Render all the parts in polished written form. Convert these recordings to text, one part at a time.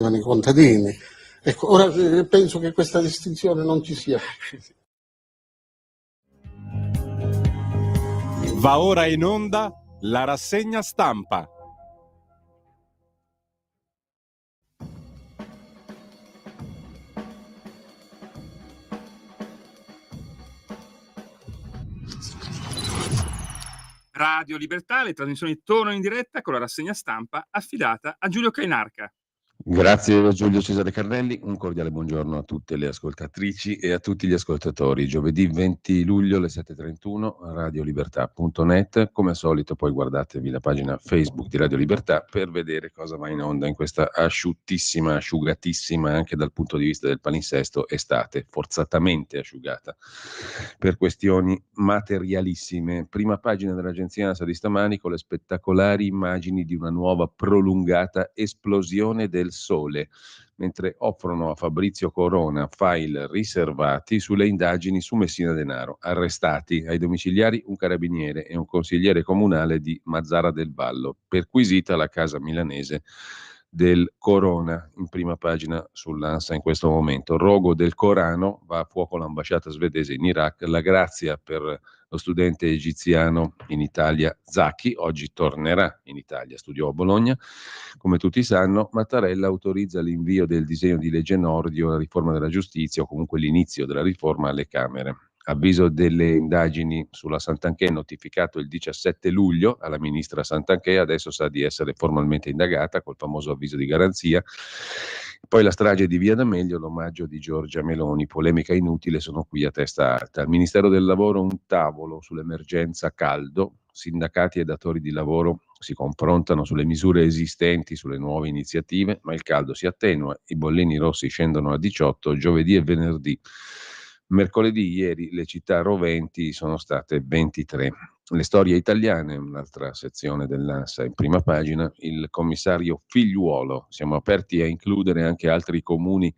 i contadini. Ecco, ora penso che questa distinzione non ci sia. Va ora in onda la rassegna stampa. Radio Libertà, le trasmissioni tornano in diretta con la rassegna stampa affidata a Giulio Cainarca. Grazie a Giulio Cesare Carnelli, un cordiale buongiorno a tutte le ascoltatrici e a tutti gli ascoltatori. Giovedì 20 luglio alle 7:31, radiolibertà.net. Come al solito poi guardatevi la pagina Facebook di Radio Libertà per vedere cosa va in onda in questa asciuttissima, asciugatissima anche dal punto di vista del palinsesto estate, forzatamente asciugata per questioni materialissime. Prima pagina dell'agenzia ANSA di stamani con le spettacolari immagini di una nuova prolungata esplosione del Sole, mentre offrono a Fabrizio Corona file riservati sulle indagini su Messina Denaro. Arrestati ai domiciliari un carabiniere e un consigliere comunale di Mazzara del Vallo. Perquisita la casa milanese del Corona, in prima pagina sull'ANSA in questo momento. Rogo del Corano, va a fuoco l'ambasciata svedese in Iraq, la grazia per lo studente egiziano in Italia Zaki, oggi tornerà in Italia, studiò a Bologna. Come tutti sanno, Mattarella autorizza l'invio del disegno di legge Nordio, la riforma della giustizia o comunque l'inizio della riforma alle Camere. Avviso delle indagini sulla Santanchè notificato il 17 luglio alla ministra Santanchè, adesso sa di essere formalmente indagata col famoso avviso di garanzia. Poi la strage di Via D'Amelio, l'omaggio di Giorgia Meloni, polemica inutile, sono qui a testa alta. Al Ministero del Lavoro un tavolo sull'emergenza caldo, sindacati e datori di lavoro si confrontano sulle misure esistenti, sulle nuove iniziative, ma il caldo si attenua, i bollini rossi scendono a 18 giovedì e venerdì. Mercoledì, ieri, le città roventi sono state 23. Le storie italiane, un'altra sezione dell'ANSA in prima pagina, il commissario Figliuolo. Siamo aperti a includere anche altri comuni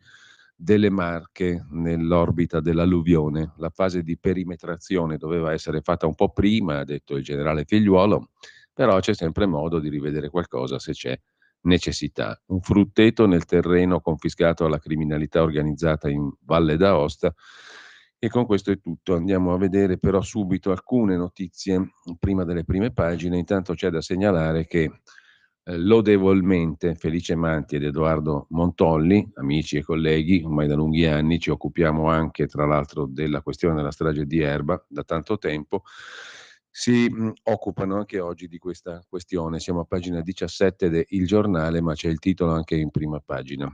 delle Marche nell'orbita dell'alluvione. La fase di perimetrazione doveva essere fatta un po' prima, ha detto il generale Figliuolo, però c'è sempre modo di rivedere qualcosa se c'è necessità. Un frutteto nel terreno confiscato alla criminalità organizzata in Valle d'Aosta. E con questo è tutto. Andiamo a vedere però subito alcune notizie prima delle prime pagine. Intanto c'è da segnalare che lodevolmente Felice Manti ed Edoardo Montolli, amici e colleghi, ormai da lunghi anni ci occupiamo anche tra l'altro della questione della strage di Erba da tanto tempo, si occupano anche oggi di questa questione. Siamo a pagina 17 del Giornale, ma c'è il titolo anche in prima pagina.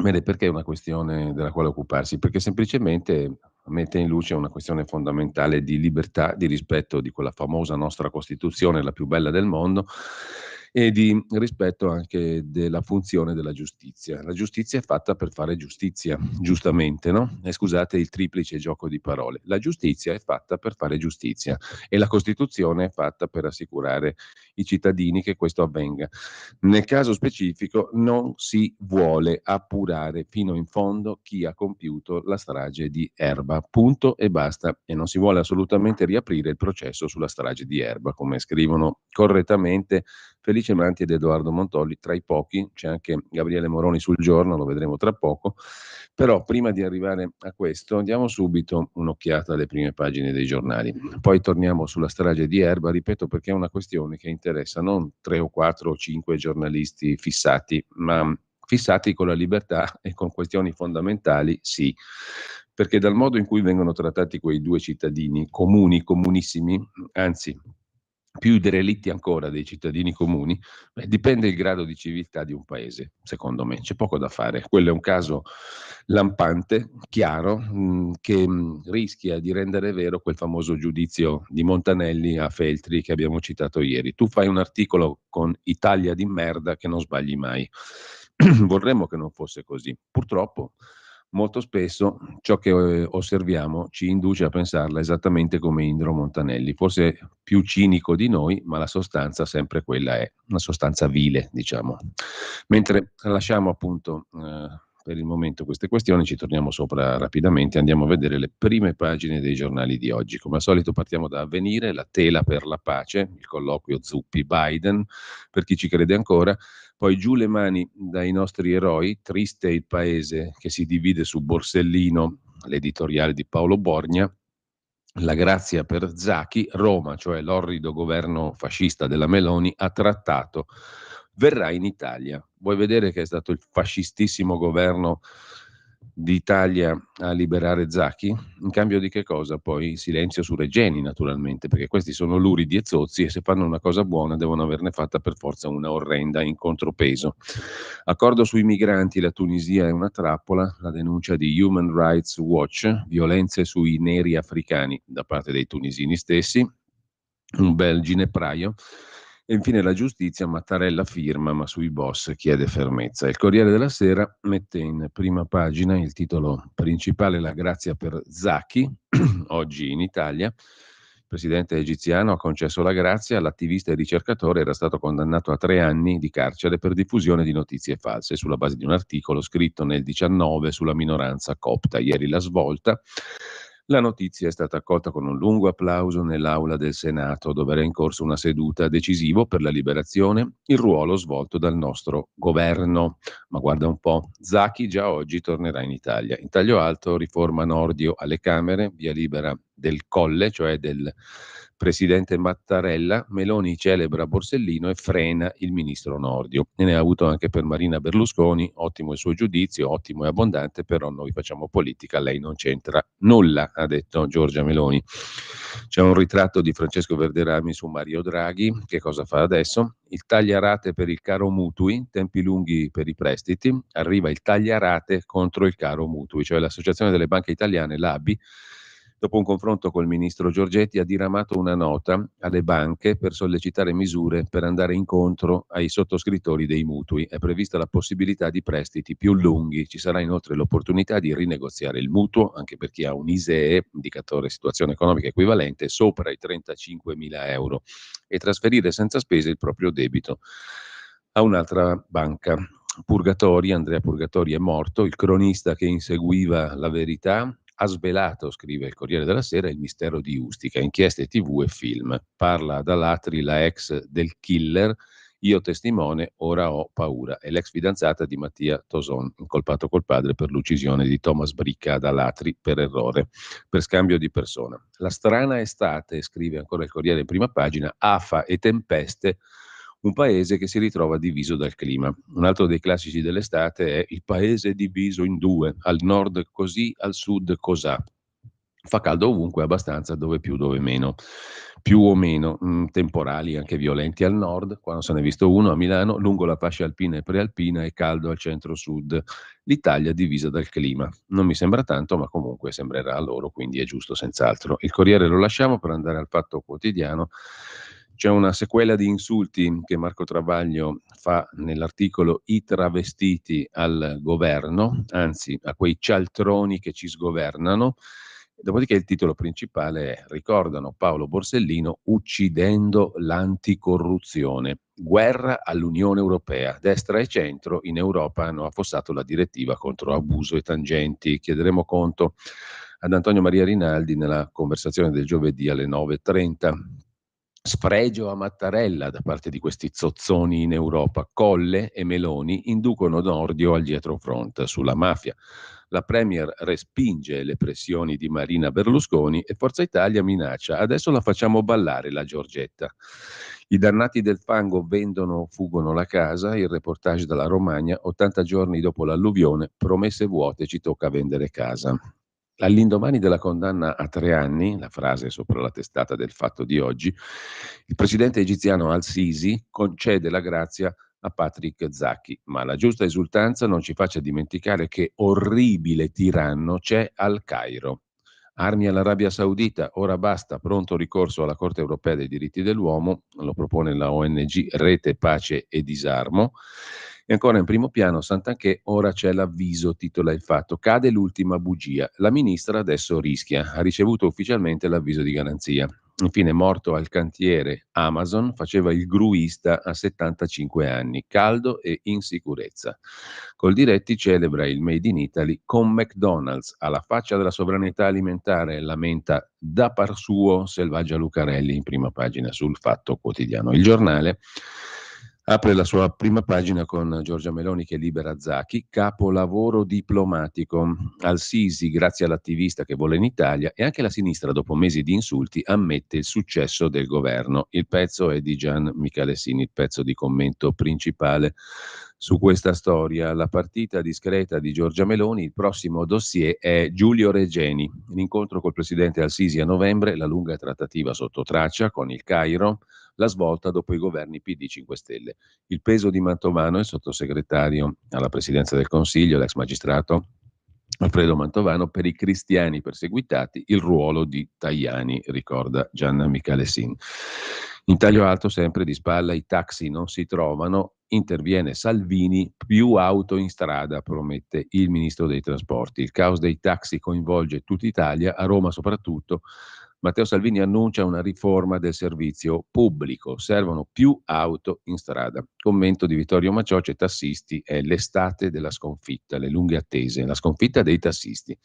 Vede, perché è una questione della quale occuparsi? Perché semplicemente mette in luce una questione fondamentale di libertà, di rispetto di quella famosa nostra Costituzione, la più bella del mondo, e di rispetto anche della funzione della giustizia. La giustizia è fatta per fare giustizia, giustamente, no? E scusate il triplice gioco di parole. La giustizia è fatta per fare giustizia e la Costituzione è fatta per assicurare i cittadini che questo avvenga. Nel caso specifico non si vuole appurare fino in fondo chi ha compiuto la strage di Erba, punto e basta, e non si vuole assolutamente riaprire il processo sulla strage di Erba, come scrivono correttamente Felice Manti ed Edoardo Montolli, tra i pochi. C'è anche Gabriele Moroni sul Giorno, lo vedremo tra poco, però prima di arrivare a questo diamo subito un'occhiata alle prime pagine dei giornali, poi torniamo sulla strage di Erba, ripeto, perché è una questione che interessa non 3 o 4 o 5 giornalisti fissati, ma fissati con la libertà e con questioni fondamentali, sì, perché dal modo in cui vengono trattati quei due cittadini comuni, comunissimi, anzi più derelitti ancora dei cittadini comuni, dipende il grado di civiltà di un paese, secondo me. C'è poco da fare. Quello è un caso lampante, chiaro, che rischia di rendere vero quel famoso giudizio di Montanelli a Feltri che abbiamo citato ieri. Tu fai un articolo con Italia di merda che non sbagli mai. Vorremmo che non fosse così. Purtroppo molto spesso ciò che osserviamo ci induce a pensarla esattamente come Indro Montanelli, forse più cinico di noi, ma la sostanza sempre quella è, una sostanza vile, diciamo. Mentre lasciamo appunto per il momento queste questioni, ci torniamo sopra rapidamente, andiamo a vedere le prime pagine dei giornali di oggi. Come al solito partiamo da Avvenire, la tela per la pace, il colloquio Zuppi-Biden, per chi ci crede ancora. Poi giù le mani dai nostri eroi, triste il paese che si divide su Borsellino, l'editoriale di Paolo Borgna, la grazia per Zaki, Roma, cioè l'orrido governo fascista della Meloni, ha trattato, verrà in Italia. Vuoi vedere che è stato il fascistissimo governo d'Italia a liberare Zaki? In cambio di che cosa? Poi silenzio su Regeni, naturalmente, perché questi sono luridi e zozzi e se fanno una cosa buona devono averne fatta per forza una orrenda in contropeso. Accordo sui migranti, la Tunisia è una trappola, la denuncia di Human Rights Watch, violenze sui neri africani da parte dei tunisini stessi, un bel ginepraio. E infine la giustizia, Mattarella firma, ma sui boss chiede fermezza. Il Corriere della Sera mette in prima pagina il titolo principale, la grazia per Zaki, oggi in Italia. Il presidente egiziano ha concesso la grazia, l'attivista e ricercatore era stato condannato a 3 anni di carcere per diffusione di notizie false sulla base di un articolo scritto nel 19 sulla minoranza copta. Ieri la svolta. La notizia è stata accolta con un lungo applauso nell'aula del Senato, dove era in corso una seduta decisivo per la liberazione, il ruolo svolto dal nostro governo. Ma guarda un po', Zaki già oggi tornerà in Italia. In taglio alto, riforma Nordio alle Camere, via libera del Colle, cioè del presidente Mattarella, Meloni celebra Borsellino e frena il ministro Nordio. E ne ha avuto anche per Marina Berlusconi, ottimo il suo giudizio, ottimo e abbondante, però noi facciamo politica, lei non c'entra nulla, ha detto Giorgia Meloni. C'è un ritratto di Francesco Verderami su Mario Draghi, che cosa fa adesso? Il tagliarate per il caro mutui, tempi lunghi per i prestiti, arriva il tagliarate contro il caro mutui, cioè l'Associazione delle Banche Italiane, l'ABI, dopo un confronto col ministro Giorgetti, ha diramato una nota alle banche per sollecitare misure per andare incontro ai sottoscrittori dei mutui. È prevista la possibilità di prestiti più lunghi. Ci sarà inoltre l'opportunità di rinegoziare il mutuo anche per chi ha un ISEE, indicatore situazione economica equivalente, sopra i 35.000 euro e trasferire senza spese il proprio debito a un'altra banca. Purgatori, Andrea Purgatori è morto, il cronista che inseguiva la verità ha svelato, scrive il Corriere della Sera, il mistero di Ustica, inchieste TV e film. Parla ad Alatri, la ex del killer, io testimone, ora ho paura. È l'ex fidanzata di Mattia Toson, incolpato col padre per l'uccisione di Thomas Bricca ad Alatri per errore, per scambio di persona. La strana estate, scrive ancora il Corriere in prima pagina, afa e tempeste, un paese che si ritrova diviso dal clima. Un altro dei classici dell'estate è il paese diviso in due, al nord così, al sud cos'ha. Fa caldo ovunque, abbastanza, dove più, dove meno. Più o meno temporali, anche violenti al nord, quando se ne è visto uno a Milano, lungo la fascia alpina e prealpina e caldo al centro-sud. L'Italia divisa dal clima. Non mi sembra tanto, ma comunque sembrerà a loro, quindi è giusto senz'altro. Il Corriere lo lasciamo per andare al Fatto Quotidiano. C'è una sequela di insulti che Marco Travaglio fa nell'articolo I travestiti al governo, anzi a quei cialtroni che ci sgovernano. Dopodiché il titolo principale è ricordano Paolo Borsellino uccidendo l'anticorruzione. Guerra all'Unione Europea. Destra e centro in Europa hanno affossato la direttiva contro abuso e tangenti. Chiederemo conto ad Antonio Maria Rinaldi nella conversazione del giovedì alle 9:30. Sfregio a Mattarella da parte di questi zozzoni in Europa. Colle e Meloni inducono Nordio al dietrofront sulla mafia. La Premier respinge le pressioni di Marina Berlusconi e Forza Italia minaccia. Adesso la facciamo ballare la Giorgetta. I dannati del fango vendono o fuggono la casa. Il reportage dalla Romagna. 80 giorni dopo l'alluvione, promesse vuote, ci tocca vendere casa. All'indomani della condanna a 3 anni, la frase sopra la testata del Fatto di oggi, il presidente egiziano Al-Sisi concede la grazia a Patrick Zaki, ma la giusta esultanza non ci faccia dimenticare che orribile tiranno c'è al Cairo. Armi all'Arabia Saudita, ora basta, pronto ricorso alla Corte Europea dei Diritti dell'Uomo, lo propone la ONG Rete Pace e Disarmo. E ancora in primo piano, Santanchè, ora c'è l'avviso, titola il Fatto, cade l'ultima bugia. La ministra adesso rischia, ha ricevuto ufficialmente l'avviso di garanzia. Infine, morto al cantiere Amazon, faceva il gruista a 75 anni, caldo e in sicurezza. Coldiretti celebra il Made in Italy con McDonald's, alla faccia della sovranità alimentare, lamenta da par suo Selvaggia Lucarelli in prima pagina sul Fatto Quotidiano. Il Giornale Apre la sua prima pagina con Giorgia Meloni che libera Zaki, capolavoro diplomatico. Al-Sisi, grazie all'attivista che vuole in Italia, e anche la sinistra, dopo mesi di insulti, ammette il successo del governo. Il pezzo è di Gian Michalessin, il pezzo di commento principale su questa storia. La partita discreta di Giorgia Meloni, il prossimo dossier è Giulio Regeni. L'incontro col presidente Al-Sisi a novembre, la lunga trattativa sotto traccia con il Cairo, la svolta dopo i governi PD 5 Stelle. Il peso di Mantovano, il sottosegretario alla presidenza del Consiglio, l'ex magistrato Alfredo Mantovano, per i cristiani perseguitati, il ruolo di Tajani, ricorda Gianna Michalessin. In taglio alto, sempre di spalla, i taxi non si trovano, interviene Salvini, più auto in strada, promette il ministro dei trasporti. Il caos dei taxi coinvolge tutta Italia, a Roma soprattutto. Matteo Salvini annuncia una riforma del servizio pubblico, servono più auto in strada. Commento di Vittorio Macioce, tassisti, è l'estate della sconfitta, le lunghe attese, la sconfitta dei tassisti.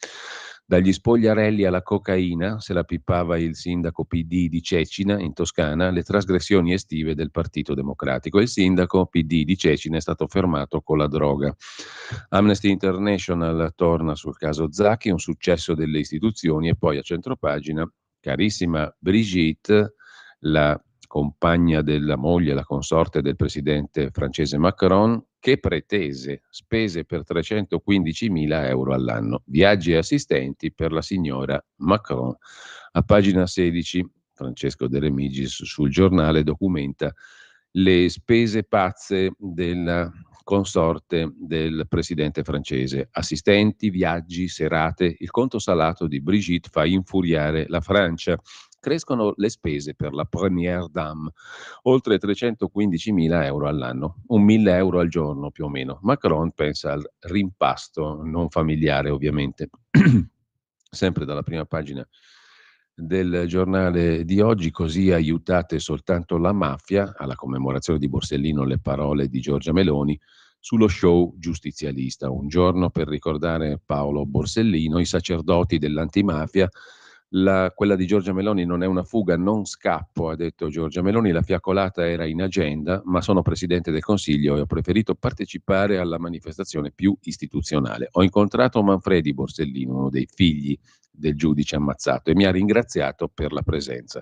Dagli spogliarelli alla cocaina, se la pippava il sindaco PD di Cecina in Toscana, le trasgressioni estive del Partito Democratico. Il sindaco PD di Cecina è stato fermato con la droga. Amnesty International torna sul caso Zaki, un successo delle istituzioni, e poi a centropagina carissima Brigitte, la compagna della moglie, la consorte del presidente francese Macron, che pretese spese per 315.000 euro all'anno, viaggi e assistenti per la signora Macron. A pagina 16, Francesco De Remigis sul Giornale documenta le spese pazze della consorte del presidente francese. Assistenti, viaggi, serate. Il conto salato di Brigitte fa infuriare la Francia. Crescono le spese per la première dame, oltre 315.000 euro all'anno, 1.000 euro al giorno più o meno. Macron pensa al rimpasto, non familiare ovviamente. Sempre dalla prima pagina del giornale di oggi, così aiutate soltanto la mafia, alla commemorazione di Borsellino le parole di Giorgia Meloni sullo show giustizialista, un giorno per ricordare Paolo Borsellino, i sacerdoti dell'antimafia. Quella di Giorgia Meloni non è una fuga, non scappo, ha detto Giorgia Meloni, la fiaccolata era in agenda, ma sono Presidente del Consiglio e ho preferito partecipare alla manifestazione più istituzionale. Ho incontrato Manfredi Borsellino, uno dei figli del giudice ammazzato, e mi ha ringraziato per la presenza.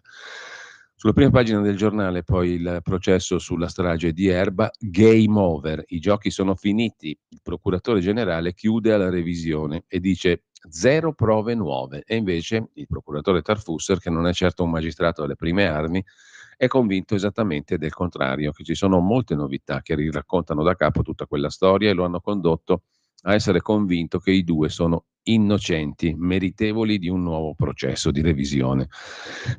Sulla prima pagina del giornale poi il processo sulla strage di Erba, game over, i giochi sono finiti, il procuratore generale chiude alla revisione e dice 0 prove nuove, e invece il procuratore Tarfusser, che non è certo un magistrato alle prime armi, è convinto esattamente del contrario, che ci sono molte novità che riraccontano da capo tutta quella storia e lo hanno condotto a essere convinto che i due sono innocenti, meritevoli di un nuovo processo di revisione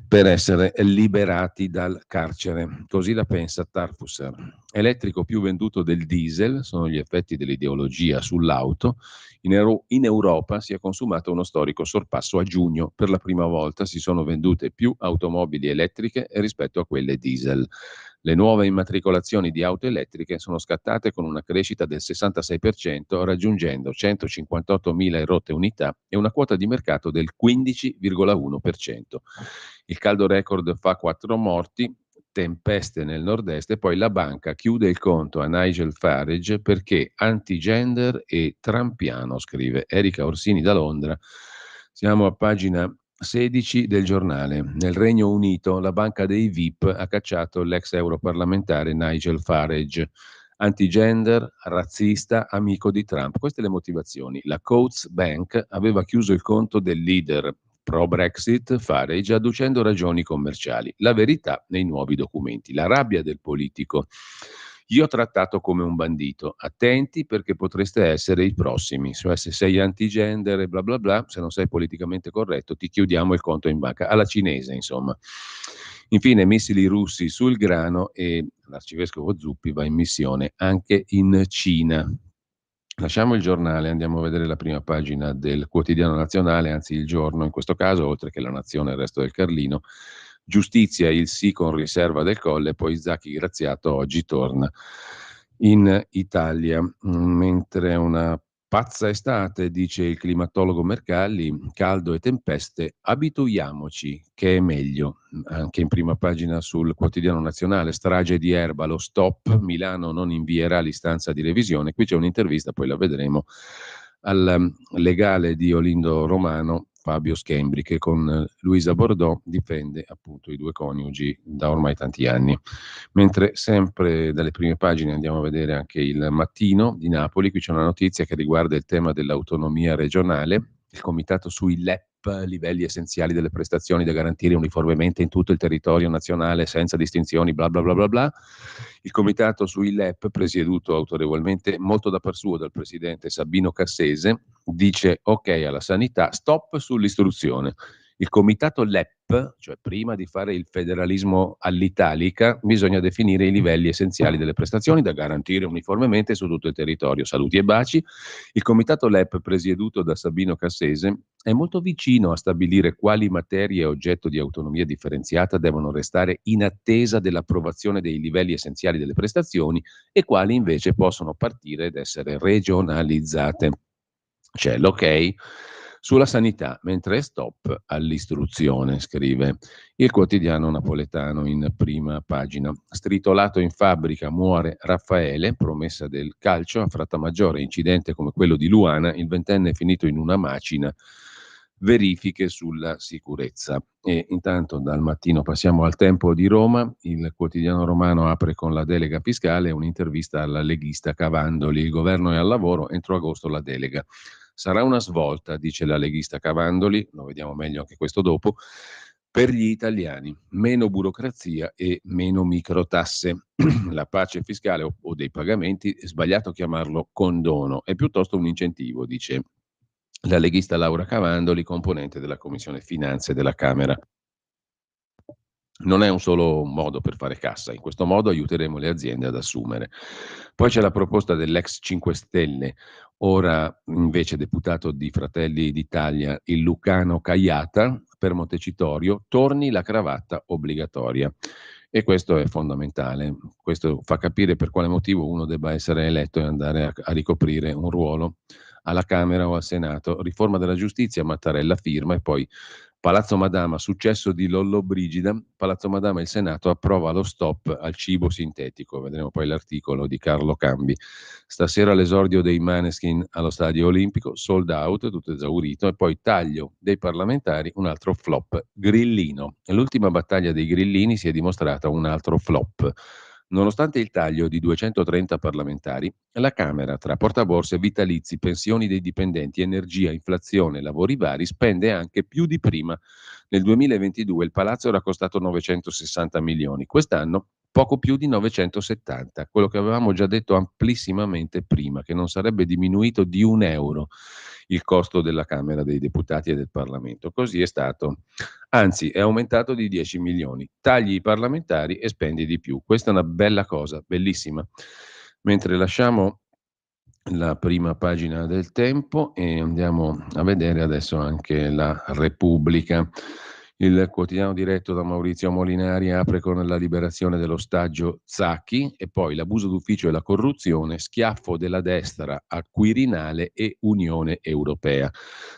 per essere liberati dal carcere. Così la pensa Tarfusser. Elettrico più venduto del diesel, sono gli effetti dell'ideologia sull'auto. In Europa si è consumato uno storico sorpasso a giugno. Per la prima volta si sono vendute più automobili elettriche rispetto a quelle diesel. Le nuove immatricolazioni di auto elettriche sono scattate con una crescita del 66%, raggiungendo 158.000 e rotte unità e una quota di mercato del 15,1%. Il caldo record fa 4 morti, tempeste nel nord-est, e poi la banca chiude il conto a Nigel Farage perché anti-gender e trampiano, scrive Erika Orsini da Londra. Siamo a pagina 16 del giornale. Nel Regno Unito la banca dei VIP ha cacciato l'ex europarlamentare Nigel Farage, anti-gender, razzista, amico di Trump. Queste le motivazioni. La Coates Bank aveva chiuso il conto del leader pro-Brexit Farage adducendo ragioni commerciali. La verità nei nuovi documenti. La rabbia del politico. Io ho trattato come un bandito. Attenti perché potreste essere i prossimi. Cioè, se sei anti-gender e bla bla bla, se non sei politicamente corretto, ti chiudiamo il conto in banca. Alla cinese, insomma. Infine, missili russi sul grano e l'arcivescovo Zuppi va in missione anche in Cina. Lasciamo il giornale, andiamo a vedere la prima pagina del Quotidiano Nazionale, anzi il Giorno in questo caso, oltre che la Nazione e il Resto del Carlino. Giustizia, il sì con riserva del Colle, poi Zaki graziato oggi torna in Italia, mentre una pazza estate, dice il climatologo Mercalli, caldo e tempeste, abituiamoci che è meglio. Anche in prima pagina sul Quotidiano Nazionale, strage di Erba, lo stop, Milano non invierà l'istanza di revisione. Qui c'è un'intervista, poi la vedremo, al legale di Olindo Romano, Fabio Schembri, che con Luisa Bordeaux difende appunto i due coniugi da ormai tanti anni. Mentre sempre dalle prime pagine andiamo a vedere anche il Mattino di Napoli, qui c'è una notizia che riguarda il tema dell'autonomia regionale, il comitato sui LEP, livelli essenziali delle prestazioni da garantire uniformemente in tutto il territorio nazionale senza distinzioni, bla bla bla bla bla. Il comitato sui LEP, presieduto autorevolmente molto da par suo dal presidente Sabino Cassese, dice ok alla sanità, stop sull'istruzione. Il comitato LEP, cioè prima di fare il federalismo all'italica, bisogna definire i livelli essenziali delle prestazioni da garantire uniformemente su tutto il territorio. Saluti e baci. Il comitato LEP, presieduto da Sabino Cassese, è molto vicino a stabilire quali materie oggetto di autonomia differenziata devono restare in attesa dell'approvazione dei livelli essenziali delle prestazioni e quali invece possono partire ed essere regionalizzate. C'è l'ok sulla sanità, mentre è stop all'istruzione, scrive il quotidiano napoletano in prima pagina. Stritolato in fabbrica, muore Raffaele, promessa del calcio, a Frattamaggiore, incidente come quello di Luana, il ventenne è finito in una macina, verifiche sulla sicurezza. E intanto dal Mattino passiamo al Tempo di Roma, il quotidiano romano apre con la delega fiscale, un'intervista alla leghista Cavandoli, il governo è al lavoro, entro agosto la delega. Sarà una svolta, dice la leghista Cavandoli, lo vediamo meglio anche questo dopo, per gli italiani, meno burocrazia e meno microtasse. La pace fiscale o dei pagamenti, è sbagliato chiamarlo condono, è piuttosto un incentivo, dice la leghista Laura Cavandoli, componente della Commissione Finanze della Camera. Non è un solo modo per fare cassa, in questo modo aiuteremo le aziende ad assumere. Poi c'è la proposta dell'ex 5 Stelle, ora invece deputato di Fratelli d'Italia, il Lucano Caiata, per Montecitorio, torni la cravatta obbligatoria. E questo è fondamentale, questo fa capire per quale motivo uno debba essere eletto e andare a ricoprire un ruolo alla Camera o al Senato. Riforma della giustizia, Mattarella firma e poi Palazzo Madama, successo di Lollobrigida, Palazzo Madama e il Senato approva lo stop al cibo sintetico. Vedremo poi l'articolo di Carlo Cambi. Stasera l'esordio dei Maneskin allo Stadio Olimpico, sold out, tutto esaurito, e poi taglio dei parlamentari, un altro flop, Grillino. L'ultima battaglia dei grillini si è dimostrata un altro flop. Nonostante il taglio di 230 parlamentari, la Camera, tra portaborse, vitalizi, pensioni dei dipendenti, energia, inflazione, lavori vari, spende anche più di prima. Nel 2022 il palazzo era costato 960 milioni, quest'anno poco più di 970, quello che avevamo già detto amplissimamente prima, che non sarebbe diminuito di €1 il costo della Camera dei Deputati e del Parlamento. Così è stato. Anzi, è aumentato di 10 milioni. Tagli i parlamentari e spendi di più. Questa è una bella cosa, bellissima. Mentre lasciamo la prima pagina del Tempo e andiamo a vedere adesso anche la Repubblica. Il quotidiano diretto da Maurizio Molinari apre con la liberazione dell'ostaggio Zaki e poi l'abuso d'ufficio e la corruzione, schiaffo della destra a Quirinale e Unione Europea.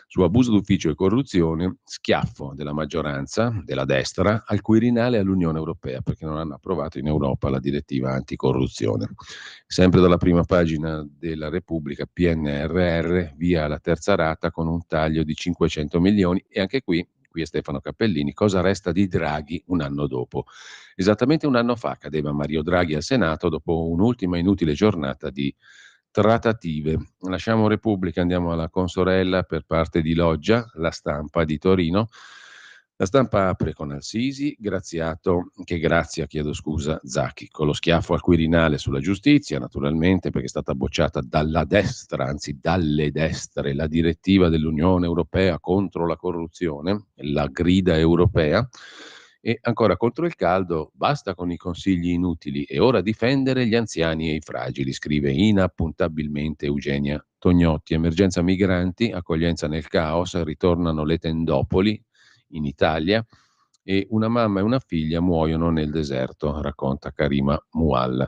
Su abuso d'ufficio e corruzione, schiaffo della maggioranza, della destra, al Quirinale e all'Unione Europea, perché non hanno approvato in Europa la direttiva anticorruzione. Sempre dalla prima pagina della Repubblica, PNRR, via la terza rata con un taglio di 500 milioni e anche qui è Stefano Cappellini, cosa resta di Draghi un anno dopo. Esattamente un anno fa cadeva Mario Draghi al Senato dopo un'ultima inutile giornata di trattative. Lasciamo Repubblica, andiamo alla consorella per parte di Loggia, La Stampa di Torino. La Stampa apre con Al-Sisi, Zaki, con lo schiaffo al Quirinale sulla giustizia, naturalmente, perché è stata bocciata dalla destra, anzi dalle destre, la direttiva dell'Unione Europea contro la corruzione, la grida europea. E ancora contro il caldo, basta con i consigli inutili, è ora difendere gli anziani e i fragili, scrive inappuntabilmente Eugenia Tognotti. Emergenza migranti, accoglienza nel caos, ritornano le tendopoli in Italia e una mamma e una figlia muoiono nel deserto, racconta Karima Mual.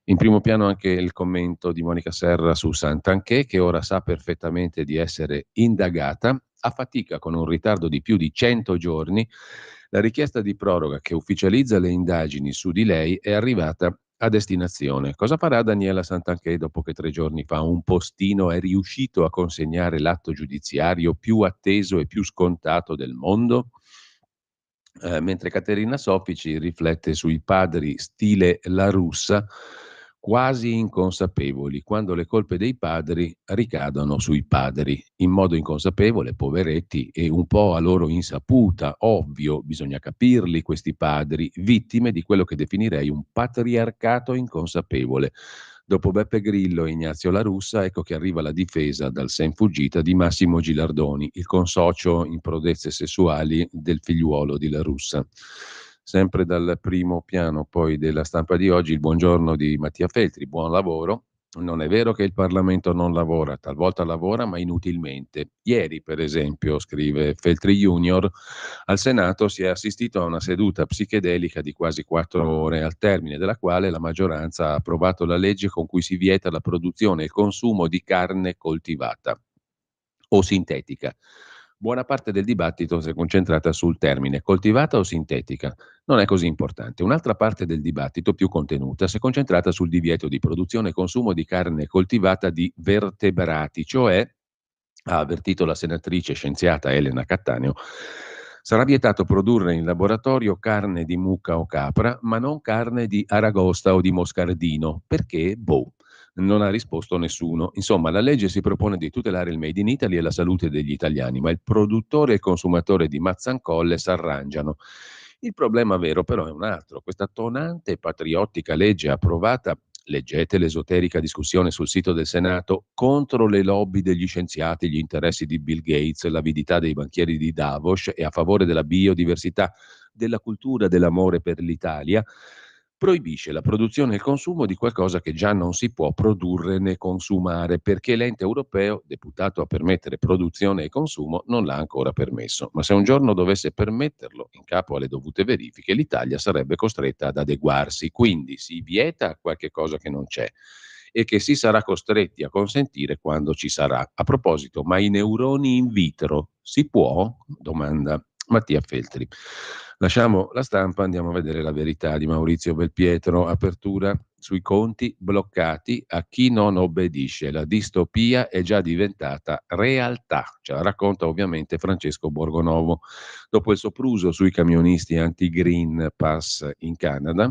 In primo piano anche il commento di Monica Serra su Santanchè, che ora sa perfettamente di essere indagata, a fatica con un ritardo di più di 100 giorni. La richiesta di proroga che ufficializza le indagini su di lei è arrivata a destinazione. Cosa farà Daniela Santanchè dopo che 3 giorni fa un postino è riuscito a consegnare l'atto giudiziario più atteso e più scontato del mondo? Mentre Caterina Soffici riflette sui padri stile La Russa, quasi inconsapevoli, quando le colpe dei padri ricadono sui padri, in modo inconsapevole, poveretti, e un po' a loro insaputa, ovvio, bisogna capirli questi padri, vittime di quello che definirei un patriarcato inconsapevole. Dopo Beppe Grillo e Ignazio La Russa, ecco che arriva la difesa dal sen fuggita di Massimo Gilardoni, il consocio in prodezze sessuali del figliuolo di La Russa. Sempre dal primo piano poi della Stampa di oggi, il buongiorno di Mattia Feltri, buon lavoro. Non è vero che il Parlamento non lavora, talvolta lavora ma inutilmente. Ieri, per esempio, scrive Feltri Junior, al Senato si è assistito a una seduta psichedelica di quasi 4 ore, al termine della quale la maggioranza ha approvato la legge con cui si vieta la produzione e il consumo di carne coltivata o sintetica. Buona parte del dibattito si è concentrata sul termine coltivata o sintetica. Non è così importante. Un'altra parte del dibattito, più contenuta, si è concentrata sul divieto di produzione e consumo di carne coltivata di vertebrati, cioè, ha avvertito la senatrice scienziata Elena Cattaneo, sarà vietato produrre in laboratorio carne di mucca o capra, ma non carne di aragosta o di moscardino. Perché? Boh. Non ha risposto nessuno. Insomma, la legge si propone di tutelare il Made in Italy e la salute degli italiani, ma il produttore e il consumatore di Mazzancolle s'arrangiano. Il problema vero però è un altro. Questa tonante e patriottica legge approvata, leggete l'esoterica discussione sul sito del Senato, contro le lobby degli scienziati, gli interessi di Bill Gates, l'avidità dei banchieri di Davos e a favore della biodiversità, della cultura, dell'amore per l'Italia, proibisce la produzione e il consumo di qualcosa che già non si può produrre né consumare, perché l'ente europeo, deputato a permettere produzione e consumo, non l'ha ancora permesso. Ma se un giorno dovesse permetterlo, in capo alle dovute verifiche, l'Italia sarebbe costretta ad adeguarsi. Quindi si vieta qualche cosa che non c'è e che si sarà costretti a consentire quando ci sarà. A proposito, ma i neuroni in vitro si può? Domanda Mattia Feltri. Lasciamo la Stampa, andiamo a vedere La Verità di Maurizio Belpietro. Apertura sui conti bloccati a chi non obbedisce. La distopia è già diventata realtà. Ce la racconta ovviamente Francesco Borgonovo. Dopo il sopruso sui camionisti anti-Green Pass in Canada,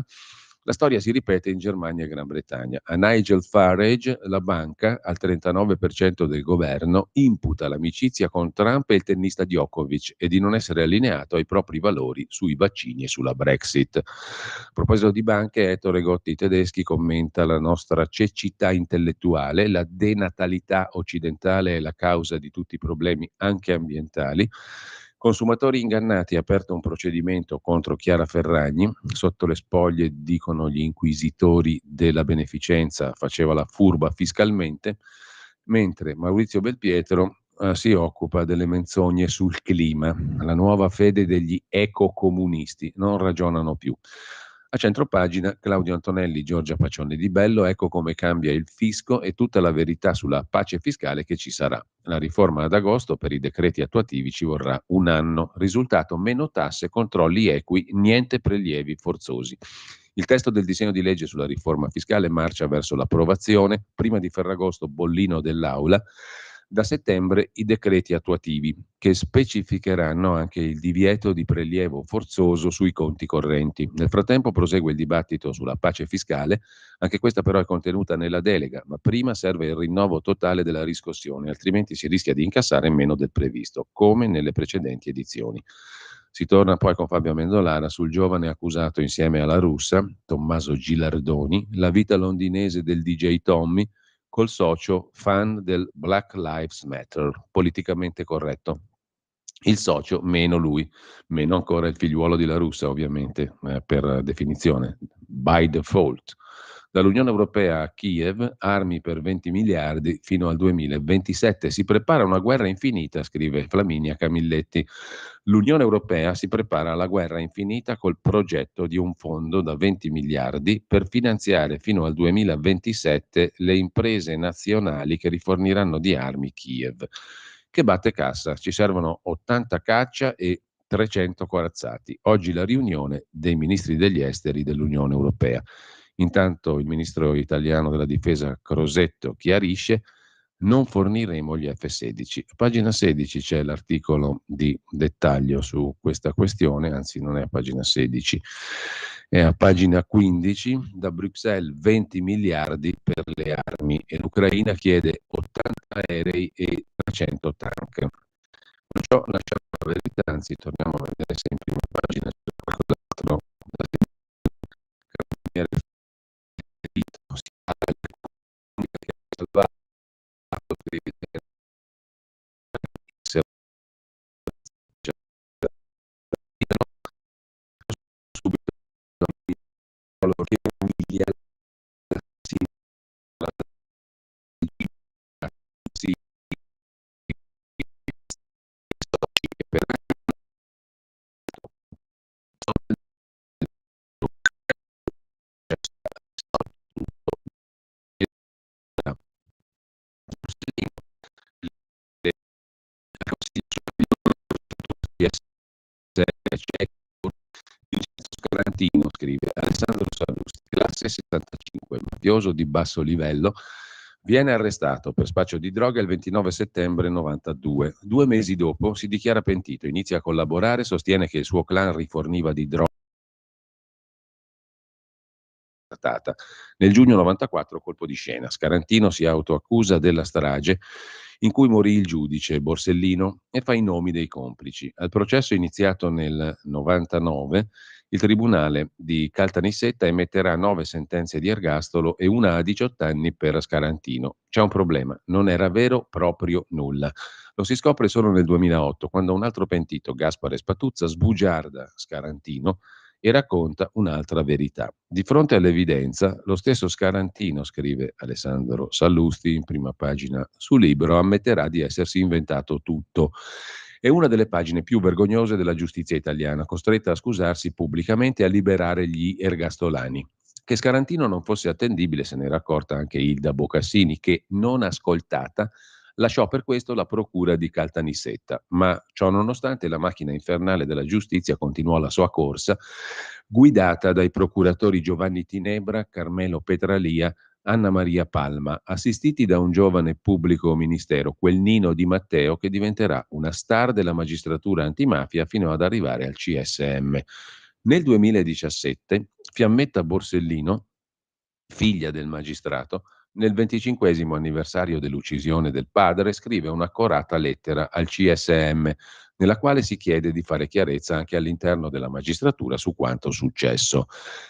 la storia si ripete in Germania e Gran Bretagna. A Nigel Farage, la banca, al 39% del governo, imputa l'amicizia con Trump e il tennista Djokovic e di non essere allineato ai propri valori sui vaccini e sulla Brexit. A proposito di banche, Ettore Gotti Tedeschi commenta la nostra cecità intellettuale, la denatalità occidentale è la causa di tutti i problemi anche ambientali. Consumatori ingannati, ha aperto un procedimento contro Chiara Ferragni, sotto le spoglie, dicono gli inquisitori della beneficenza, faceva la furba fiscalmente, mentre Maurizio Belpietro si occupa delle menzogne sul clima, la nuova fede degli ecocomunisti, non ragionano più. A centropagina Claudio Antonelli, Giorgia Pacione di Bello, ecco come cambia il fisco e tutta la verità sulla pace fiscale che ci sarà. La riforma ad agosto, per i decreti attuativi ci vorrà 1 anno. Risultato: meno tasse, controlli equi, niente prelievi forzosi. Il testo del disegno di legge sulla riforma fiscale marcia verso l'approvazione. Prima di Ferragosto, bollino dell'Aula. Da settembre i decreti attuativi, che specificheranno anche il divieto di prelievo forzoso sui conti correnti. Nel frattempo prosegue il dibattito sulla pace fiscale, anche questa però è contenuta nella delega, ma prima serve il rinnovo totale della riscossione, altrimenti si rischia di incassare meno del previsto, come nelle precedenti edizioni. Si torna poi con Fabio Amendolara sul giovane accusato insieme alla Russa, Tommaso Gilardoni, la vita londinese del DJ Tommy, col socio fan del Black Lives Matter, politicamente corretto. Il socio, meno lui, meno ancora il figliuolo di La Russa, ovviamente, per definizione, by default. Dall'Unione Europea a Kiev, armi per 20 miliardi fino al 2027. Si prepara una guerra infinita, scrive Flaminia Camilletti. L'Unione Europea si prepara alla guerra infinita col progetto di un fondo da 20 miliardi per finanziare fino al 2027 le imprese nazionali che riforniranno di armi Kiev. Che batte cassa, ci servono 80 caccia e 300 corazzati. Oggi la riunione dei ministri degli esteri dell'Unione Europea. Intanto il ministro italiano della difesa Crosetto chiarisce: non forniremo gli F-16. A pagina 16 c'è l'articolo di dettaglio su questa questione, anzi non è a pagina 16, è a pagina 15. Da Bruxelles 20 miliardi per le armi e l'Ucraina chiede 80 aerei e 300 tank. Non ci ho lasciato la verità, anzi torniamo a vedere se in prima pagina c'è qualcos'altro da Carabinieri ferito, si parla di comunica che ha salvato subito che umiglia sì, per Scarantino, scrive Alessandro Sallusti, classe 75, mafioso di basso livello, viene arrestato per spaccio di droga il 29 settembre 92. 2 mesi dopo si dichiara pentito, inizia a collaborare, sostiene che il suo clan riforniva di droga. Nel giugno 94 colpo di scena. Scarantino si autoaccusa della strage in cui morì il giudice Borsellino e fa i nomi dei complici. Al processo iniziato nel 99, il tribunale di Caltanissetta emetterà 9 sentenze di ergastolo e una a 18 anni per Scarantino. C'è un problema, non era vero proprio nulla. Lo si scopre solo nel 2008, quando un altro pentito, Gaspare Spatuzza, sbugiarda Scarantino e racconta un'altra verità. Di fronte all'evidenza, lo stesso Scarantino, scrive Alessandro Sallusti in prima pagina su Libero, ammetterà di essersi inventato tutto. È una delle pagine più vergognose della giustizia italiana, costretta a scusarsi pubblicamente e a liberare gli ergastolani. Che Scarantino non fosse attendibile se n'era accorta anche Ilda Bocassini, che, non ascoltata, lasciò per questo la procura di Caltanissetta, ma ciò nonostante la macchina infernale della giustizia continuò la sua corsa, guidata dai procuratori Giovanni Tinebra, Carmelo Petralia, Anna Maria Palma, assistiti da un giovane pubblico ministero, quel Nino Di Matteo, che diventerà una star della magistratura antimafia fino ad arrivare al CSM. Nel 2017 Fiammetta Borsellino, figlia del magistrato, nel 25° anniversario dell'uccisione del padre, scrive un'accorata lettera al CSM, nella quale si chiede di fare chiarezza anche all'interno della magistratura su quanto successo.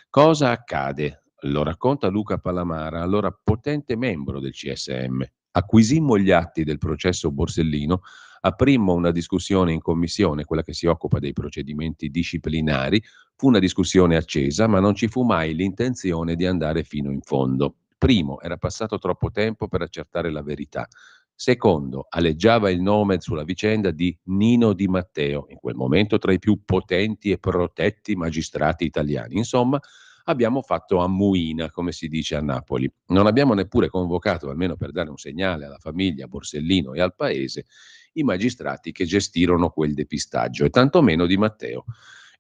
Cosa accade? Lo racconta Luca Palamara, allora potente membro del CSM. Acquisimmo gli atti del processo Borsellino, aprimmo una discussione in commissione, quella che si occupa dei procedimenti disciplinari. Fu una discussione accesa, ma non ci fu mai l'intenzione di andare fino in fondo. Primo, era passato troppo tempo per accertare la verità. Secondo, aleggiava il nome sulla vicenda di Nino Di Matteo, in quel momento tra i più potenti e protetti magistrati italiani. Insomma, abbiamo fatto ammuina, come si dice a Napoli. Non abbiamo neppure convocato, almeno per dare un segnale alla famiglia Borsellino e al paese, i magistrati che gestirono quel depistaggio, e tantomeno Di Matteo.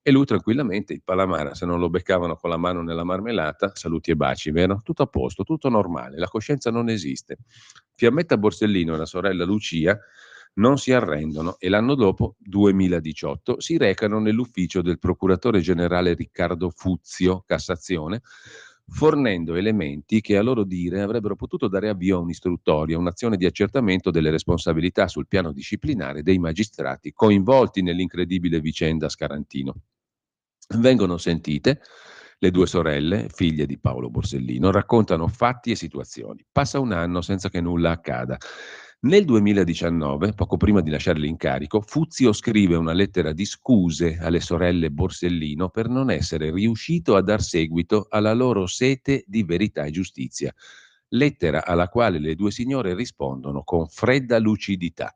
E lui tranquillamente, il Palamara, se non lo beccavano con la mano nella marmellata, saluti e baci, vero? Tutto a posto, tutto normale, la coscienza non esiste. Fiammetta Borsellino e la sorella Lucia non si arrendono e l'anno dopo, 2018, si recano nell'ufficio del procuratore generale Riccardo Fuzio, Cassazione, fornendo elementi che a loro dire avrebbero potuto dare avvio a un'istruttoria, un'azione di accertamento delle responsabilità sul piano disciplinare dei magistrati coinvolti nell'incredibile vicenda Scarantino. Vengono sentite le 2 sorelle, figlie di Paolo Borsellino, raccontano fatti e situazioni. Passa un anno senza che nulla accada. Nel 2019, poco prima di lasciare l'incarico, Fuzio scrive una lettera di scuse alle sorelle Borsellino per non essere riuscito a dar seguito alla loro sete di verità e giustizia. Lettera alla quale le due signore rispondono con fredda lucidità.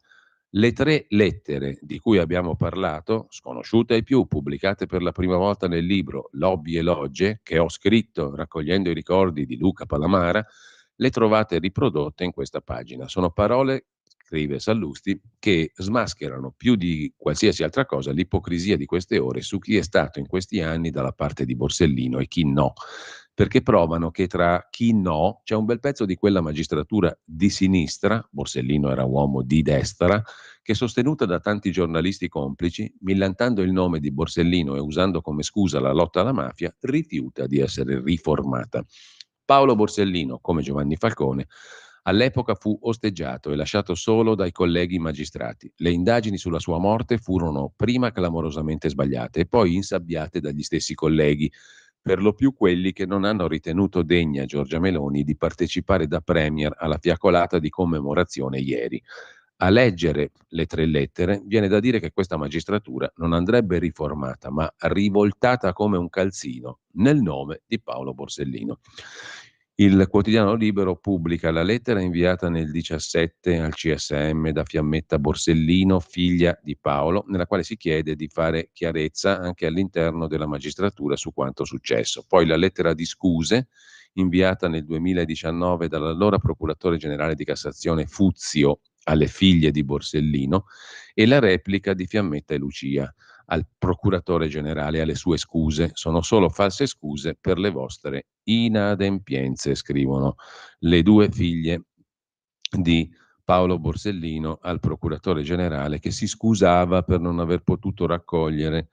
Le 3 lettere di cui abbiamo parlato, sconosciute ai più, pubblicate per la prima volta nel libro Lobby e Logge, che ho scritto raccogliendo i ricordi di Luca Palamara, le trovate riprodotte in questa pagina. Sono parole, scrive Sallusti, che smascherano più di qualsiasi altra cosa l'ipocrisia di queste ore su chi è stato in questi anni dalla parte di Borsellino e chi no, perché provano che tra chi no c'è un bel pezzo di quella magistratura di sinistra, Borsellino era uomo di destra, che sostenuta da tanti giornalisti complici, millantando il nome di Borsellino e usando come scusa la lotta alla mafia, rifiuta di essere riformata. Paolo Borsellino, come Giovanni Falcone, all'epoca fu osteggiato e lasciato solo dai colleghi magistrati. Le indagini sulla sua morte furono prima clamorosamente sbagliate e poi insabbiate dagli stessi colleghi, per lo più quelli che non hanno ritenuto degna Giorgia Meloni di partecipare da premier alla fiaccolata di commemorazione ieri. A leggere le 3 lettere viene da dire che questa magistratura non andrebbe riformata, ma rivoltata come un calzino nel nome di Paolo Borsellino. Il quotidiano Libero pubblica la lettera inviata nel 17 al CSM da Fiammetta Borsellino, figlia di Paolo, nella quale si chiede di fare chiarezza anche all'interno della magistratura su quanto successo. Poi la lettera di scuse inviata nel 2019 dall'allora procuratore generale di Cassazione Fuzio alle figlie di Borsellino e la replica di Fiammetta e Lucia al procuratore generale alle sue scuse. Sono solo false scuse per le vostre inadempienze, scrivono le 2 figlie di Paolo Borsellino al procuratore generale, che si scusava per non aver potuto raccogliere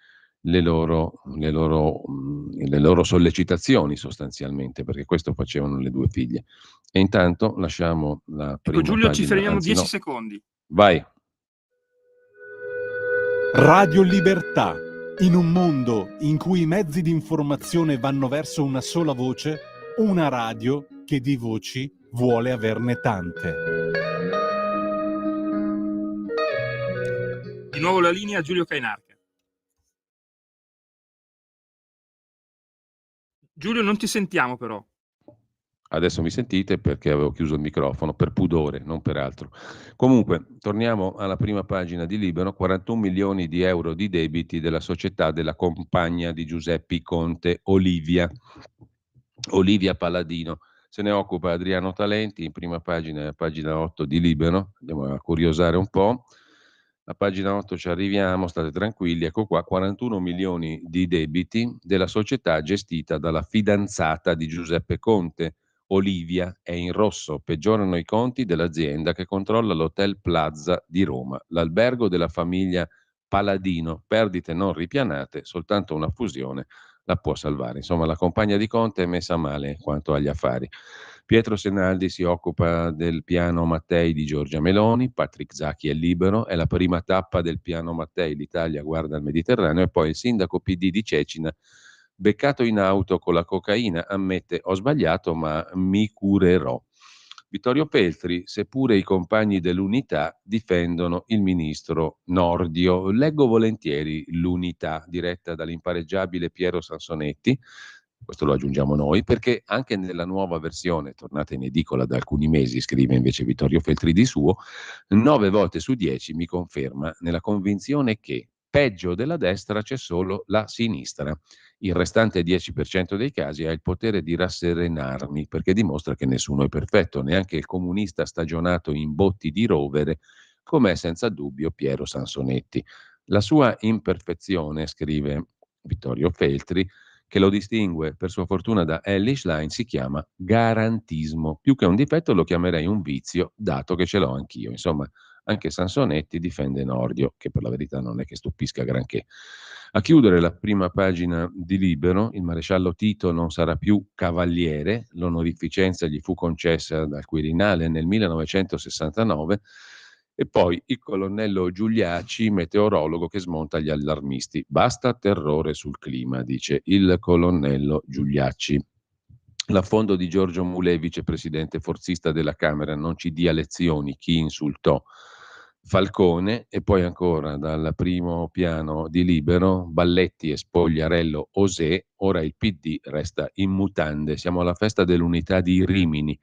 le loro sollecitazioni sostanzialmente, perché questo facevano le 2 figlie. E intanto lasciamo la prima Giulio, ci pagina, fermiamo anzi 10 no, secondi. vai. Radio Libertà. In un mondo in cui i mezzi di informazione vanno verso una sola voce, una radio che di voci vuole averne tante. Di nuovo la linea a Giulio Cainarca. Giulio, non ti sentiamo però. Adesso mi sentite perché avevo chiuso il microfono, per pudore, non per altro. Comunque, torniamo alla prima pagina di Libero, 41 milioni di euro di debiti della società della compagna di Giuseppe Conte, Olivia Paladino. Se ne occupa Adriano Talenti, in prima pagina, pagina 8 di Libero, andiamo a curiosare un po'. A pagina 8 ci arriviamo, state tranquilli, ecco qua, 41 milioni di debiti della società gestita dalla fidanzata di Giuseppe Conte, Olivia, è in rosso, peggiorano i conti dell'azienda che controlla l'Hotel Plaza di Roma, l'albergo della famiglia Paladino, perdite non ripianate, soltanto una fusione la può salvare. Insomma, la compagna di Conte è messa male quanto agli affari. Pietro Senaldi si occupa del piano Mattei di Giorgia Meloni, Patrick Zaki è libero, è la prima tappa del piano Mattei, l'Italia guarda il Mediterraneo, e poi il sindaco PD di Cecina, beccato in auto con la cocaina, ammette ho sbagliato ma mi curerò. Vittorio Feltri, seppure i compagni dell'Unità difendono il ministro Nordio. Leggo volentieri l'Unità diretta dall'impareggiabile Piero Sansonetti, questo lo aggiungiamo noi, perché anche nella nuova versione, tornata in edicola da alcuni mesi, scrive invece Vittorio Feltri di suo, 9 volte su 10 mi conferma nella convinzione che peggio della destra c'è solo la sinistra. Il restante 10% dei casi ha il potere di rasserenarmi perché dimostra che nessuno è perfetto, neanche il comunista stagionato in botti di rovere, come è senza dubbio Piero Sansonetti. La sua imperfezione, scrive Vittorio Feltri, che lo distingue per sua fortuna da Ellis Line, si chiama garantismo. Più che un difetto lo chiamerei un vizio, dato che ce l'ho anch'io. Insomma, anche Sansonetti difende Nordio, che per la verità non è che stupisca granché. A chiudere la prima pagina di Libero, il maresciallo Tito non sarà più cavaliere, l'onorificenza gli fu concessa dal Quirinale nel 1969, e poi il colonnello Giuliacci, meteorologo che smonta gli allarmisti. Basta terrore sul clima, dice il colonnello Giuliacci. L'affondo di Giorgio Mulè, vicepresidente forzista della Camera, non ci dia lezioni chi insultò Falcone. E poi ancora dal primo piano di Libero, Balletti e Spogliarello Osè, ora il PD resta in mutande. Siamo alla festa dell'unità di Rimini.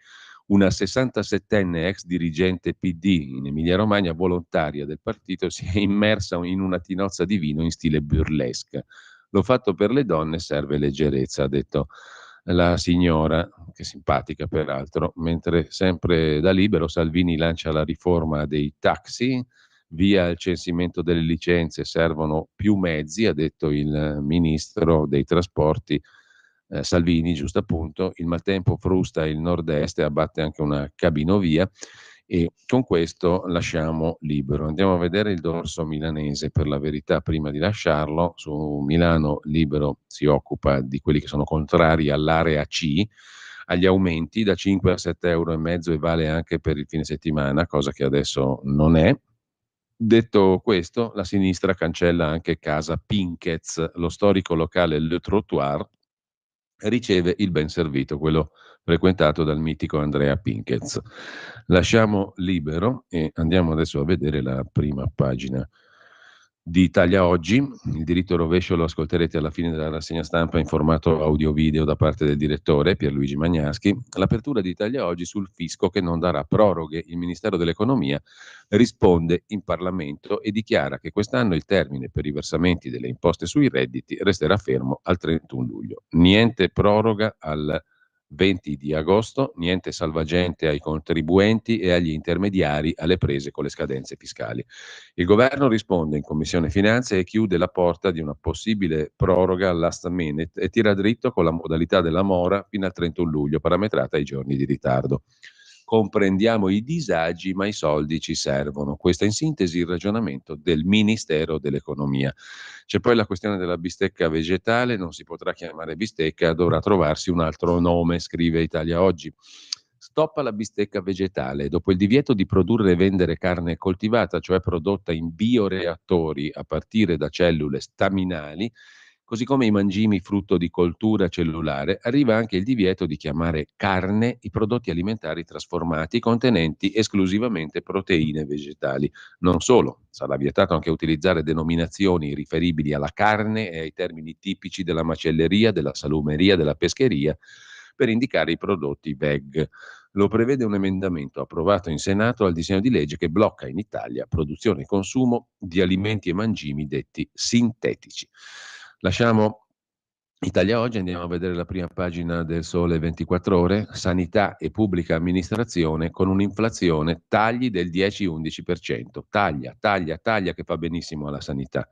Una 67enne ex dirigente PD in Emilia-Romagna, volontaria del partito, si è immersa in una tinozza di vino in stile burlesque. L'ho fatto per le donne, serve leggerezza, ha detto la signora, che è simpatica peraltro, mentre sempre da Libero Salvini lancia la riforma dei taxi, via il censimento delle licenze, servono più mezzi, ha detto il ministro dei trasporti Salvini, giusto appunto. Il maltempo frusta il nord-est e abbatte anche una cabinovia, e con questo lasciamo Libero. Andiamo a vedere il dorso milanese, per la verità, prima di lasciarlo. Su Milano Libero si occupa di quelli che sono contrari all'area C, agli aumenti da 5 a 7,5 euro, e vale anche per il fine settimana, cosa che adesso non è. Detto questo, la sinistra cancella anche Casa Pinkez, lo storico locale Le Trottoir riceve il ben servito, quello frequentato dal mitico Andrea Pinkez. Lasciamo Libero e andiamo adesso a vedere la prima pagina di Italia Oggi. Il diritto rovescio lo ascolterete alla fine della rassegna stampa in formato audio-video da parte del direttore Pierluigi Magnaschi. L'apertura di Italia Oggi sul fisco che non darà proroghe. Il Ministero dell'Economia risponde in Parlamento e dichiara che quest'anno il termine per i versamenti delle imposte sui redditi resterà fermo al 31 luglio. Niente proroga al 20 di agosto, niente salvagente ai contribuenti e agli intermediari alle prese con le scadenze fiscali. Il governo risponde in Commissione Finanze e chiude la porta di una possibile proroga last minute e tira dritto con la modalità della mora fino al 31 luglio, parametrata ai giorni di ritardo. Comprendiamo i disagi, ma i soldi ci servono. Questo è in sintesi il ragionamento del Ministero dell'Economia. C'è poi la questione della bistecca vegetale, non si potrà chiamare bistecca, dovrà trovarsi un altro nome, scrive Italia Oggi. Stop alla bistecca vegetale. Dopo il divieto di produrre e vendere carne coltivata, cioè prodotta in bioreattori a partire da cellule staminali, così come i mangimi frutto di coltura cellulare, arriva anche il divieto di chiamare carne i prodotti alimentari trasformati contenenti esclusivamente proteine vegetali. Non solo, sarà vietato anche utilizzare denominazioni riferibili alla carne e ai termini tipici della macelleria, della salumeria, della pescheria per indicare i prodotti veg. Lo prevede un emendamento approvato in Senato al disegno di legge che blocca in Italia produzione e consumo di alimenti e mangimi detti sintetici. Lasciamo Italia Oggi, andiamo a vedere la prima pagina del Sole 24 Ore, sanità e pubblica amministrazione con un'inflazione tagli del 10-11%. Taglia, taglia, taglia, che fa benissimo alla sanità.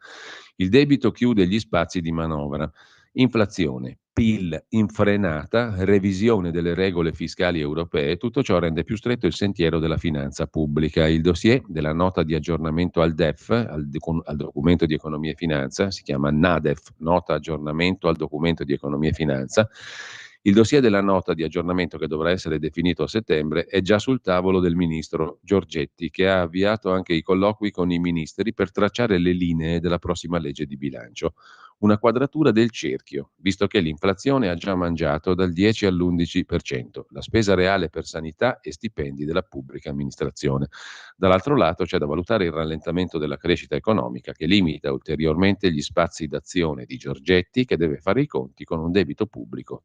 Il debito chiude gli spazi di manovra. Inflazione, PIL in frenata, revisione delle regole fiscali europee, tutto ciò rende più stretto il sentiero della finanza pubblica. Il dossier della nota di aggiornamento al DEF, al documento di economia e finanza, si chiama NADEF, nota aggiornamento al documento di economia e finanza. Il dossier della nota di aggiornamento, che dovrà essere definito a settembre, è già sul tavolo del ministro Giorgetti, che ha avviato anche i colloqui con i ministri per tracciare le linee della prossima legge di bilancio. Una quadratura del cerchio, visto che l'inflazione ha già mangiato dal 10 all'11% la spesa reale per sanità e stipendi della pubblica amministrazione. Dall'altro lato c'è da valutare il rallentamento della crescita economica, che limita ulteriormente gli spazi d'azione di Giorgetti, che deve fare i conti con un debito pubblico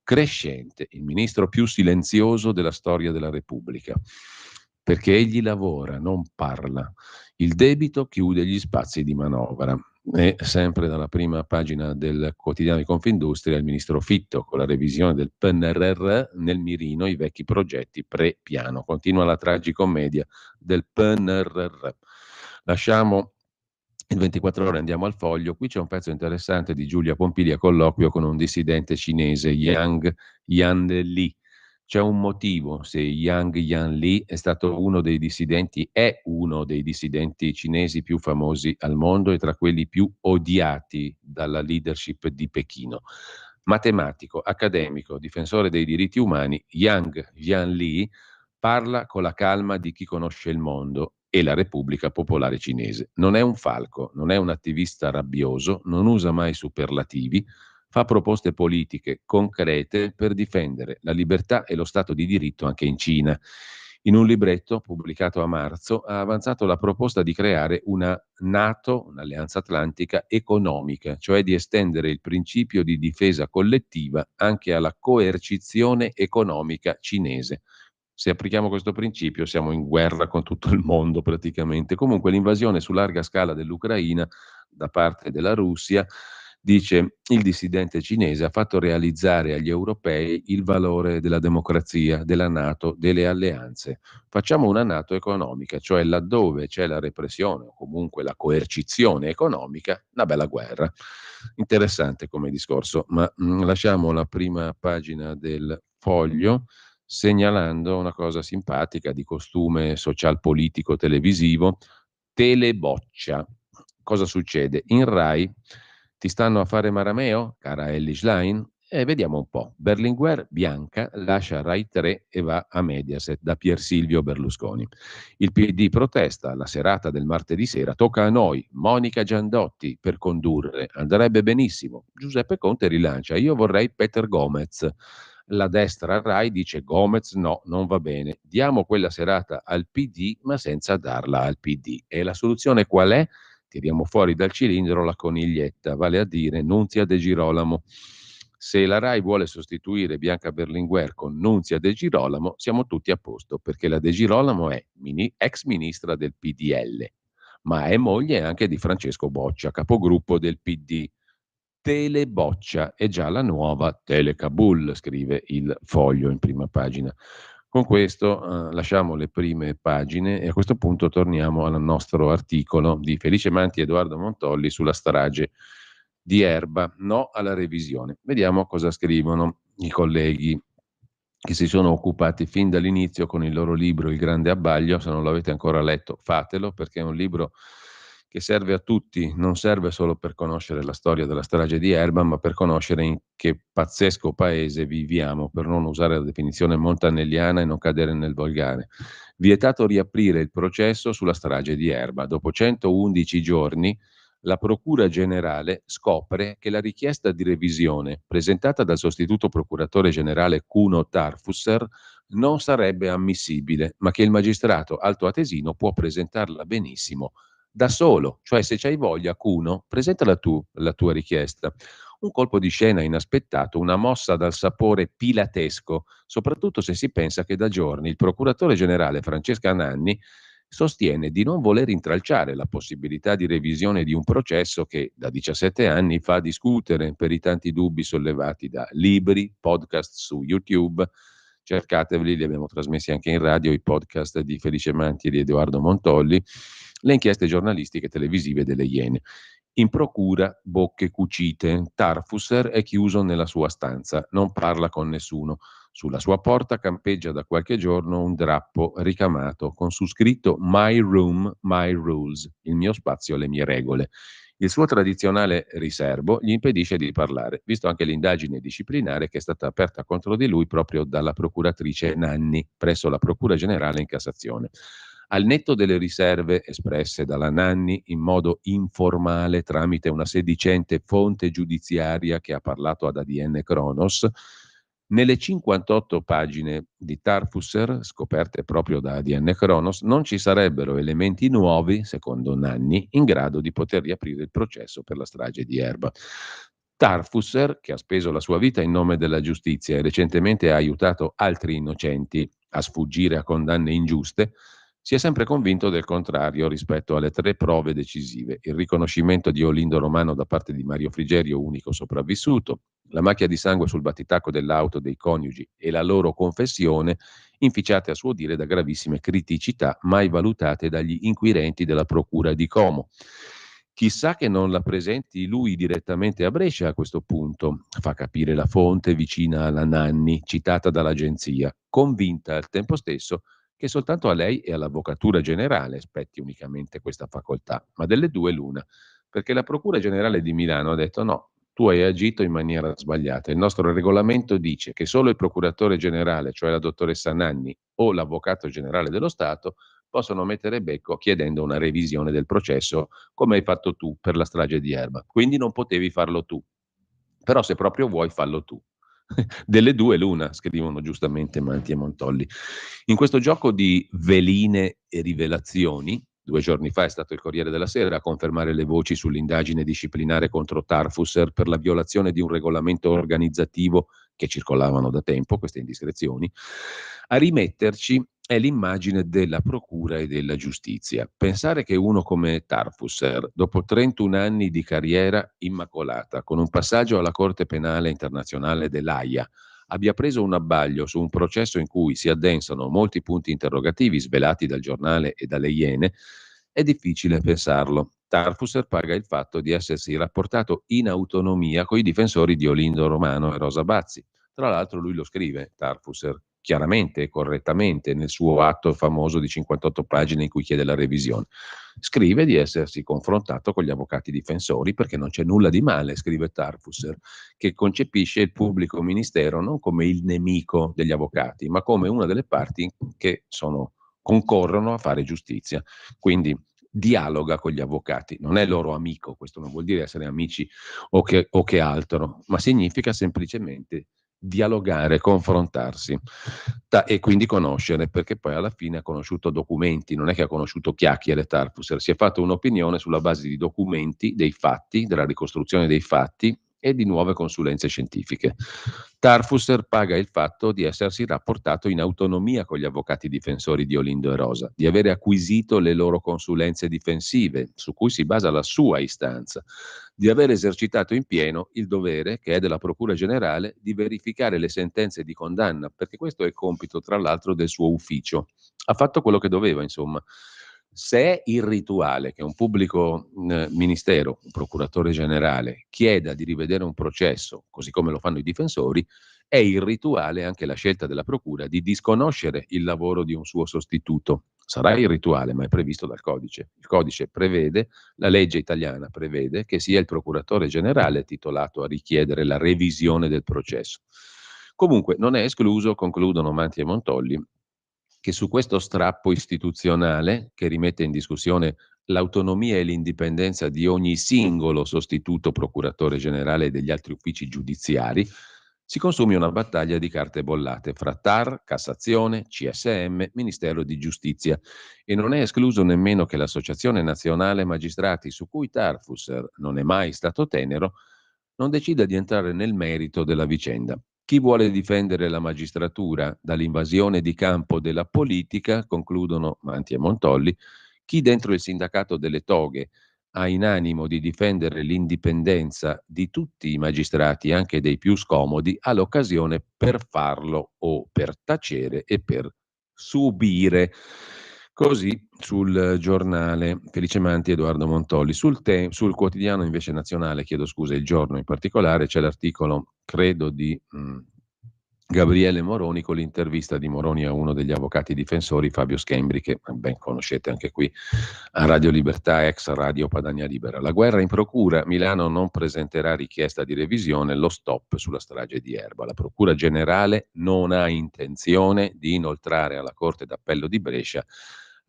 crescente, il ministro più silenzioso della storia della Repubblica, perché egli lavora, non parla. Il debito chiude gli spazi di manovra. E sempre dalla prima pagina del quotidiano di Confindustria, il ministro Fitto, con la revisione del PNRR, nel mirino i vecchi progetti pre-piano. Continua la tragicommedia del PNRR. Lasciamo il 24 Ore, andiamo al Foglio. Qui c'è un pezzo interessante di Giulia Pompili a colloquio con un dissidente cinese, Yang Yanli. C'è un motivo se Yang Yanli è uno dei dissidenti cinesi più famosi al mondo e tra quelli più odiati dalla leadership di Pechino. Matematico, accademico, difensore dei diritti umani, Yang Yanli parla con la calma di chi conosce il mondo e la Repubblica Popolare Cinese. Non è un falco, non è un attivista rabbioso, non usa mai superlativi, fa proposte politiche concrete per difendere la libertà e lo Stato di diritto anche in Cina. In un libretto pubblicato a marzo ha avanzato la proposta di creare una NATO, un'alleanza atlantica economica, cioè di estendere il principio di difesa collettiva anche alla coercizione economica cinese. Se applichiamo questo principio siamo in guerra con tutto il mondo praticamente. Comunque l'invasione su larga scala dell'Ucraina da parte della Russia, dice il dissidente cinese, ha fatto realizzare agli europei il valore della democrazia, della NATO, delle alleanze. Facciamo una NATO economica, cioè laddove c'è la repressione o comunque la coercizione economica, una bella guerra. Interessante come discorso, ma lasciamo la prima pagina del Foglio segnalando una cosa simpatica di costume social politico televisivo, teleboccia. Cosa succede? In Rai ti stanno a fare Marameo, cara Ellie Schlein? Vediamo un po'. Berlinguer Bianca lascia Rai 3 e va a Mediaset da Pier Silvio Berlusconi. Il PD protesta, la serata del martedì sera tocca a noi, Monica Giandotti per condurre, andrebbe benissimo. Giuseppe Conte rilancia, io vorrei Peter Gomez. La destra a Rai dice Gomez no, non va bene, diamo quella serata al PD ma senza darla al PD. E la soluzione qual è? Tiriamo fuori dal cilindro la coniglietta, vale a dire Nunzia De Girolamo. Se la Rai vuole sostituire Bianca Berlinguer con Nunzia De Girolamo, siamo tutti a posto, perché la De Girolamo è ex ministra del PDL, ma è moglie anche di Francesco Boccia, capogruppo del PD. Teleboccia è già la nuova Telecabul, scrive il Foglio in prima pagina. Con questo lasciamo le prime pagine e a questo punto torniamo al nostro articolo di Felice Manti e Edoardo Montolli sulla strage di Erba. No alla revisione. Vediamo cosa scrivono i colleghi che si sono occupati fin dall'inizio con il loro libro Il Grande Abbaglio. Se non l'avete ancora letto, fatelo, perché è un libro che serve a tutti, non serve solo per conoscere la storia della strage di Erba, ma per conoscere in che pazzesco paese viviamo, per non usare la definizione montanelliana e non cadere nel volgare. Vietato riaprire il processo sulla strage di Erba. Dopo 111 giorni, la Procura Generale scopre che la richiesta di revisione presentata dal sostituto procuratore generale Cuno Tarfusser non sarebbe ammissibile, ma che il magistrato altoatesino può presentarla benissimo da solo, cioè se c'hai voglia, Cuno, presentala tu la tua richiesta. Un colpo di scena inaspettato, una mossa dal sapore pilatesco, soprattutto se si pensa che da giorni il procuratore generale Francesca Nanni sostiene di non voler intralciare la possibilità di revisione di un processo che da 17 anni fa discutere per i tanti dubbi sollevati da libri, podcast su YouTube. Cercateveli, li abbiamo trasmessi anche in radio, i podcast di Felice Manti e di Edoardo Montolli, le inchieste giornalistiche televisive delle Iene. In procura, bocche cucite. Tarfusser è chiuso nella sua stanza, non parla con nessuno. Sulla sua porta campeggia da qualche giorno un drappo ricamato con su scritto My Room, My Rules, il mio spazio, le mie regole. Il suo tradizionale riserbo gli impedisce di parlare, visto anche l'indagine disciplinare che è stata aperta contro di lui proprio dalla procuratrice Nanni presso la Procura Generale in Cassazione. Al netto delle riserve espresse dalla Nanni in modo informale tramite una sedicente fonte giudiziaria che ha parlato ad ADN Kronos, nelle 58 pagine di Tarfusser, scoperte proprio da ADN Kronos, non ci sarebbero elementi nuovi, secondo Nanni, in grado di poter riaprire il processo per la strage di Erba. Tarfusser, che ha speso la sua vita in nome della giustizia e recentemente ha aiutato altri innocenti a sfuggire a condanne ingiuste, si è sempre convinto del contrario rispetto alle 3 prove decisive: il riconoscimento di Olindo Romano da parte di Mario Frigerio, unico sopravvissuto, la macchia di sangue sul battitacco dell'auto dei coniugi e la loro confessione, inficiate a suo dire da gravissime criticità mai valutate dagli inquirenti della Procura di Como. Chissà che non la presenti lui direttamente a Brescia a questo punto, fa capire la fonte vicina alla Nanni, citata dall'agenzia, convinta al tempo stesso che soltanto a lei e all'Avvocatura Generale spetti unicamente questa facoltà, ma delle due l'una, perché la Procura Generale di Milano ha detto no, tu hai agito in maniera sbagliata. Il nostro regolamento dice che solo il Procuratore Generale, cioè la dottoressa Nanni, o l'Avvocato Generale dello Stato possono mettere becco chiedendo una revisione del processo, come hai fatto tu per la strage di Erba. Quindi non potevi farlo tu. Però se proprio vuoi fallo tu. Delle due l'una, scrivono giustamente Manti e Montolli. In questo gioco di veline e rivelazioni, 2 giorni fa è stato il Corriere della Sera a confermare le voci sull'indagine disciplinare contro Tarfusser per la violazione di un regolamento organizzativo che circolavano da tempo, queste indiscrezioni. A rimetterci è l'immagine della procura e della giustizia. Pensare che uno come Tarfusser, dopo 31 anni di carriera immacolata, con un passaggio alla Corte Penale Internazionale dell'Aia, abbia preso un abbaglio su un processo in cui si addensano molti punti interrogativi svelati dal giornale e dalle Iene, è difficile pensarlo. Tarfusser paga il fatto di essersi rapportato in autonomia coi difensori di Olindo Romano e Rosa Bazzi. Tra l'altro lui lo scrive, Tarfusser, chiaramente e correttamente nel suo atto famoso di 58 pagine in cui chiede la revisione. Scrive di essersi confrontato con gli avvocati difensori perché non c'è nulla di male, scrive Tarfusser, che concepisce il pubblico ministero non come il nemico degli avvocati, ma come una delle parti che concorrono a fare giustizia. Quindi dialoga con gli avvocati, non è loro amico, questo non vuol dire essere amici o che altro, ma significa semplicemente dialogare, confrontarsi e quindi conoscere, perché poi alla fine ha conosciuto documenti, non è che ha conosciuto chiacchiere. Tarfusser si è fatto un'opinione sulla base di documenti, dei fatti, della ricostruzione dei fatti e di nuove consulenze scientifiche. Tarfusser paga il fatto di essersi rapportato in autonomia con gli avvocati difensori di Olindo e Rosa, di avere acquisito le loro consulenze difensive, su cui si basa la sua istanza, di aver esercitato in pieno il dovere, che è della Procura Generale, di verificare le sentenze di condanna, perché questo è il compito, tra l'altro, del suo ufficio. Ha fatto quello che doveva, insomma. Se è irrituale che un pubblico ministero, un procuratore generale, chieda di rivedere un processo, così come lo fanno i difensori, è irrituale anche la scelta della Procura di disconoscere il lavoro di un suo sostituto. Sarà irrituale, ma è previsto dal codice. Il codice prevede, la legge italiana prevede che sia il procuratore generale titolato a richiedere la revisione del processo. Comunque non è escluso, concludono Manti e Montolli, che su questo strappo istituzionale, che rimette in discussione l'autonomia e l'indipendenza di ogni singolo sostituto procuratore generale e degli altri uffici giudiziari, si consumi una battaglia di carte bollate fra TAR, Cassazione, CSM, Ministero di Giustizia, e non è escluso nemmeno che l'Associazione Nazionale Magistrati, su cui Tarfusser non è mai stato tenero, non decida di entrare nel merito della vicenda. Chi vuole difendere la magistratura dall'invasione di campo della politica, concludono Manti e Montolli, chi dentro il sindacato delle toghe ha in animo di difendere l'indipendenza di tutti i magistrati, anche dei più scomodi, ha l'occasione per farlo o per tacere e per subire. Così sul giornale Felice Manti, Edoardo Montolli. Sul quotidiano invece nazionale, chiedo scusa, Il Giorno in particolare, c'è l'articolo, credo, di Gabriele Moroni con l'intervista di Moroni a uno degli avvocati difensori, Fabio Schembri, che ben conoscete anche qui a Radio Libertà, ex Radio Padania Libera. La guerra in procura, Milano non presenterà richiesta di revisione, lo stop sulla strage di Erba. La Procura Generale non ha intenzione di inoltrare alla Corte d'Appello di Brescia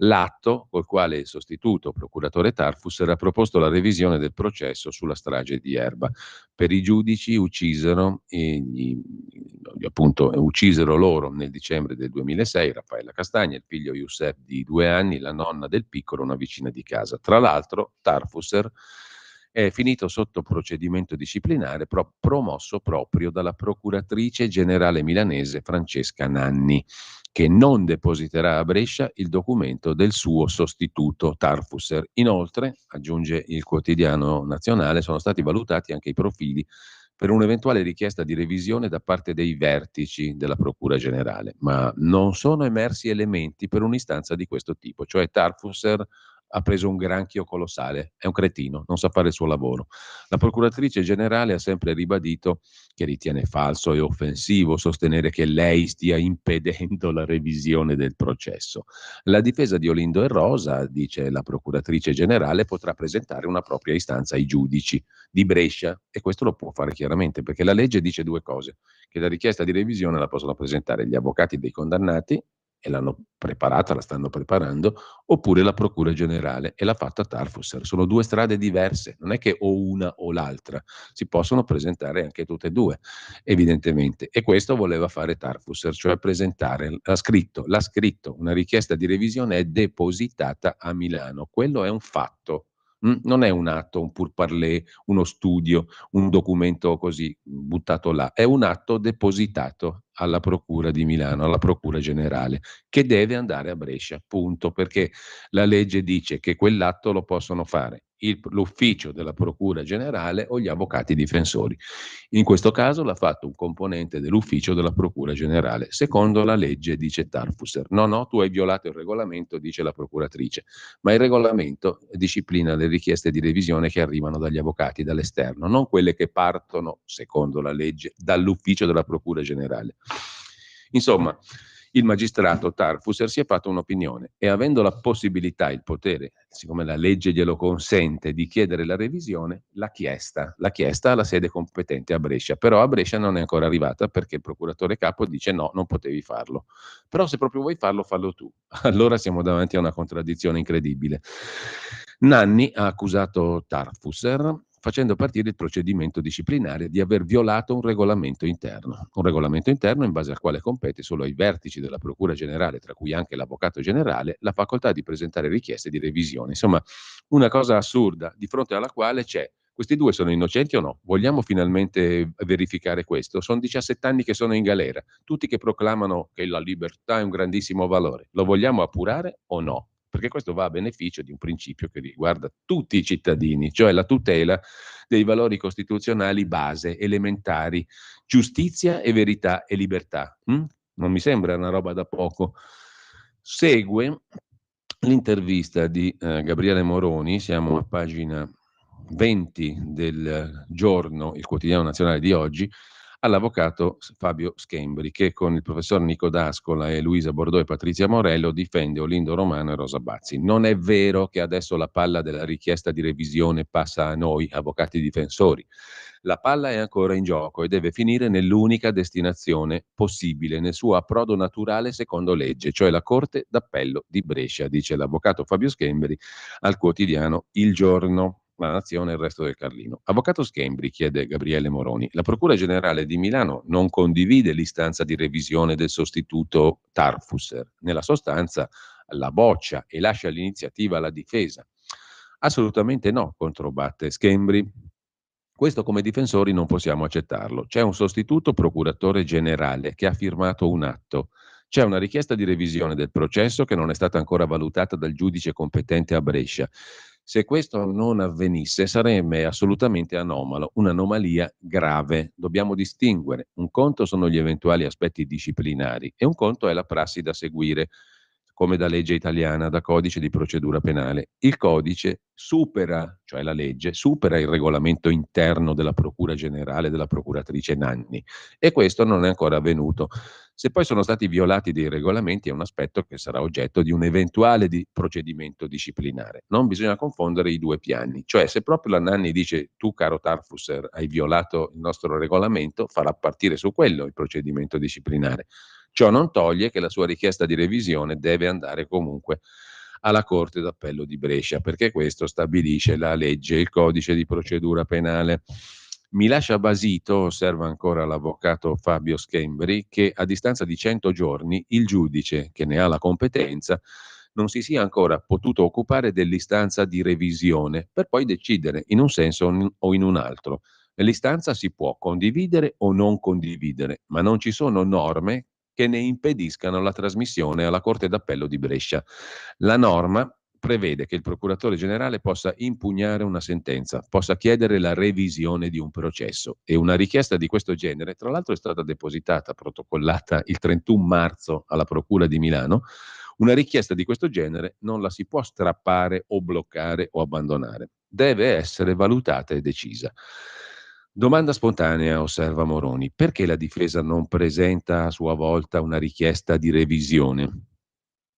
l'atto col quale il sostituto procuratore Tarfusser ha proposto la revisione del processo sulla strage di Erba. Per i giudici uccisero loro nel dicembre del 2006 Raffaella Castagna, il figlio Youssef di 2 anni, la nonna del piccolo, una vicina di casa. Tra l'altro Tarfusser è finito sotto procedimento disciplinare promosso proprio dalla procuratrice generale milanese Francesca Nanni, che non depositerà a Brescia il documento del suo sostituto Tarfusser. Inoltre, aggiunge il quotidiano nazionale, sono stati valutati anche i profili per un'eventuale richiesta di revisione da parte dei vertici della Procura Generale, ma non sono emersi elementi per un'istanza di questo tipo, cioè Tarfusser ha preso un granchio colossale, è un cretino, non sa fare il suo lavoro. La Procuratrice Generale ha sempre ribadito che ritiene falso e offensivo sostenere che lei stia impedendo la revisione del processo. La difesa di Olindo e Rosa, dice la Procuratrice Generale, potrà presentare una propria istanza ai giudici di Brescia, e questo lo può fare chiaramente, perché la legge dice 2 cose: che la richiesta di revisione la possono presentare gli avvocati dei condannati e l'hanno preparata, la stanno preparando, oppure la Procura Generale e l'ha fatta Tarfusser. Sono due strade diverse, non è che o una o l'altra, si possono presentare anche tutte e due, evidentemente. E questo voleva fare Tarfusser, cioè presentare, l'ha scritto, una richiesta di revisione è depositata a Milano. Quello è un fatto. Non è un atto, un pourparlers, uno studio, un documento così buttato là, è un atto depositato alla Procura di Milano, alla Procura Generale, che deve andare a Brescia, punto, perché la legge dice che quell'atto lo possono fare l'ufficio della Procura Generale o gli avvocati difensori. In questo caso l'ha fatto un componente dell'ufficio della Procura Generale, secondo la legge, dice Tarfusser. No, tu hai violato il regolamento, dice la procuratrice, ma il regolamento disciplina le richieste di revisione che arrivano dagli avvocati dall'esterno, non quelle che partono, secondo la legge, dall'ufficio della Procura Generale. Insomma, il magistrato Tarfusser si è fatto un'opinione e, avendo la possibilità, il potere, siccome la legge glielo consente, di chiedere la revisione, l'ha chiesta alla sede competente a Brescia, però a Brescia non è ancora arrivata perché il procuratore capo dice no, non potevi farlo, però se proprio vuoi farlo, fallo tu. Allora siamo davanti a una contraddizione incredibile. Nanni ha accusato Tarfusser facendo partire il procedimento disciplinare di aver violato un regolamento interno in base al quale compete solo ai vertici della Procura Generale, tra cui anche l'Avvocato Generale, la facoltà di presentare richieste di revisione. Insomma, una cosa assurda, di fronte alla quale questi due sono innocenti o no? Vogliamo finalmente verificare questo? Sono 17 anni che sono in galera, tutti che proclamano che la libertà è un grandissimo valore. Lo vogliamo appurare o no? Perché questo va a beneficio di un principio che riguarda tutti i cittadini, cioè la tutela dei valori costituzionali base, elementari, giustizia e verità e libertà. Non mi sembra una roba da poco. Segue l'intervista di Gabriele Moroni, siamo a pagina 20 del Giorno, il quotidiano nazionale di oggi, all'avvocato Fabio Schembri, che con il professor Nico D'Ascola e Luisa Bordò e Patrizia Morello difende Olindo Romano e Rosa Bazzi. Non è vero che adesso la palla della richiesta di revisione passa a noi, avvocati difensori. La palla è ancora in gioco e deve finire nell'unica destinazione possibile, nel suo approdo naturale secondo legge, cioè la Corte d'Appello di Brescia, dice l'avvocato Fabio Schembri al quotidiano Il Giorno. La Nazione e il resto del Carlino. Avvocato Schembri, chiede Gabriele Moroni, la Procura Generale di Milano non condivide l'istanza di revisione del sostituto Tarfusser. Nella sostanza la boccia e lascia l'iniziativa alla difesa. Assolutamente no, controbatte Schembri. Questo come difensori non possiamo accettarlo. C'è un sostituto procuratore generale che ha firmato un atto. C'è una richiesta di revisione del processo che non è stata ancora valutata dal giudice competente a Brescia. Se questo non avvenisse sarebbe assolutamente anomalo, un'anomalia grave. Dobbiamo distinguere. Un conto sono gli eventuali aspetti disciplinari e un conto è la prassi da seguire, come da legge italiana, da codice di procedura penale. Il codice supera, cioè la legge, supera il regolamento interno della Procura Generale della procuratrice Nanni e questo non è ancora avvenuto. Se poi sono stati violati dei regolamenti è un aspetto che sarà oggetto di un eventuale procedimento disciplinare. Non bisogna confondere i due piani, cioè se proprio la Nanni dice tu caro Tarfusser hai violato il nostro regolamento, farà partire su quello il procedimento disciplinare. Ciò non toglie che la sua richiesta di revisione deve andare comunque alla Corte d'Appello di Brescia, perché questo stabilisce la legge, il codice di procedura penale. Mi lascia basito, osserva ancora l'avvocato Fabio Schembri, che a distanza di 100 giorni il giudice che ne ha la competenza non si sia ancora potuto occupare dell'istanza di revisione per poi decidere in un senso o in un altro. Nell'istanza si può condividere o non condividere, ma non ci sono norme che ne impediscano la trasmissione alla Corte d'Appello di Brescia. La norma prevede che il procuratore generale possa impugnare una sentenza, possa chiedere la revisione di un processo e una richiesta di questo genere, tra l'altro è stata depositata, protocollata il 31 marzo alla Procura di Milano, una richiesta di questo genere non la si può strappare o bloccare o abbandonare, deve essere valutata e decisa. Domanda spontanea, osserva Moroni, perché la difesa non presenta a sua volta una richiesta di revisione?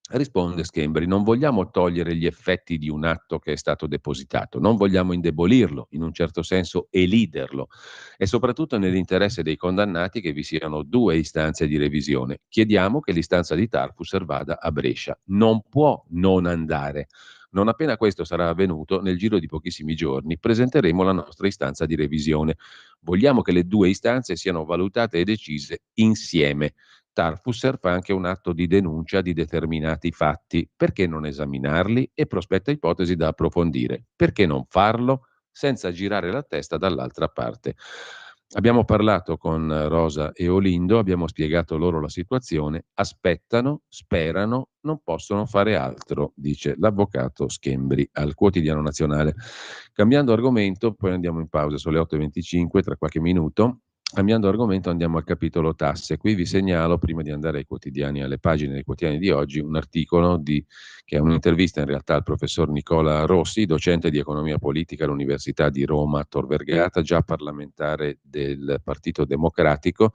Risponde Schembri: non vogliamo togliere gli effetti di un atto che è stato depositato, non vogliamo indebolirlo, in un certo senso eliderlo, e soprattutto nell'interesse dei condannati che vi siano 2 istanze di revisione. Chiediamo che l'istanza di Tarfusser vada a Brescia. Non può non andare. Non appena questo sarà avvenuto, nel giro di pochissimi giorni presenteremo la nostra istanza di revisione. Vogliamo che le 2 istanze siano valutate e decise insieme. Tarfusser fa anche un atto di denuncia di determinati fatti. Perché non esaminarli? E prospetta ipotesi da approfondire. Perché non farlo senza girare la testa dall'altra parte? Abbiamo parlato con Rosa e Olindo, abbiamo spiegato loro la situazione, aspettano, sperano, non possono fare altro, dice l'avvocato Schembri al Quotidiano Nazionale. Cambiando argomento, poi andiamo in pausa, sono le 8:25, tra qualche minuto. Cambiando argomento andiamo al capitolo tasse. Qui vi segnalo, prima di andare ai quotidiani, alle pagine dei quotidiani di oggi, un articolo che è un'intervista in realtà al professor Nicola Rossi, docente di economia politica all'Università di Roma Tor Vergata, già parlamentare del Partito Democratico.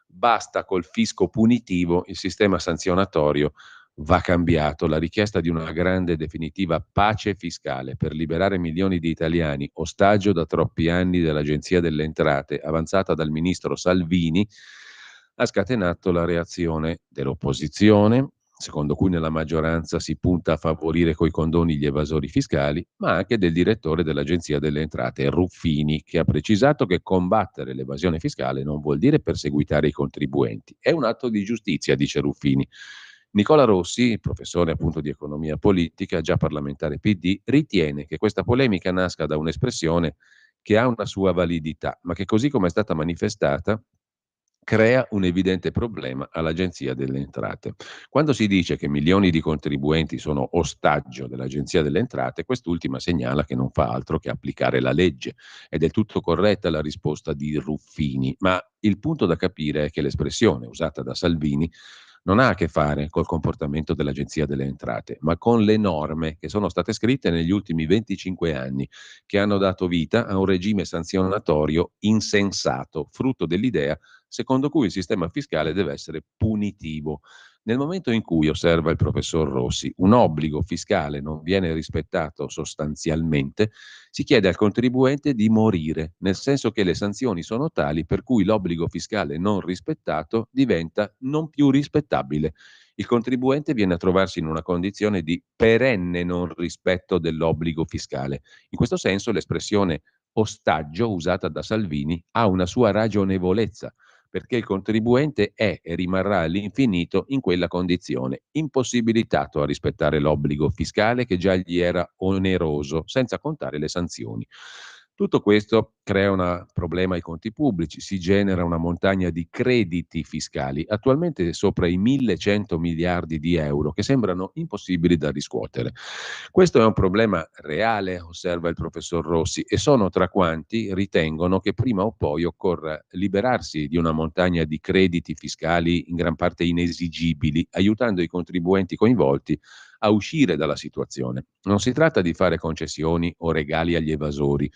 Basta col fisco punitivo, il sistema sanzionatorio va cambiato. La richiesta di una grande e definitiva pace fiscale per liberare milioni di italiani, ostaggio da troppi anni dell'Agenzia delle Entrate, avanzata dal ministro Salvini, ha scatenato la reazione dell'opposizione, secondo cui nella maggioranza si punta a favorire coi condoni gli evasori fiscali, ma anche del direttore dell'Agenzia delle Entrate, Ruffini, che ha precisato che combattere l'evasione fiscale non vuol dire perseguitare i contribuenti. È un atto di giustizia, dice Ruffini. Nicola Rossi, professore appunto di economia politica, già parlamentare PD, ritiene che questa polemica nasca da un'espressione che ha una sua validità, ma che così come è stata manifestata crea un evidente problema all'Agenzia delle Entrate. Quando si dice che milioni di contribuenti sono ostaggio dell'Agenzia delle Entrate, quest'ultima segnala che non fa altro che applicare la legge. È del tutto corretta la risposta di Ruffini, ma il punto da capire è che l'espressione usata da Salvini non ha a che fare col comportamento dell'Agenzia delle Entrate, ma con le norme che sono state scritte negli ultimi 25 anni, che hanno dato vita a un regime sanzionatorio insensato, frutto dell'idea secondo cui il sistema fiscale deve essere punitivo. Nel momento in cui, osserva il professor Rossi, un obbligo fiscale non viene rispettato sostanzialmente, si chiede al contribuente di morire, nel senso che le sanzioni sono tali per cui l'obbligo fiscale non rispettato diventa non più rispettabile. Il contribuente viene a trovarsi in una condizione di perenne non rispetto dell'obbligo fiscale. In questo senso l'espressione ostaggio usata da Salvini ha una sua ragionevolezza, perché il contribuente è e rimarrà all'infinito in quella condizione, impossibilitato a rispettare l'obbligo fiscale che già gli era oneroso, senza contare le sanzioni. Tutto questo crea un problema ai conti pubblici, si genera una montagna di crediti fiscali, attualmente sopra i 1.100 miliardi di euro, che sembrano impossibili da riscuotere. Questo è un problema reale, osserva il professor Rossi, e sono tra quanti ritengono che prima o poi occorra liberarsi di una montagna di crediti fiscali in gran parte inesigibili, aiutando i contribuenti coinvolti a uscire dalla situazione. Non si tratta di fare concessioni o regali agli evasori.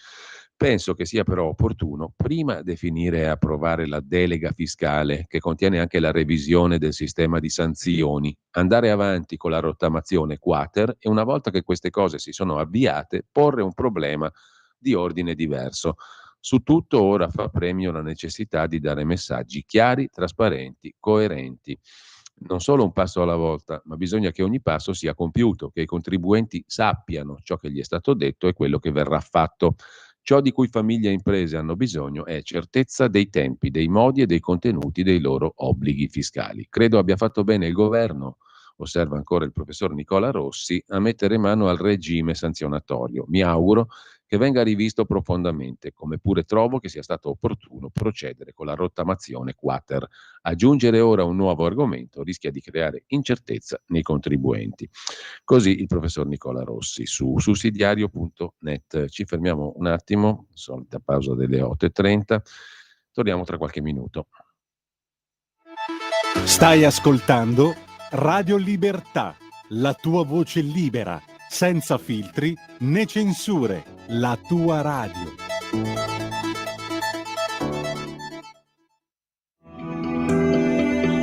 Penso che sia però opportuno prima definire e approvare la delega fiscale, che contiene anche la revisione del sistema di sanzioni, andare avanti con la rottamazione quater e una volta che queste cose si sono avviate, porre un problema di ordine diverso. Su tutto ora fa premio la necessità di dare messaggi chiari, trasparenti, coerenti. Non solo un passo alla volta, ma bisogna che ogni passo sia compiuto, che i contribuenti sappiano ciò che gli è stato detto e quello che verrà fatto. Ciò di cui famiglie e imprese hanno bisogno è certezza dei tempi, dei modi e dei contenuti dei loro obblighi fiscali. Credo abbia fatto bene il governo, osserva ancora il professor Nicola Rossi, a mettere mano al regime sanzionatorio. Mi auguro che venga rivisto profondamente, come pure trovo che sia stato opportuno procedere con la rottamazione quater. Aggiungere ora un nuovo argomento rischia di creare incertezza nei contribuenti. Così il professor Nicola Rossi su sussidiario.net. Ci fermiamo un attimo, solita pausa delle 8:30, torniamo tra qualche minuto. Stai ascoltando Radio Libertà, la tua voce libera, senza filtri né censure, la tua radio.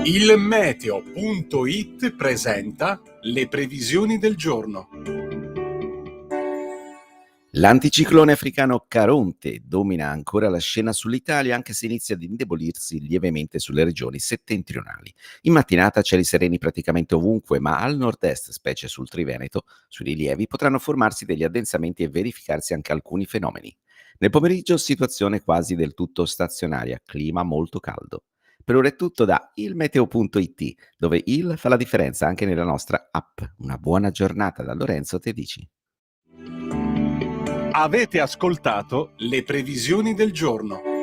Il meteo.it presenta Le previsioni del giorno. L'anticiclone africano Caronte domina ancora la scena sull'Italia, anche se inizia ad indebolirsi lievemente sulle regioni settentrionali. In mattinata cieli sereni praticamente ovunque, ma al nord-est, specie sul Triveneto, sui rilievi potranno formarsi degli addensamenti e verificarsi anche alcuni fenomeni. Nel pomeriggio situazione quasi del tutto stazionaria, clima molto caldo. Per ora è tutto da ilmeteo.it, dove il fa la differenza anche nella nostra app. Una buona giornata da Lorenzo Tedici. Avete ascoltato le previsioni del giorno.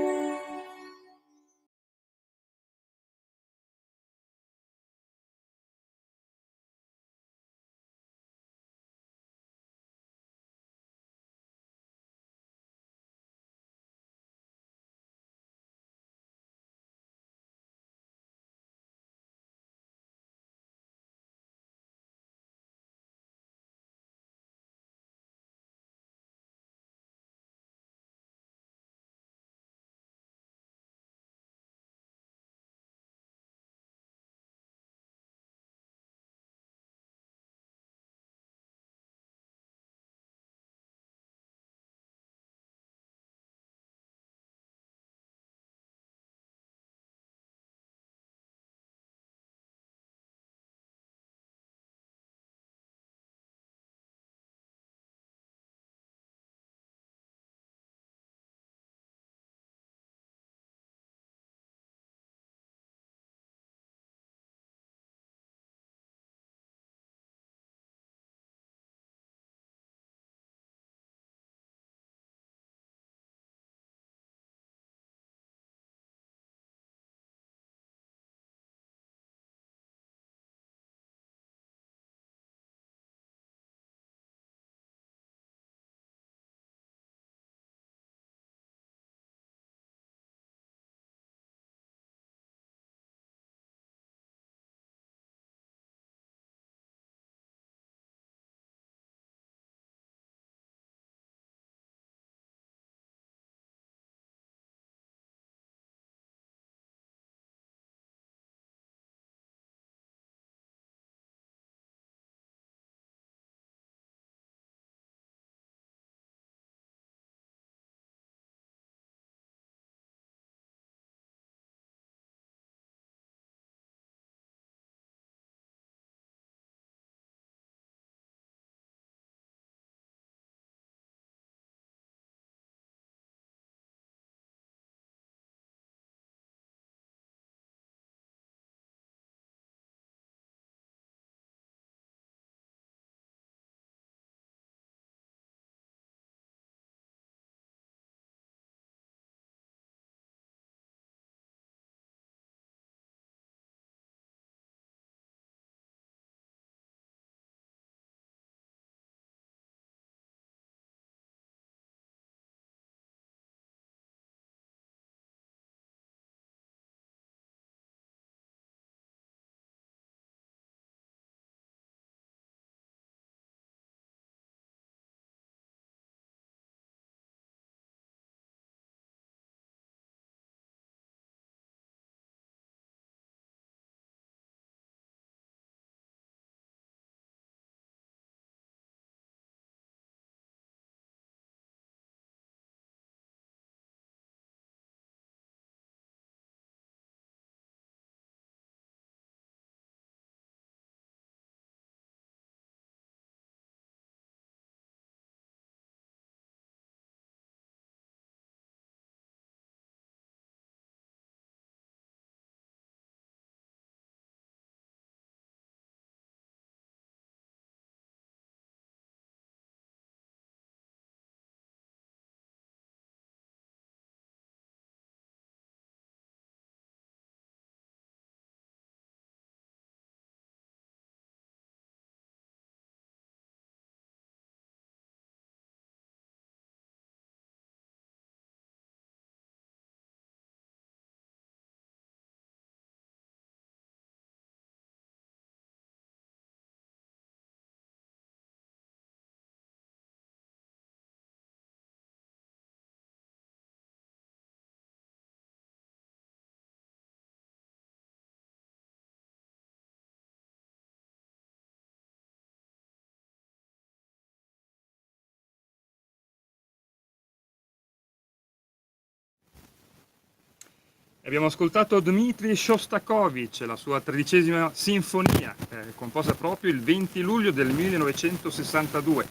Abbiamo ascoltato Dmitri Shostakovich, la sua 13ª sinfonia, composta proprio il 20 luglio del 1962.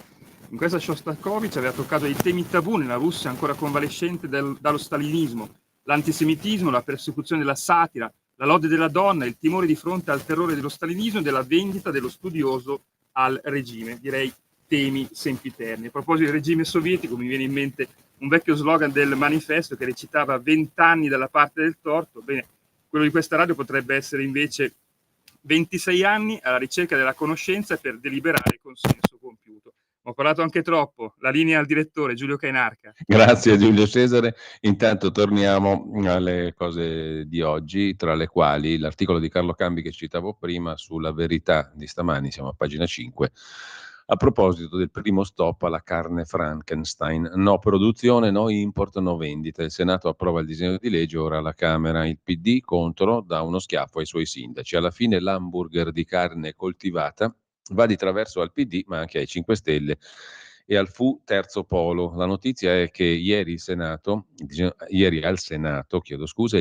In questa Shostakovich aveva toccato i temi tabù nella Russia ancora convalescente dallo stalinismo, l'antisemitismo, la persecuzione della satira, la lode della donna, il timore di fronte al terrore dello stalinismo e della vendita dello studioso al regime. Direi temi sempiterni. A proposito del regime sovietico, mi viene in mente un vecchio slogan del manifesto che recitava 20 anni dalla parte del torto. Bene, quello di questa radio potrebbe essere invece 26 anni alla ricerca della conoscenza per deliberare con senso compiuto. Ho parlato anche troppo. La linea al direttore Giulio Cainarca. Grazie Giulio Cesare. Intanto torniamo alle cose di oggi, tra le quali l'articolo di Carlo Cambi che citavo prima sulla Verità di stamani, siamo a pagina 5, a proposito del primo stop alla carne Frankenstein. No produzione, no import, no vendita. Il Senato approva il disegno di legge, ora alla Camera il PD contro dà uno schiaffo ai suoi sindaci. Alla fine l'hamburger di carne coltivata va di traverso al PD, ma anche ai 5 Stelle e al Fu Terzo Polo. La notizia è che ieri al Senato, il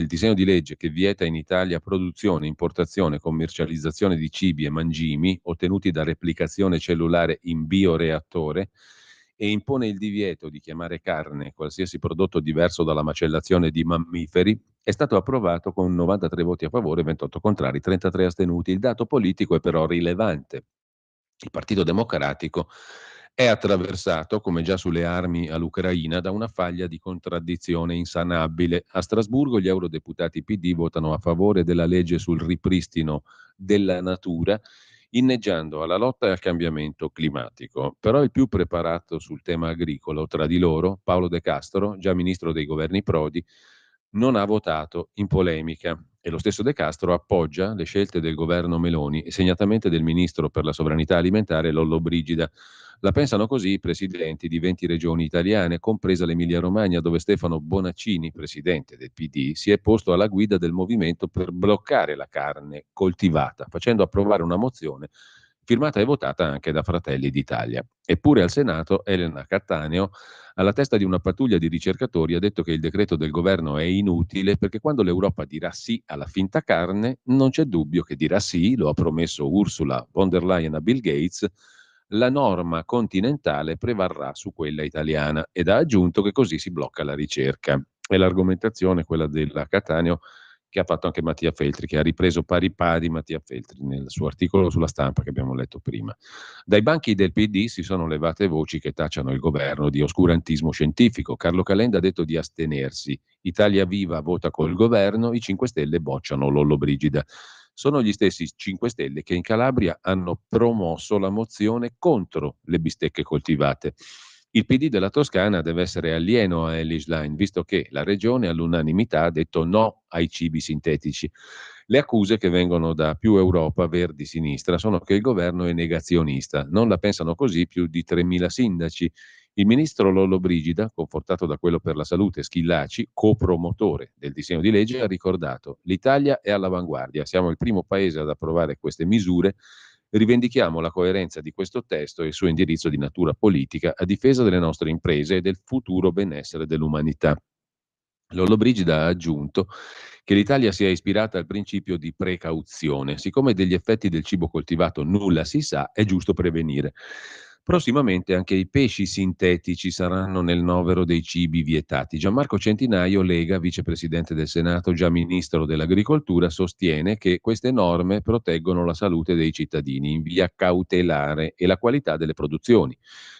disegno di legge che vieta in Italia produzione, importazione, commercializzazione di cibi e mangimi ottenuti da replicazione cellulare in bioreattore e impone il divieto di chiamare carne qualsiasi prodotto diverso dalla macellazione di mammiferi, è stato approvato con 93 voti a favore, 28 contrari, 33 astenuti. Il dato politico è però rilevante. Il Partito Democratico è attraversato, come già sulle armi all'Ucraina, da una faglia di contraddizione insanabile. A Strasburgo gli eurodeputati PD votano a favore della legge sul ripristino della natura, inneggiando alla lotta e al cambiamento climatico. Però il più preparato sul tema agricolo tra di loro, Paolo De Castro, già ministro dei governi Prodi, non ha votato in polemica e lo stesso De Castro appoggia le scelte del governo Meloni e segnatamente del ministro per la sovranità alimentare Lollobrigida. La pensano così i presidenti di 20 regioni italiane, compresa l'Emilia-Romagna, dove Stefano Bonaccini, presidente del PD, si è posto alla guida del movimento per bloccare la carne coltivata, facendo approvare una mozione firmata e votata anche da Fratelli d'Italia. Eppure al Senato Elena Cattaneo, alla testa di una pattuglia di ricercatori, ha detto che il decreto del governo è inutile perché quando l'Europa dirà sì alla finta carne, non c'è dubbio che dirà sì, lo ha promesso Ursula von der Leyen a Bill Gates, la norma continentale prevarrà su quella italiana ed ha aggiunto che così si blocca la ricerca. E l'argomentazione, quella della Cattaneo, che ha fatto anche Mattia Feltri, che ha ripreso pari pari Mattia Feltri nel suo articolo sulla Stampa che abbiamo letto prima. Dai banchi del PD si sono levate voci che tacciano il governo di oscurantismo scientifico. Carlo Calenda ha detto di astenersi. Italia Viva vota col governo, i 5 Stelle bocciano Lollobrigida. Sono gli stessi 5 Stelle che in Calabria hanno promosso la mozione contro le bistecche coltivate. Il PD della Toscana deve essere alieno a Elly Schlein, visto che la regione all'unanimità ha detto no ai cibi sintetici. Le accuse che vengono da più Europa, Verdi, Sinistra, sono che il governo è negazionista. Non la pensano così più di 3.000 sindaci. Il ministro Lollobrigida, confortato da quello per la salute Schillaci, copromotore del disegno di legge, ha ricordato: l'Italia è all'avanguardia, siamo il primo paese ad approvare queste misure. Rivendichiamo la coerenza di questo testo e il suo indirizzo di natura politica a difesa delle nostre imprese e del futuro benessere dell'umanità. Lollobrigida ha aggiunto che l'Italia si è ispirata al principio di precauzione. Siccome degli effetti del cibo coltivato nulla si sa, è giusto prevenire. Prossimamente anche i pesci sintetici saranno nel novero dei cibi vietati. Gianmarco Centinaio, Lega, vicepresidente del Senato, già ministro dell'Agricoltura, sostiene che queste norme proteggono la salute dei cittadini in via cautelare e la qualità delle produzioni.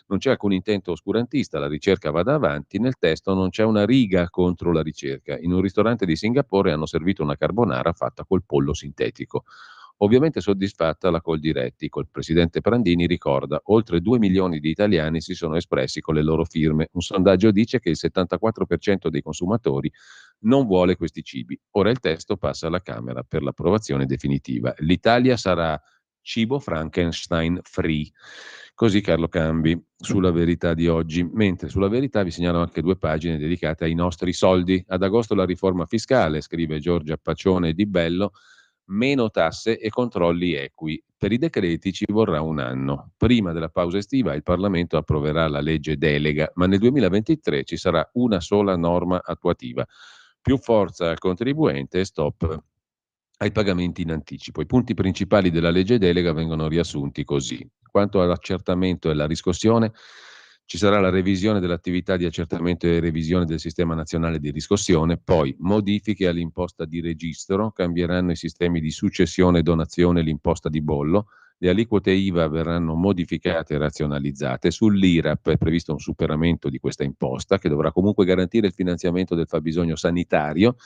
Non c'è alcun intento oscurantista, la ricerca vada avanti, nel testo non c'è una riga contro la ricerca. In un ristorante di Singapore hanno servito una carbonara fatta col pollo sintetico. Ovviamente soddisfatta la Coldiretti, col presidente Prandini ricorda: oltre 2 milioni di italiani si sono espressi con le loro firme. Un sondaggio dice che il 74% dei consumatori non vuole questi cibi. Ora il testo passa alla Camera per l'approvazione definitiva. L'Italia sarà cibo Frankenstein free. Così Carlo Cambi sulla Verità di oggi. Mentre sulla Verità vi segnalo anche 2 pagine dedicate ai nostri soldi. Ad agosto la riforma fiscale, scrive Giorgia Pacione di Bello, meno tasse e controlli equi. Per i decreti ci vorrà un anno. Prima della pausa estiva il Parlamento approverà la legge delega, ma nel 2023 ci sarà una sola norma attuativa. più forza al contribuente e stop ai pagamenti in anticipo. I punti principali della legge delega vengono riassunti così. Quanto all'accertamento e alla riscossione, ci sarà la revisione dell'attività di accertamento e revisione del sistema nazionale di riscossione, poi modifiche all'imposta di registro, cambieranno i sistemi di successione e donazione e l'imposta di bollo, le aliquote IVA verranno modificate e razionalizzate, sull'IRAP è previsto un superamento di questa imposta che dovrà comunque garantire il finanziamento del fabbisogno sanitario.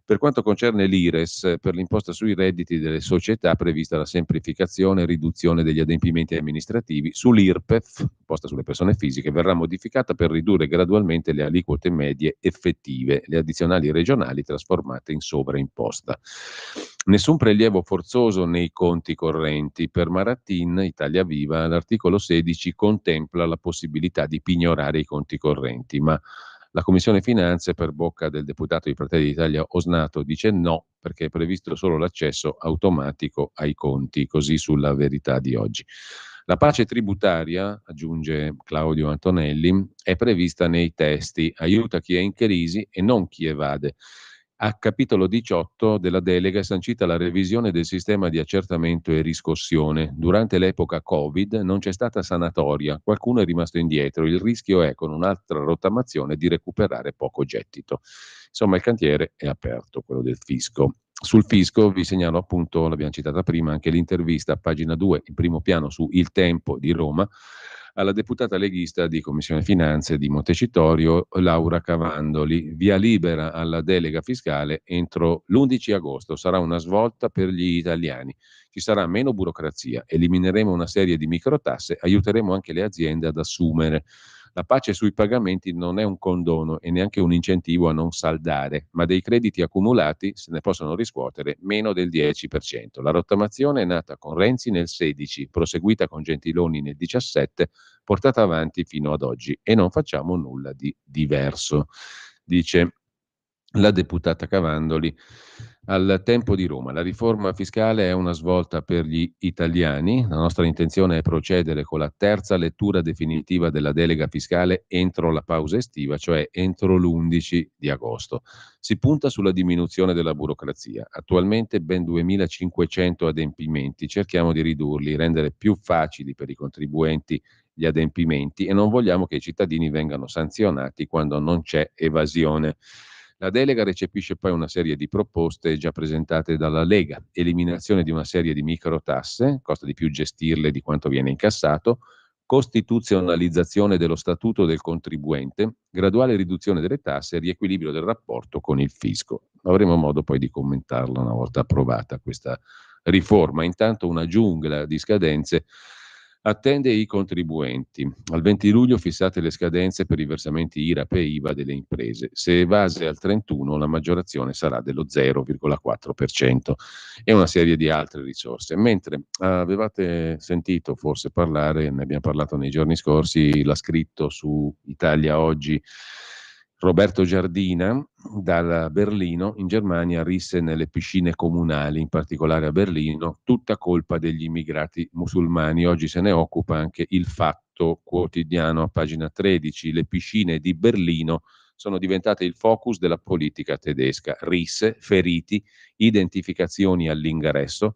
Per quanto concerne l'IRES, per l'imposta sui redditi delle società prevista la semplificazione e riduzione degli adempimenti amministrativi. Sull'IRPEF, imposta sulle persone fisiche, verrà modificata per ridurre gradualmente le aliquote medie effettive, le addizionali regionali trasformate in sovraimposta. Nessun prelievo forzoso nei conti correnti. Per Marattin, Italia Viva, l'articolo 16 contempla la possibilità di pignorare i conti correnti, ma la Commissione Finanze, per bocca del deputato di Fratelli d'Italia Osnato, dice no, perché è previsto solo l'accesso automatico ai conti, così sulla Verità di oggi. La pace tributaria, aggiunge Claudio Antonelli, è prevista nei testi, aiuta chi è in crisi e non chi evade. A capitolo 18 della delega è sancita la revisione del sistema di accertamento e riscossione. Durante l'epoca Covid non c'è stata sanatoria, qualcuno è rimasto indietro, il rischio è con un'altra rottamazione di recuperare poco gettito. Insomma, il cantiere è aperto, quello del fisco. Sul fisco vi segnalo appunto, l'abbiamo citata prima, anche l'intervista a pagina 2, in primo piano su Il Tempo di Roma, alla deputata leghista di Commissione Finanze di Montecitorio, Laura Cavandoli. Via libera alla delega fiscale entro l'11 agosto. Sarà una svolta per gli italiani. Ci sarà meno burocrazia, elimineremo una serie di microtasse, aiuteremo anche le aziende ad assumere. La pace sui pagamenti non è un condono e neanche un incentivo a non saldare, ma dei crediti accumulati se ne possono riscuotere meno del 10%. La rottamazione è nata con Renzi nel 16, proseguita con Gentiloni nel 17, portata avanti fino ad oggi e non facciamo nulla di diverso, dice la deputata Cavandoli al Tempo di Roma. La riforma fiscale è una svolta per gli italiani. La nostra intenzione è procedere con la terza lettura definitiva della delega fiscale entro la pausa estiva, cioè entro l'11 di agosto. Si punta sulla diminuzione della burocrazia. Attualmente ben 2.500 adempimenti. Cerchiamo di ridurli, rendere più facili per i contribuenti gli adempimenti e non vogliamo che i cittadini vengano sanzionati quando non c'è evasione. La delega recepisce poi una serie di proposte già presentate dalla Lega: eliminazione di una serie di microtasse, costa di più gestirle di quanto viene incassato, costituzionalizzazione dello statuto del contribuente, graduale riduzione delle tasse e riequilibrio del rapporto con il fisco. Avremo modo poi di commentarla una volta approvata questa riforma. Intanto una giungla di scadenze attende i contribuenti. Al 20 luglio fissate le scadenze per i versamenti IRAP e IVA delle imprese. Se evase al 31 la maggiorazione sarà dello 0,4% e una serie di altre risorse. Mentre avevate sentito forse parlare, ne abbiamo parlato nei giorni scorsi, l'ha scritto su Italia Oggi Roberto Giardina, da Berlino in Germania risse nelle piscine comunali, in particolare a Berlino, tutta colpa degli immigrati musulmani. Oggi se ne occupa anche Il Fatto Quotidiano a pagina 13. Le piscine di Berlino sono diventate il focus della politica tedesca. Risse, feriti, identificazioni all'ingresso,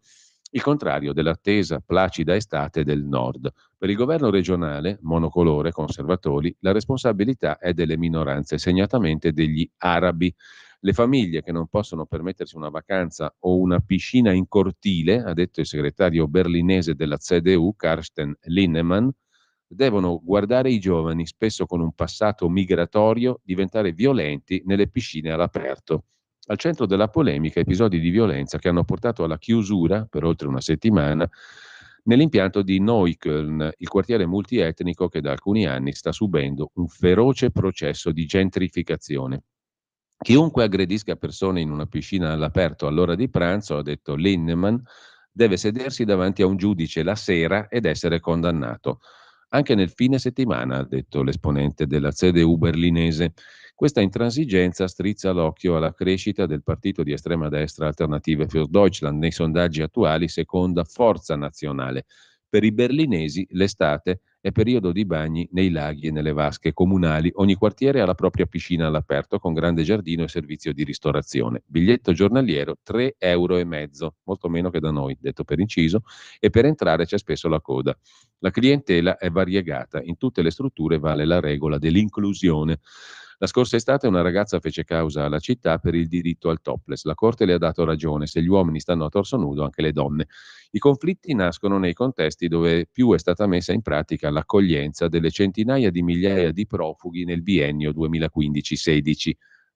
il contrario dell'attesa placida estate del nord. Per il governo regionale, monocolore, conservatori, la responsabilità è delle minoranze, segnatamente degli arabi. Le famiglie che non possono permettersi una vacanza o una piscina in cortile, ha detto il segretario berlinese della CDU, Carsten Linnemann, devono guardare i giovani, spesso con un passato migratorio, diventare violenti nelle piscine all'aperto. Al centro della polemica episodi di violenza che hanno portato alla chiusura, per oltre una settimana, nell'impianto di Neukölln, il quartiere multietnico che da alcuni anni sta subendo un feroce processo di gentrificazione. Chiunque aggredisca persone in una piscina all'aperto all'ora di pranzo, ha detto Linnemann, deve sedersi davanti a un giudice la sera ed essere condannato. Anche nel fine settimana, ha detto l'esponente della CDU berlinese. Questa intransigenza strizza l'occhio alla crescita del partito di estrema destra Alternative für Deutschland, nei sondaggi attuali seconda forza nazionale. Per i berlinesi l'estate è periodo di bagni nei laghi e nelle vasche comunali. Ogni quartiere ha la propria piscina all'aperto con grande giardino e servizio di ristorazione. Biglietto giornaliero 3,5 euro, molto meno che da noi, detto per inciso, e per entrare c'è spesso la coda. La clientela è variegata, in tutte le strutture vale la regola dell'inclusione. La scorsa estate una ragazza fece causa alla città per il diritto al topless. La Corte le ha dato ragione, se gli uomini stanno a torso nudo, anche le donne. I conflitti nascono nei contesti dove più è stata messa in pratica l'accoglienza delle centinaia di migliaia di profughi nel biennio 2015-16.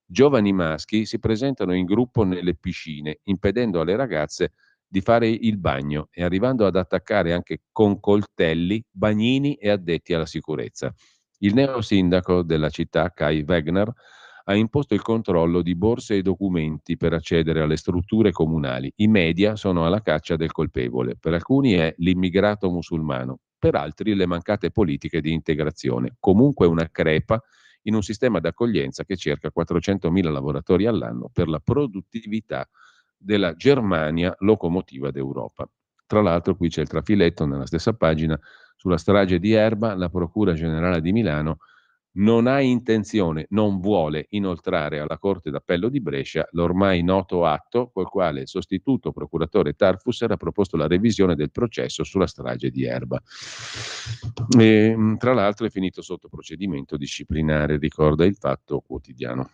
Giovani maschi si presentano in gruppo nelle piscine, impedendo alle ragazze di fare il bagno e arrivando ad attaccare anche con coltelli bagnini e addetti alla sicurezza. Il neo sindaco della città, Kai Wegner, ha imposto il controllo di borse e documenti per accedere alle strutture comunali. I media sono alla caccia del colpevole. Per alcuni è l'immigrato musulmano, per altri le mancate politiche di integrazione. Comunque una crepa in un sistema d'accoglienza che cerca 400.000 lavoratori all'anno per la produttività della Germania, locomotiva d'Europa. Tra l'altro qui c'è il trafiletto nella stessa pagina sulla strage di Erba. La Procura Generale di Milano non ha intenzione, non vuole inoltrare alla Corte d'Appello di Brescia l'ormai noto atto col quale il sostituto procuratore Tarfus ha proposto la revisione del processo sulla strage di Erba. E, tra l'altro è finito sotto procedimento disciplinare, ricorda il Fatto Quotidiano.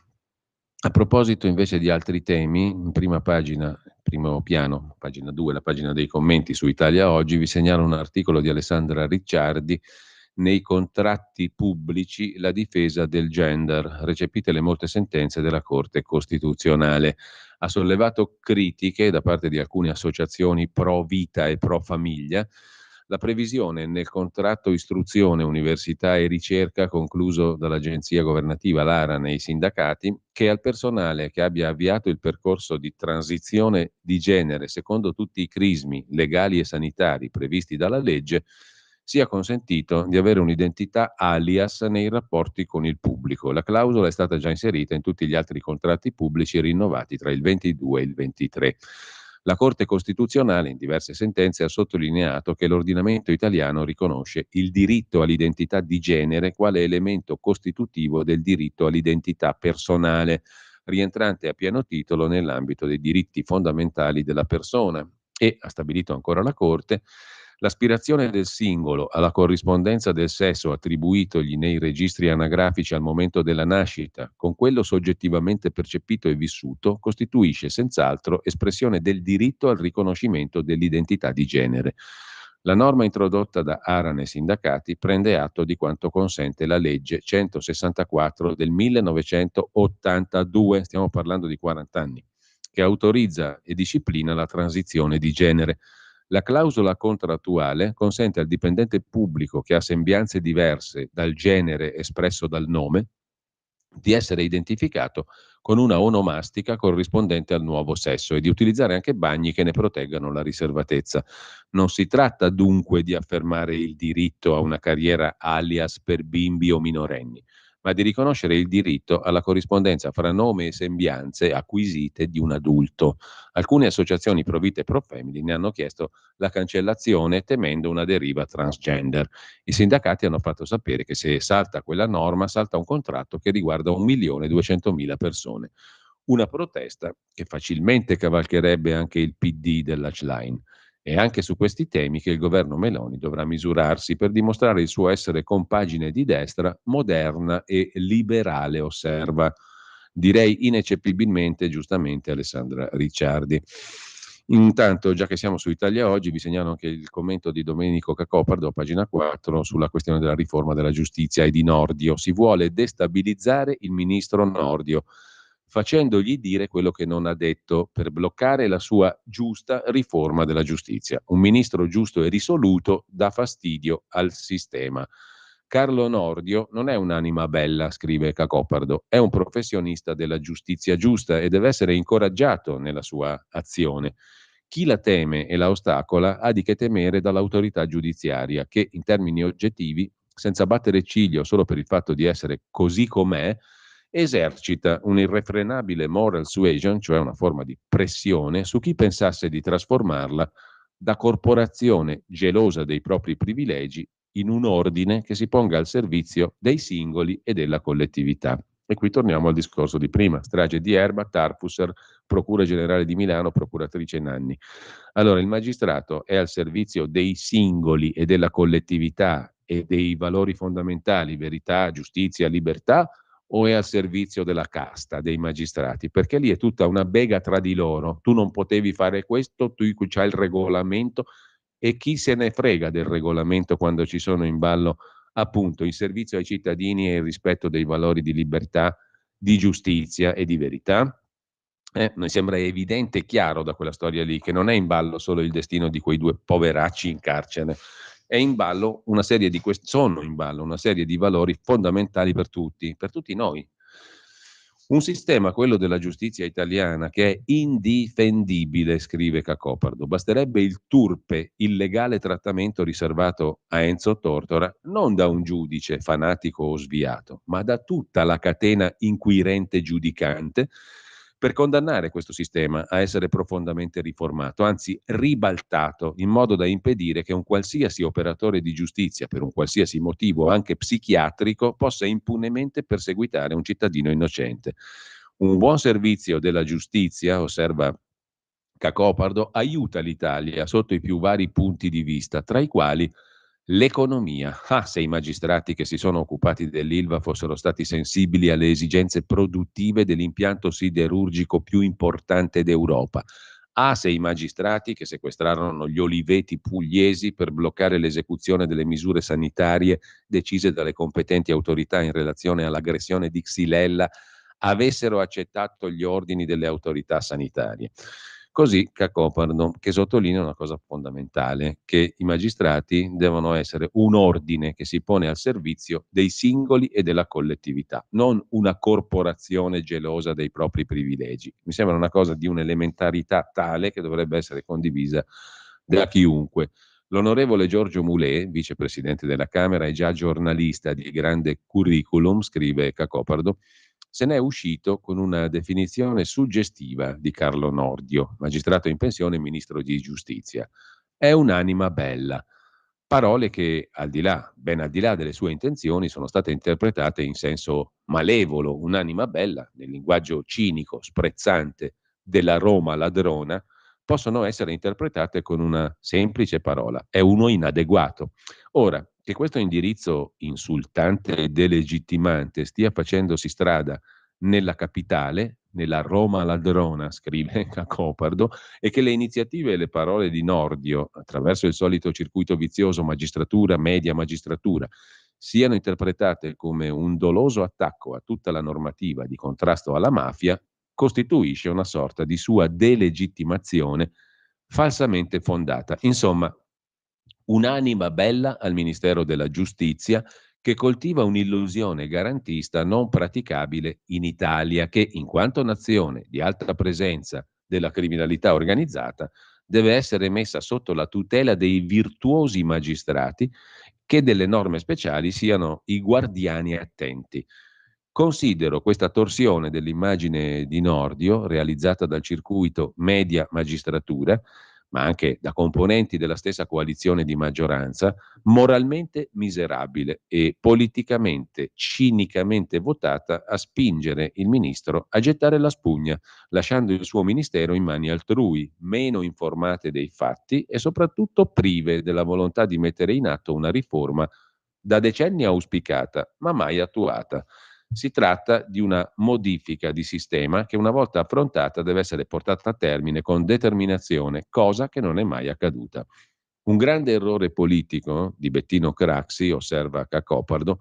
A proposito invece di altri temi, in prima pagina, primo piano, pagina 2, la pagina dei commenti su Italia Oggi, vi segnalo un articolo di Alessandra Ricciardi. Nei contratti pubblici la difesa del gender, recepite le molte sentenze della Corte Costituzionale. Ha sollevato critiche da parte di alcune associazioni pro vita e pro famiglia. La previsione nel contratto istruzione, università e ricerca concluso dall'agenzia governativa l'ARAN e i sindacati, che al personale che abbia avviato il percorso di transizione di genere secondo tutti i crismi legali e sanitari previsti dalla legge sia consentito di avere un'identità alias nei rapporti con il pubblico. La clausola è stata già inserita in tutti gli altri contratti pubblici rinnovati tra il 22 e il 23. La Corte Costituzionale, in diverse sentenze, ha sottolineato che l'ordinamento italiano riconosce il diritto all'identità di genere quale elemento costitutivo del diritto all'identità personale, rientrante a pieno titolo nell'ambito dei diritti fondamentali della persona. E, ha stabilito ancora la Corte, l'aspirazione del singolo alla corrispondenza del sesso attribuitogli nei registri anagrafici al momento della nascita con quello soggettivamente percepito e vissuto costituisce senz'altro espressione del diritto al riconoscimento dell'identità di genere. La norma introdotta da ARAN e sindacati prende atto di quanto consente la legge 164 del 1982, stiamo parlando di 40 anni, che autorizza e disciplina la transizione di genere. La clausola contrattuale consente al dipendente pubblico che ha sembianze diverse dal genere espresso dal nome di essere identificato con una onomastica corrispondente al nuovo sesso e di utilizzare anche bagni che ne proteggano la riservatezza. Non si tratta dunque di affermare il diritto a una carriera alias per bimbi o minorenni, ma di riconoscere il diritto alla corrispondenza fra nome e sembianze acquisite di un adulto. Alcune associazioni pro vita e pro family ne hanno chiesto la cancellazione temendo una deriva transgender. I sindacati hanno fatto sapere che se salta quella norma, salta un contratto che riguarda 1.200.000 persone. Una protesta che facilmente cavalcherebbe anche il PD dell'Hline. È anche su questi temi che il governo Meloni dovrà misurarsi per dimostrare il suo essere compagine di destra, moderna e liberale, osserva, direi ineccepibilmente, giustamente, Alessandra Ricciardi. Intanto, già che siamo su Italia Oggi, vi segnalo anche il commento di Domenico Cacopardo, a pagina 4, sulla questione della riforma della giustizia e di Nordio. Si vuole destabilizzare il ministro Nordio, facendogli dire quello che non ha detto per bloccare la sua giusta riforma della giustizia. Un ministro giusto e risoluto dà fastidio al sistema. Carlo Nordio non è un'anima bella, scrive Cacopardo, è un professionista della giustizia giusta e deve essere incoraggiato nella sua azione. Chi la teme e la ostacola ha di che temere dall'autorità giudiziaria che, in termini oggettivi, senza battere ciglio solo per il fatto di essere così com'è, esercita un'irrefrenabile moral suasion, cioè una forma di pressione, su chi pensasse di trasformarla da corporazione gelosa dei propri privilegi in un ordine che si ponga al servizio dei singoli e della collettività. E qui torniamo al discorso di prima, strage di Erba, Tarfusser, Procura Generale di Milano, Procuratrice Nanni. Allora, il magistrato è al servizio dei singoli e della collettività e dei valori fondamentali, verità, giustizia, libertà, o è al servizio della casta dei magistrati? Perché lì è tutta una bega tra di loro. Tu non potevi fare questo, tu c'hai il regolamento, e chi se ne frega del regolamento quando ci sono in ballo appunto il servizio ai cittadini e il rispetto dei valori di libertà, di giustizia e di verità? Mi sembra evidente e chiaro da quella storia lì che non è in ballo solo il destino di quei due poveracci in carcere, è in ballo una serie di sono in ballo una serie di valori fondamentali per tutti noi. Un sistema, quello della giustizia italiana, che è indifendibile, scrive Cacopardo. Basterebbe il turpe, illegale trattamento riservato a Enzo Tortora, non da un giudice fanatico o sviato, ma da tutta la catena inquirente giudicante, per condannare questo sistema a essere profondamente riformato, anzi ribaltato, in modo da impedire che un qualsiasi operatore di giustizia, per un qualsiasi motivo anche psichiatrico, possa impunemente perseguitare un cittadino innocente. Un buon servizio della giustizia, osserva Cacopardo, aiuta l'Italia sotto i più vari punti di vista, tra i quali l'economia. Se i magistrati che si sono occupati dell'Ilva fossero stati sensibili alle esigenze produttive dell'impianto siderurgico più importante d'Europa. Se i magistrati che sequestrarono gli oliveti pugliesi per bloccare l'esecuzione delle misure sanitarie decise dalle competenti autorità in relazione all'aggressione di Xylella avessero accettato gli ordini delle autorità sanitarie. Così Cacopardo, che sottolinea una cosa fondamentale, che i magistrati devono essere un ordine che si pone al servizio dei singoli e della collettività, non una corporazione gelosa dei propri privilegi. Mi sembra una cosa di un'elementarità tale che dovrebbe essere condivisa da chiunque. L'onorevole Giorgio Mulè, vicepresidente della Camera e già giornalista di grande curriculum, scrive Cacopardo, se n'è uscito con una definizione suggestiva di Carlo Nordio, magistrato in pensione e ministro di giustizia. È un'anima bella. Parole che, ben al di là delle sue intenzioni, sono state interpretate in senso malevolo. Un'anima bella, nel linguaggio cinico, sprezzante della Roma ladrona, possono essere interpretate con una semplice parola: è uno inadeguato. Ora, che questo indirizzo insultante e delegittimante stia facendosi strada nella capitale, nella Roma ladrona, scrive Cacopardo, e che le iniziative e le parole di Nordio, attraverso il solito circuito vizioso magistratura, media magistratura, siano interpretate come un doloso attacco a tutta la normativa di contrasto alla mafia, costituisce una sorta di sua delegittimazione falsamente fondata. Insomma, un'anima bella al Ministero della Giustizia che coltiva un'illusione garantista non praticabile in Italia, che, in quanto nazione di alta presenza della criminalità organizzata, deve essere messa sotto la tutela dei virtuosi magistrati che delle norme speciali siano i guardiani attenti. Considero questa torsione dell'immagine di Nordio, realizzata dal circuito media magistratura, ma anche da componenti della stessa coalizione di maggioranza, moralmente miserabile e politicamente, cinicamente votata a spingere il ministro a gettare la spugna, lasciando il suo ministero in mani altrui, meno informate dei fatti e soprattutto prive della volontà di mettere in atto una riforma da decenni auspicata, ma mai attuata. Si tratta di una modifica di sistema che, una volta affrontata, deve essere portata a termine con determinazione, cosa che non è mai accaduta. Un grande errore politico di Bettino Craxi, osserva Cacopardo,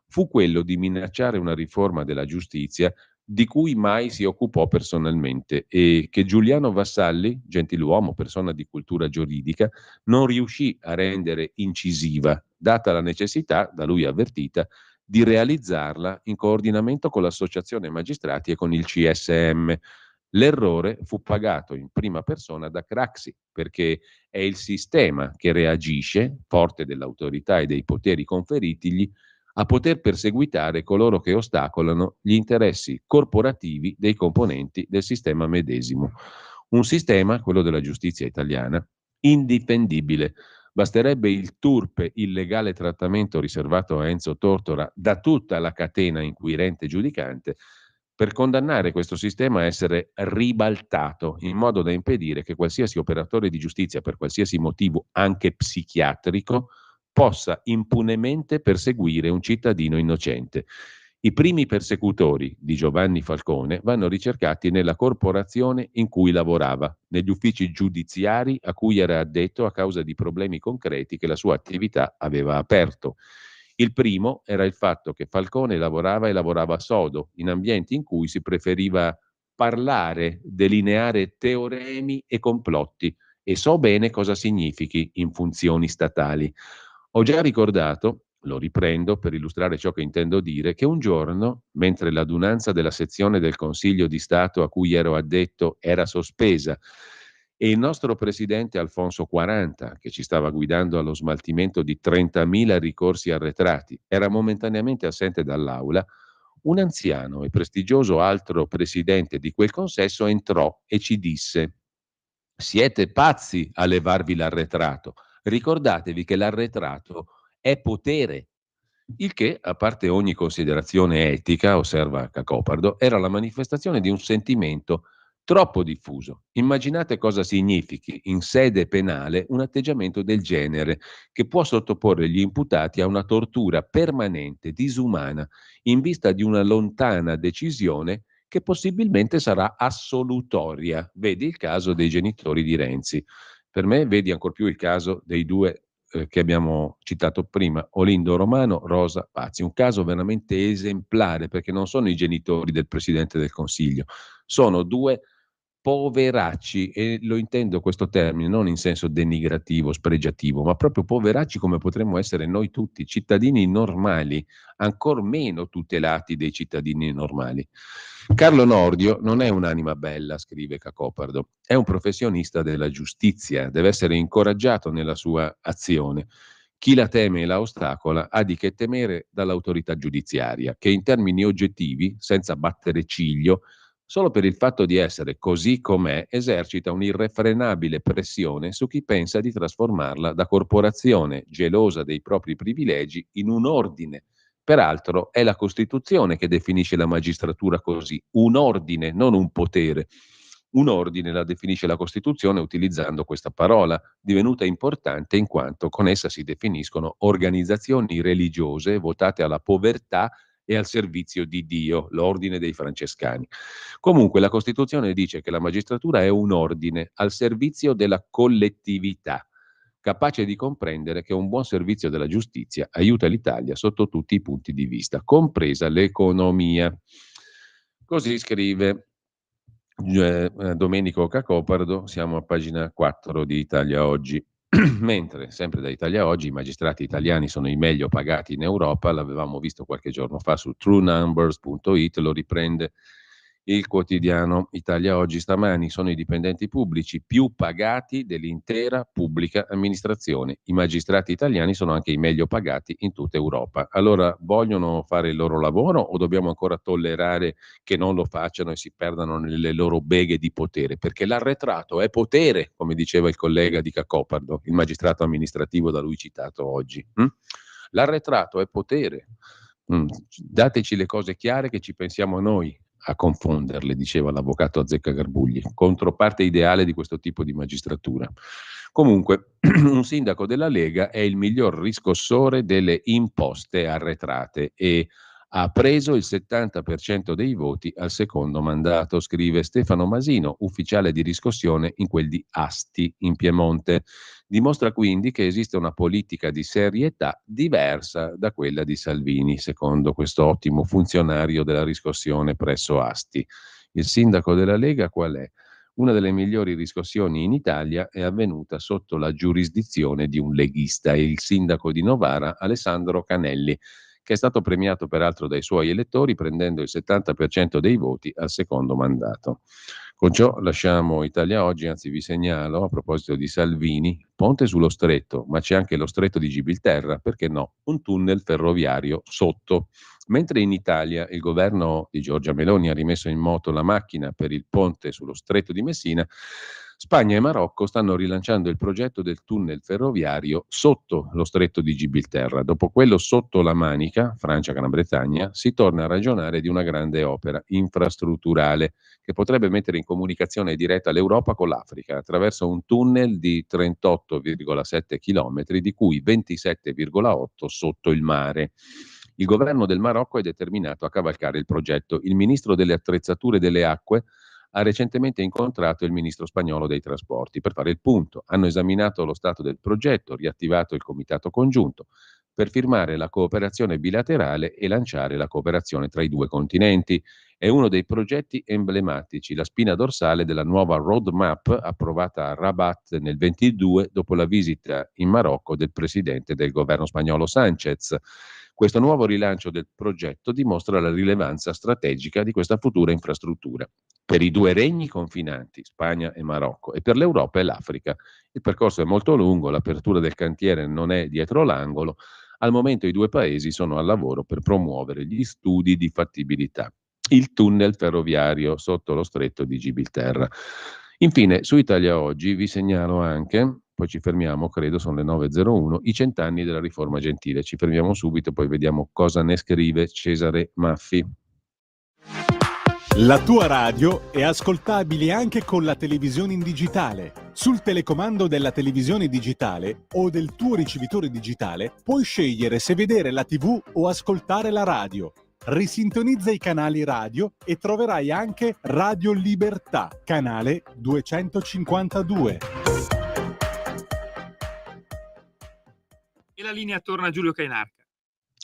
fu quello di minacciare una riforma della giustizia di cui mai si occupò personalmente e che Giuliano Vassalli, gentiluomo, persona di cultura giuridica, non riuscì a rendere incisiva, data la necessità, da lui avvertita, di realizzarla in coordinamento con l'Associazione Magistrati e con il CSM. L'errore fu pagato in prima persona da Craxi, perché è il sistema che reagisce, forte dell'autorità e dei poteri conferitigli, a poter perseguitare coloro che ostacolano gli interessi corporativi dei componenti del sistema medesimo. Un sistema, quello della giustizia italiana, indifendibile. Basterebbe il turpe, illegale trattamento riservato a Enzo Tortora da tutta la catena inquirente giudicante per condannare questo sistema a essere ribaltato in modo da impedire che qualsiasi operatore di giustizia, per qualsiasi motivo, anche psichiatrico, possa impunemente perseguire un cittadino innocente. I primi persecutori di Giovanni Falcone vanno ricercati nella corporazione in cui lavorava, negli uffici giudiziari a cui era addetto a causa di problemi concreti che la sua attività aveva aperto. Il primo era il fatto che Falcone lavorava e lavorava sodo, in ambienti in cui si preferiva parlare, delineare teoremi e complotti, e so bene cosa significhi in funzioni statali. Ho già ricordato, lo riprendo per illustrare ciò che intendo dire, che un giorno, mentre l'adunanza della sezione del Consiglio di Stato a cui ero addetto era sospesa e il nostro presidente Alfonso 40, che ci stava guidando allo smaltimento di 30.000 ricorsi arretrati, era momentaneamente assente dall'aula, un anziano e prestigioso altro presidente di quel consesso entrò e ci disse: «Siete pazzi a levarvi l'arretrato. Ricordatevi che l'arretrato è potere». Il che, a parte ogni considerazione etica, osserva Cacopardo, era la manifestazione di un sentimento troppo diffuso. Immaginate cosa significhi in sede penale un atteggiamento del genere, che può sottoporre gli imputati a una tortura permanente, disumana, in vista di una lontana decisione che possibilmente sarà assolutoria. Vedi il caso dei genitori di Renzi. Per me vedi ancor più il caso dei due che abbiamo citato prima, Olindo Romano, Rosa Pazzi. Un caso veramente esemplare, perché non sono i genitori del Presidente del Consiglio, sono due poveracci, e lo intendo questo termine non in senso denigrativo, spregiativo, ma proprio poveracci come potremmo essere noi tutti, cittadini normali, ancor meno tutelati dei cittadini normali. Carlo Nordio non è un'anima bella, scrive Cacopardo, è un professionista della giustizia, deve essere incoraggiato nella sua azione. Chi la teme e la ostacola ha di che temere dall'autorità giudiziaria, che in termini oggettivi, senza battere ciglio, solo per il fatto di essere così com'è, esercita un'irrefrenabile pressione su chi pensa di trasformarla da corporazione gelosa dei propri privilegi in un ordine. Peraltro è la Costituzione che definisce la magistratura così, un ordine, non un potere. Un ordine la definisce la Costituzione utilizzando questa parola, divenuta importante in quanto con essa si definiscono organizzazioni religiose votate alla povertà e al servizio di Dio, l'ordine dei francescani. Comunque la Costituzione dice che la magistratura è un ordine al servizio della collettività, capace di comprendere che un buon servizio della giustizia aiuta l'Italia sotto tutti i punti di vista, compresa l'economia. Così scrive Domenico Cacopardo, siamo a pagina 4 di Italia Oggi. Mentre, sempre da Italia Oggi, i magistrati italiani sono i meglio pagati in Europa, l'avevamo visto qualche giorno fa su truenumbers.it, lo riprende il quotidiano Italia Oggi stamani. Sono i dipendenti pubblici più pagati dell'intera pubblica amministrazione. I magistrati italiani sono anche i meglio pagati in tutta Europa. Allora, vogliono fare il loro lavoro o dobbiamo ancora tollerare che non lo facciano e si perdano nelle loro beghe di potere? Perché l'arretrato è potere, come diceva il collega di Cacopardo, il magistrato amministrativo da lui citato oggi. L'arretrato è potere. Dateci le cose chiare che ci pensiamo noi a confonderle, diceva l'avvocato Azzeccagarbugli, controparte ideale di questo tipo di magistratura. Comunque, un sindaco della Lega è il miglior riscossore delle imposte arretrate e ha preso il 70% dei voti al secondo mandato, scrive Stefano Masino, ufficiale di riscossione in quel di Asti, in Piemonte. Dimostra quindi che esiste una politica di serietà diversa da quella di Salvini, secondo questo ottimo funzionario della riscossione presso Asti. Il sindaco della Lega qual è? Una delle migliori riscossioni in Italia è avvenuta sotto la giurisdizione di un leghista, il sindaco di Novara, Alessandro Canelli, che è stato premiato peraltro dai suoi elettori prendendo il 70% dei voti al secondo mandato. Con ciò lasciamo Italia Oggi, anzi vi segnalo, a proposito di Salvini, ponte sullo stretto, ma c'è anche lo stretto di Gibilterra, perché no, un tunnel ferroviario sotto. Mentre in Italia il governo di Giorgia Meloni ha rimesso in moto la macchina per il ponte sullo stretto di Messina, Spagna e Marocco stanno rilanciando il progetto del tunnel ferroviario sotto lo stretto di Gibilterra. Dopo quello sotto la Manica, Francia, Gran Bretagna, si torna a ragionare di una grande opera infrastrutturale che potrebbe mettere in comunicazione diretta l'Europa con l'Africa attraverso un tunnel di 38,7 km, di cui 27,8 sotto il mare. Il governo del Marocco è determinato a cavalcare il progetto. Il ministro delle attrezzature delle acque ha recentemente incontrato il ministro spagnolo dei trasporti per fare il punto. Hanno esaminato lo stato del progetto, riattivato il comitato congiunto per firmare la cooperazione bilaterale e lanciare la cooperazione tra i due continenti. È uno dei progetti emblematici, la spina dorsale della nuova roadmap approvata a Rabat nel 22 dopo la visita in Marocco del presidente del governo spagnolo Sánchez. Questo nuovo rilancio del progetto dimostra la rilevanza strategica di questa futura infrastruttura per i due regni confinanti, Spagna e Marocco, e per l'Europa e l'Africa. Il percorso è molto lungo, l'apertura del cantiere non è dietro l'angolo. Al momento i due paesi sono al lavoro per promuovere gli studi di fattibilità. Il tunnel ferroviario sotto lo stretto di Gibilterra. Infine, su Italia Oggi vi segnalo anche, poi ci fermiamo, credo sono le 9.01, i 100 anni della riforma Gentile. Ci fermiamo subito, poi vediamo cosa ne scrive Cesare Maffi. La tua radio è ascoltabile anche con la televisione in digitale. Sul telecomando della televisione digitale o del tuo ricevitore digitale puoi scegliere se vedere la TV o ascoltare la radio. Risintonizza i canali radio e troverai anche Radio Libertà, canale 252. E la linea torna a Giulio Cainarca.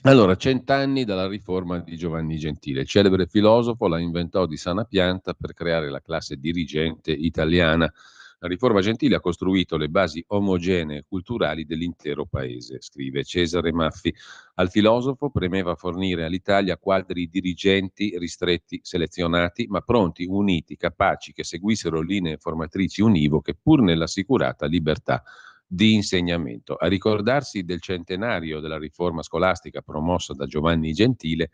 Allora, 100 anni dalla riforma di Giovanni Gentile. Il celebre filosofo la inventò di sana pianta per creare la classe dirigente italiana. La riforma Gentile ha costruito le basi omogenee culturali dell'intero paese, scrive Cesare Maffi. Al filosofo premeva fornire all'Italia quadri dirigenti ristretti, selezionati, ma pronti, uniti, capaci, che seguissero linee formatrici univoche, pur nell'assicurata libertà di insegnamento. A ricordarsi del centenario della riforma scolastica promossa da Giovanni Gentile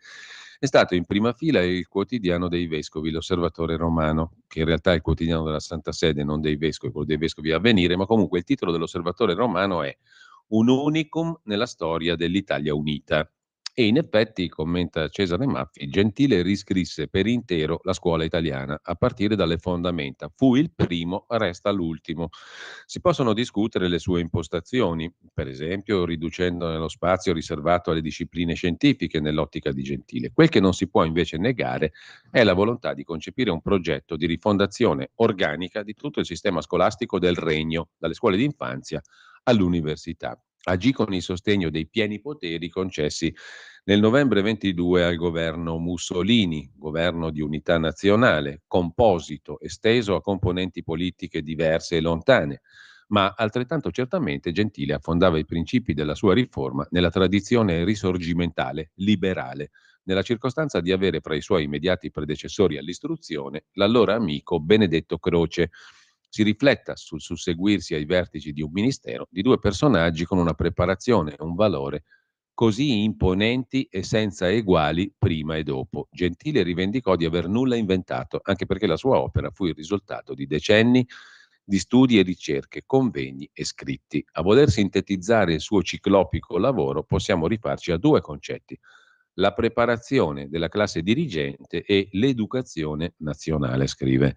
è stato in prima fila il quotidiano dei vescovi, l'Osservatore Romano, che in realtà è il quotidiano della Santa Sede, non dei vescovi, quello dei vescovi a venire, ma comunque il titolo dell'Osservatore Romano è Un unicum nella storia dell'Italia unita. E in effetti, commenta Cesare Maffi, Gentile riscrisse per intero la scuola italiana, a partire dalle fondamenta. Fu il primo, resta l'ultimo. Si possono discutere le sue impostazioni, per esempio riducendo nello spazio riservato alle discipline scientifiche nell'ottica di Gentile. Quel che non si può invece negare è la volontà di concepire un progetto di rifondazione organica di tutto il sistema scolastico del Regno, dalle scuole d'infanzia all'università. Agì con il sostegno dei pieni poteri concessi nel novembre 22 al governo Mussolini, governo di unità nazionale, composito, esteso a componenti politiche diverse e lontane, ma altrettanto certamente Gentile affondava i principi della sua riforma nella tradizione risorgimentale, liberale, nella circostanza di avere fra i suoi immediati predecessori all'istruzione l'allora amico Benedetto Croce. Si rifletta sul susseguirsi ai vertici di un ministero di due personaggi con una preparazione e un valore così imponenti e senza eguali prima e dopo. Gentile rivendicò di aver nulla inventato, anche perché la sua opera fu il risultato di decenni di studi e ricerche, convegni e scritti. A voler sintetizzare il suo ciclopico lavoro possiamo rifarci a due concetti: la preparazione della classe dirigente e l'educazione nazionale, scrive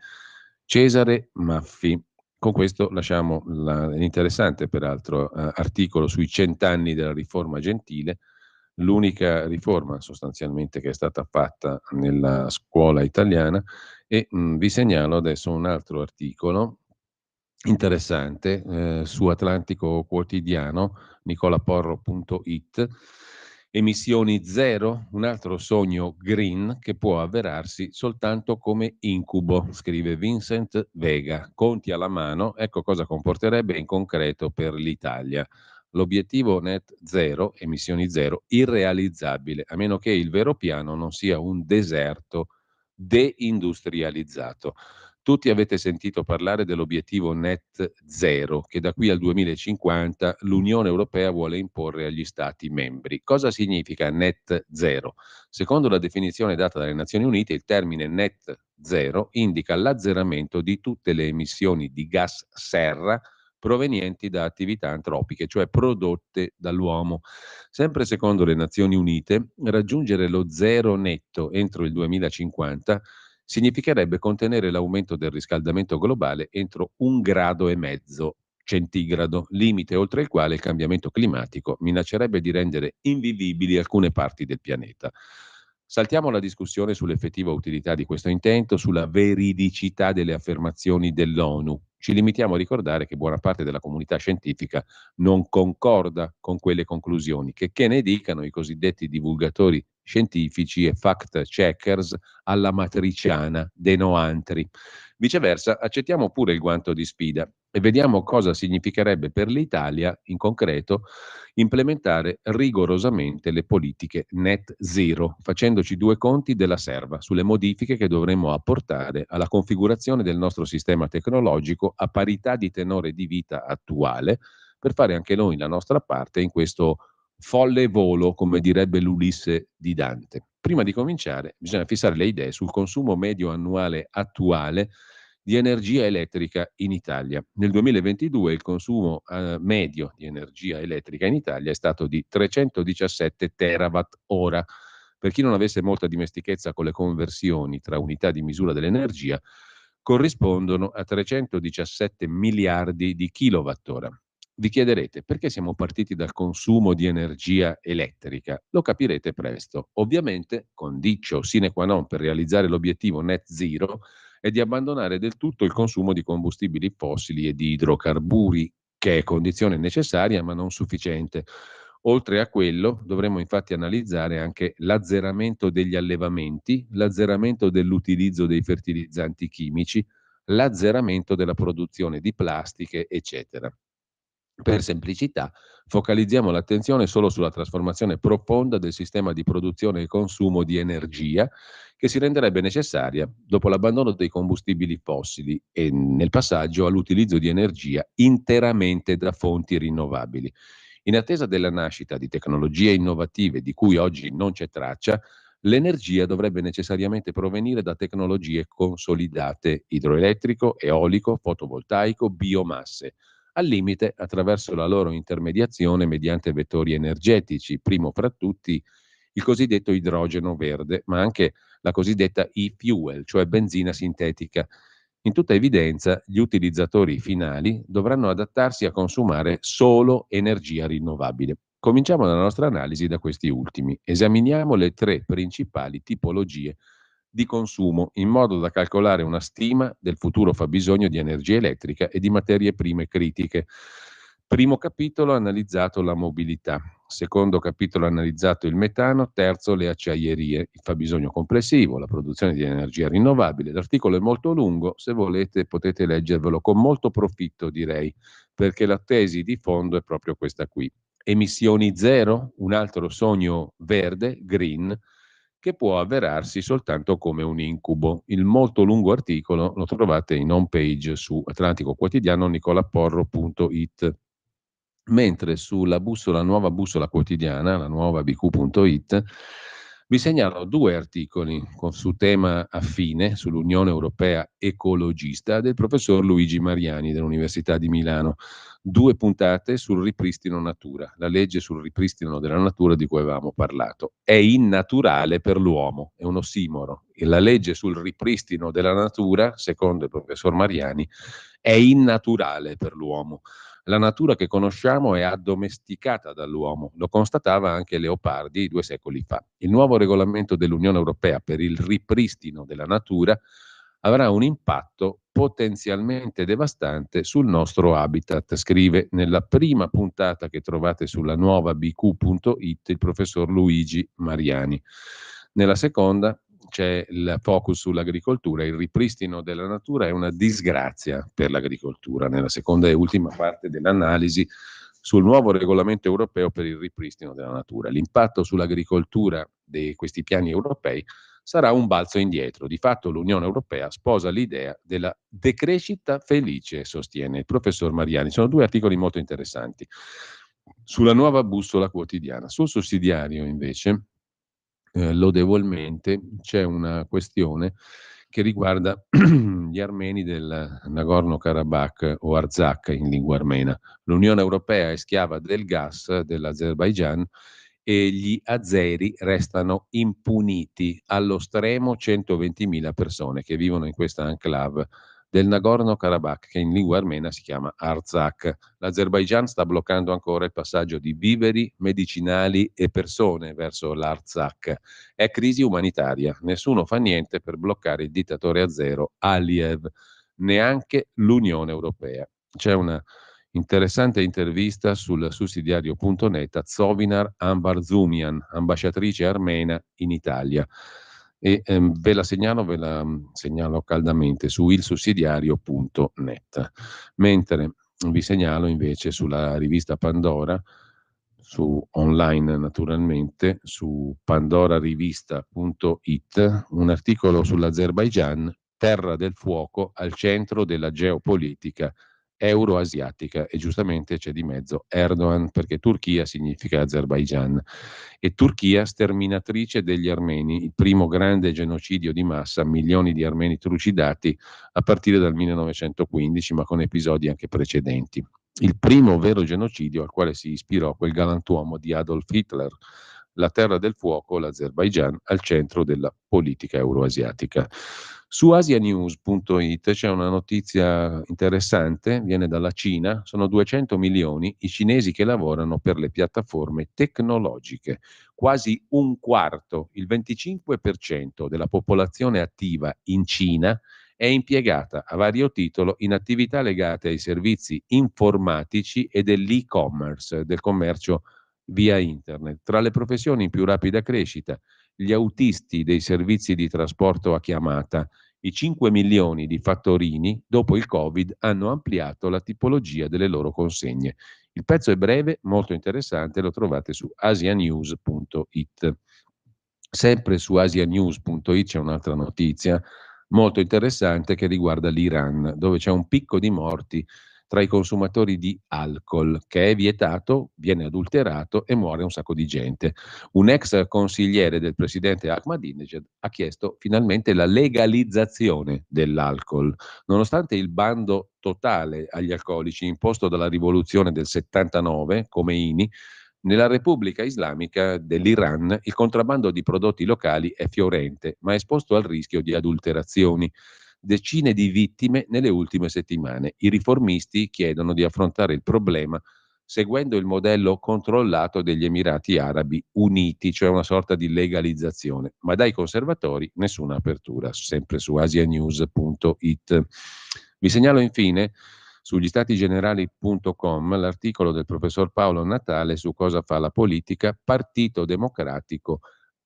Cesare Maffi. Con questo lasciamo l'interessante, peraltro, articolo sui 100 anni della riforma Gentile, l'unica riforma sostanzialmente che è stata fatta nella scuola italiana, e vi segnalo adesso un altro articolo interessante su Atlantico Quotidiano, nicolaporro.it. Emissioni zero, un altro sogno green che può avverarsi soltanto come incubo, scrive Vincent Vega. Conti alla mano, ecco cosa comporterebbe in concreto per l'Italia. L'obiettivo net zero, emissioni zero, irrealizzabile, a meno che il vero piano non sia un deserto deindustrializzato. Tutti avete sentito parlare dell'obiettivo net zero che da qui al 2050 l'Unione Europea vuole imporre agli Stati membri. Cosa significa net zero? Secondo la definizione data dalle Nazioni Unite, il termine net zero indica l'azzeramento di tutte le emissioni di gas serra provenienti da attività antropiche, cioè prodotte dall'uomo. Sempre secondo le Nazioni Unite, raggiungere lo zero netto entro il 2050 significherebbe contenere l'aumento del riscaldamento globale entro 1,5 gradi centigrado, limite oltre il quale il cambiamento climatico minaccerebbe di rendere invivibili alcune parti del pianeta. Saltiamo la discussione sull'effettiva utilità di questo intento, sulla veridicità delle affermazioni dell'ONU. Ci limitiamo a ricordare che buona parte della comunità scientifica non concorda con quelle conclusioni, che ne dicano i cosiddetti divulgatori scientifici e fact checkers alla matriciana dei noantri. Viceversa, accettiamo pure il guanto di sfida e vediamo cosa significherebbe per l'Italia, in concreto, implementare rigorosamente le politiche net zero, facendoci due conti della serva sulle modifiche che dovremmo apportare alla configurazione del nostro sistema tecnologico a parità di tenore di vita attuale, per fare anche noi la nostra parte in questo folle volo, come direbbe l'Ulisse di Dante. Prima di cominciare, bisogna fissare le idee sul consumo medio annuale attuale di energia elettrica in Italia. Nel 2022 il consumo medio di energia elettrica in Italia è stato di 317 terawatt ora. Per chi non avesse molta dimestichezza con le conversioni tra unità di misura dell'energia, corrispondono a 317 miliardi di kilowattora. Vi chiederete perché siamo partiti dal consumo di energia elettrica? Lo capirete presto. Ovviamente, condicio sine qua non per realizzare l'obiettivo net zero è di abbandonare del tutto il consumo di combustibili fossili e di idrocarburi, che è condizione necessaria ma non sufficiente. Oltre a quello, dovremmo infatti analizzare anche l'azzeramento degli allevamenti, l'azzeramento dell'utilizzo dei fertilizzanti chimici, l'azzeramento della produzione di plastiche, eccetera. Per semplicità, focalizziamo l'attenzione solo sulla trasformazione profonda del sistema di produzione e consumo di energia che si renderebbe necessaria dopo l'abbandono dei combustibili fossili e nel passaggio all'utilizzo di energia interamente da fonti rinnovabili. In attesa della nascita di tecnologie innovative di cui oggi non c'è traccia, l'energia dovrebbe necessariamente provenire da tecnologie consolidate: idroelettrico, eolico, fotovoltaico, biomasse, al limite attraverso la loro intermediazione mediante vettori energetici, primo fra tutti il cosiddetto idrogeno verde, ma anche la cosiddetta e-fuel, cioè benzina sintetica. In tutta evidenza, gli utilizzatori finali dovranno adattarsi a consumare solo energia rinnovabile. Cominciamo la nostra analisi da questi ultimi. Esaminiamo le tre principali tipologie di consumo in modo da calcolare una stima del futuro fabbisogno di energia elettrica e di materie prime critiche. Primo capitolo ha analizzato la mobilità, secondo capitolo ha analizzato il metano, terzo le acciaierie, il fabbisogno complessivo, la produzione di energia rinnovabile. L'articolo è molto lungo, se volete potete leggervelo con molto profitto, direi, perché la tesi di fondo è proprio questa qui. Emissioni zero, un altro sogno verde, green, che può avverarsi soltanto come un incubo. Il molto lungo articolo lo trovate in home page su Atlantico Quotidiano nicolaporro.it, mentre sulla bussola, nuova bussola quotidiana, la nuova bq.it, vi segnalo due articoli su tema affine sull'Unione Europea ecologista del professor Luigi Mariani dell'Università di Milano. Due puntate sul ripristino natura, la legge sul ripristino della natura di cui avevamo parlato. È innaturale per l'uomo, è un ossimoro. E la legge sul ripristino della natura, secondo il professor Mariani, è innaturale per l'uomo. La natura che conosciamo è addomesticata dall'uomo, lo constatava anche Leopardi 2 secoli fa. Il nuovo regolamento dell'Unione Europea per il ripristino della natura avrà un impatto potenzialmente devastante sul nostro habitat, scrive nella prima puntata che trovate sulla nuova bq.it il professor Luigi Mariani. Nella seconda c'è il focus sull'agricoltura. Il ripristino della natura è una disgrazia per l'agricoltura. Nella seconda e ultima parte dell'analisi sul nuovo regolamento europeo per il ripristino della natura. L'impatto sull'agricoltura di questi piani europei sarà un balzo indietro. Di fatto l'Unione Europea sposa l'idea della decrescita felice, sostiene il professor Mariani. Sono due articoli molto interessanti. Sulla nuova bussola quotidiana. Sul sussidiario, invece, lodevolmente, c'è una questione che riguarda gli armeni del Nagorno-Karabakh o Artsakh in lingua armena. L'Unione Europea è schiava del gas dell'Azerbaigian e gli azeri restano impuniti. Allo stremo 120.000 persone che vivono in questa enclave del Nagorno-Karabakh, che in lingua armena si chiama Artsakh. L'Azerbaigian sta bloccando ancora il passaggio di viveri, medicinali e persone verso l'Artsakh. È crisi umanitaria. Nessuno fa niente per bloccare il dittatore azero Aliyev, neanche l'Unione Europea. C'è una interessante intervista sul sussidiario.net a Zovinar Ambarzumian, ambasciatrice armena in Italia. E ve la segnalo caldamente su ilsussidiario.net. Mentre vi segnalo invece sulla rivista Pandora, su online naturalmente, su pandorarivista.it, un articolo sull'Azerbaigian, terra del fuoco al centro della geopolitica euroasiatica, e giustamente c'è di mezzo Erdogan, perché Turchia significa Azerbaigian, e Turchia sterminatrice degli armeni, il primo grande genocidio di massa, milioni di armeni trucidati a partire dal 1915, ma con episodi anche precedenti. Il primo vero genocidio al quale si ispirò quel galantuomo di Adolf Hitler. La terra del fuoco, l'Azerbaigian, al centro della politica euroasiatica. Su asianews.it c'è una notizia interessante, viene dalla Cina, sono 200 milioni i cinesi che lavorano per le piattaforme tecnologiche, quasi un quarto, il 25% della popolazione attiva in Cina è impiegata a vario titolo in attività legate ai servizi informatici e dell'e-commerce, del commercio via internet. Tra le professioni in più rapida crescita, gli autisti dei servizi di trasporto a chiamata. I 5 milioni di fattorini dopo il Covid hanno ampliato la tipologia delle loro consegne. Il pezzo è breve, molto interessante, lo trovate su asianews.it. Sempre su asianews.it c'è un'altra notizia molto interessante che riguarda l'Iran, dove c'è un picco di morti tra i consumatori di alcol, che è vietato, viene adulterato e muore un sacco di gente. Un ex consigliere del presidente Ahmadinejad ha chiesto finalmente la legalizzazione dell'alcol, nonostante il bando totale agli alcolici imposto dalla rivoluzione del 79, Khomeini. Nella Repubblica Islamica dell'Iran il contrabbando di prodotti locali è fiorente, ma è esposto al rischio di adulterazioni. Decine di vittime nelle ultime settimane. I riformisti chiedono di affrontare il problema seguendo il modello controllato degli Emirati Arabi Uniti, cioè una sorta di legalizzazione, ma dai conservatori nessuna apertura, sempre su asianews.it. Vi segnalo infine sugli statigenerali.com l'articolo del professor Paolo Natale su cosa fa la politica, Partito Democratico,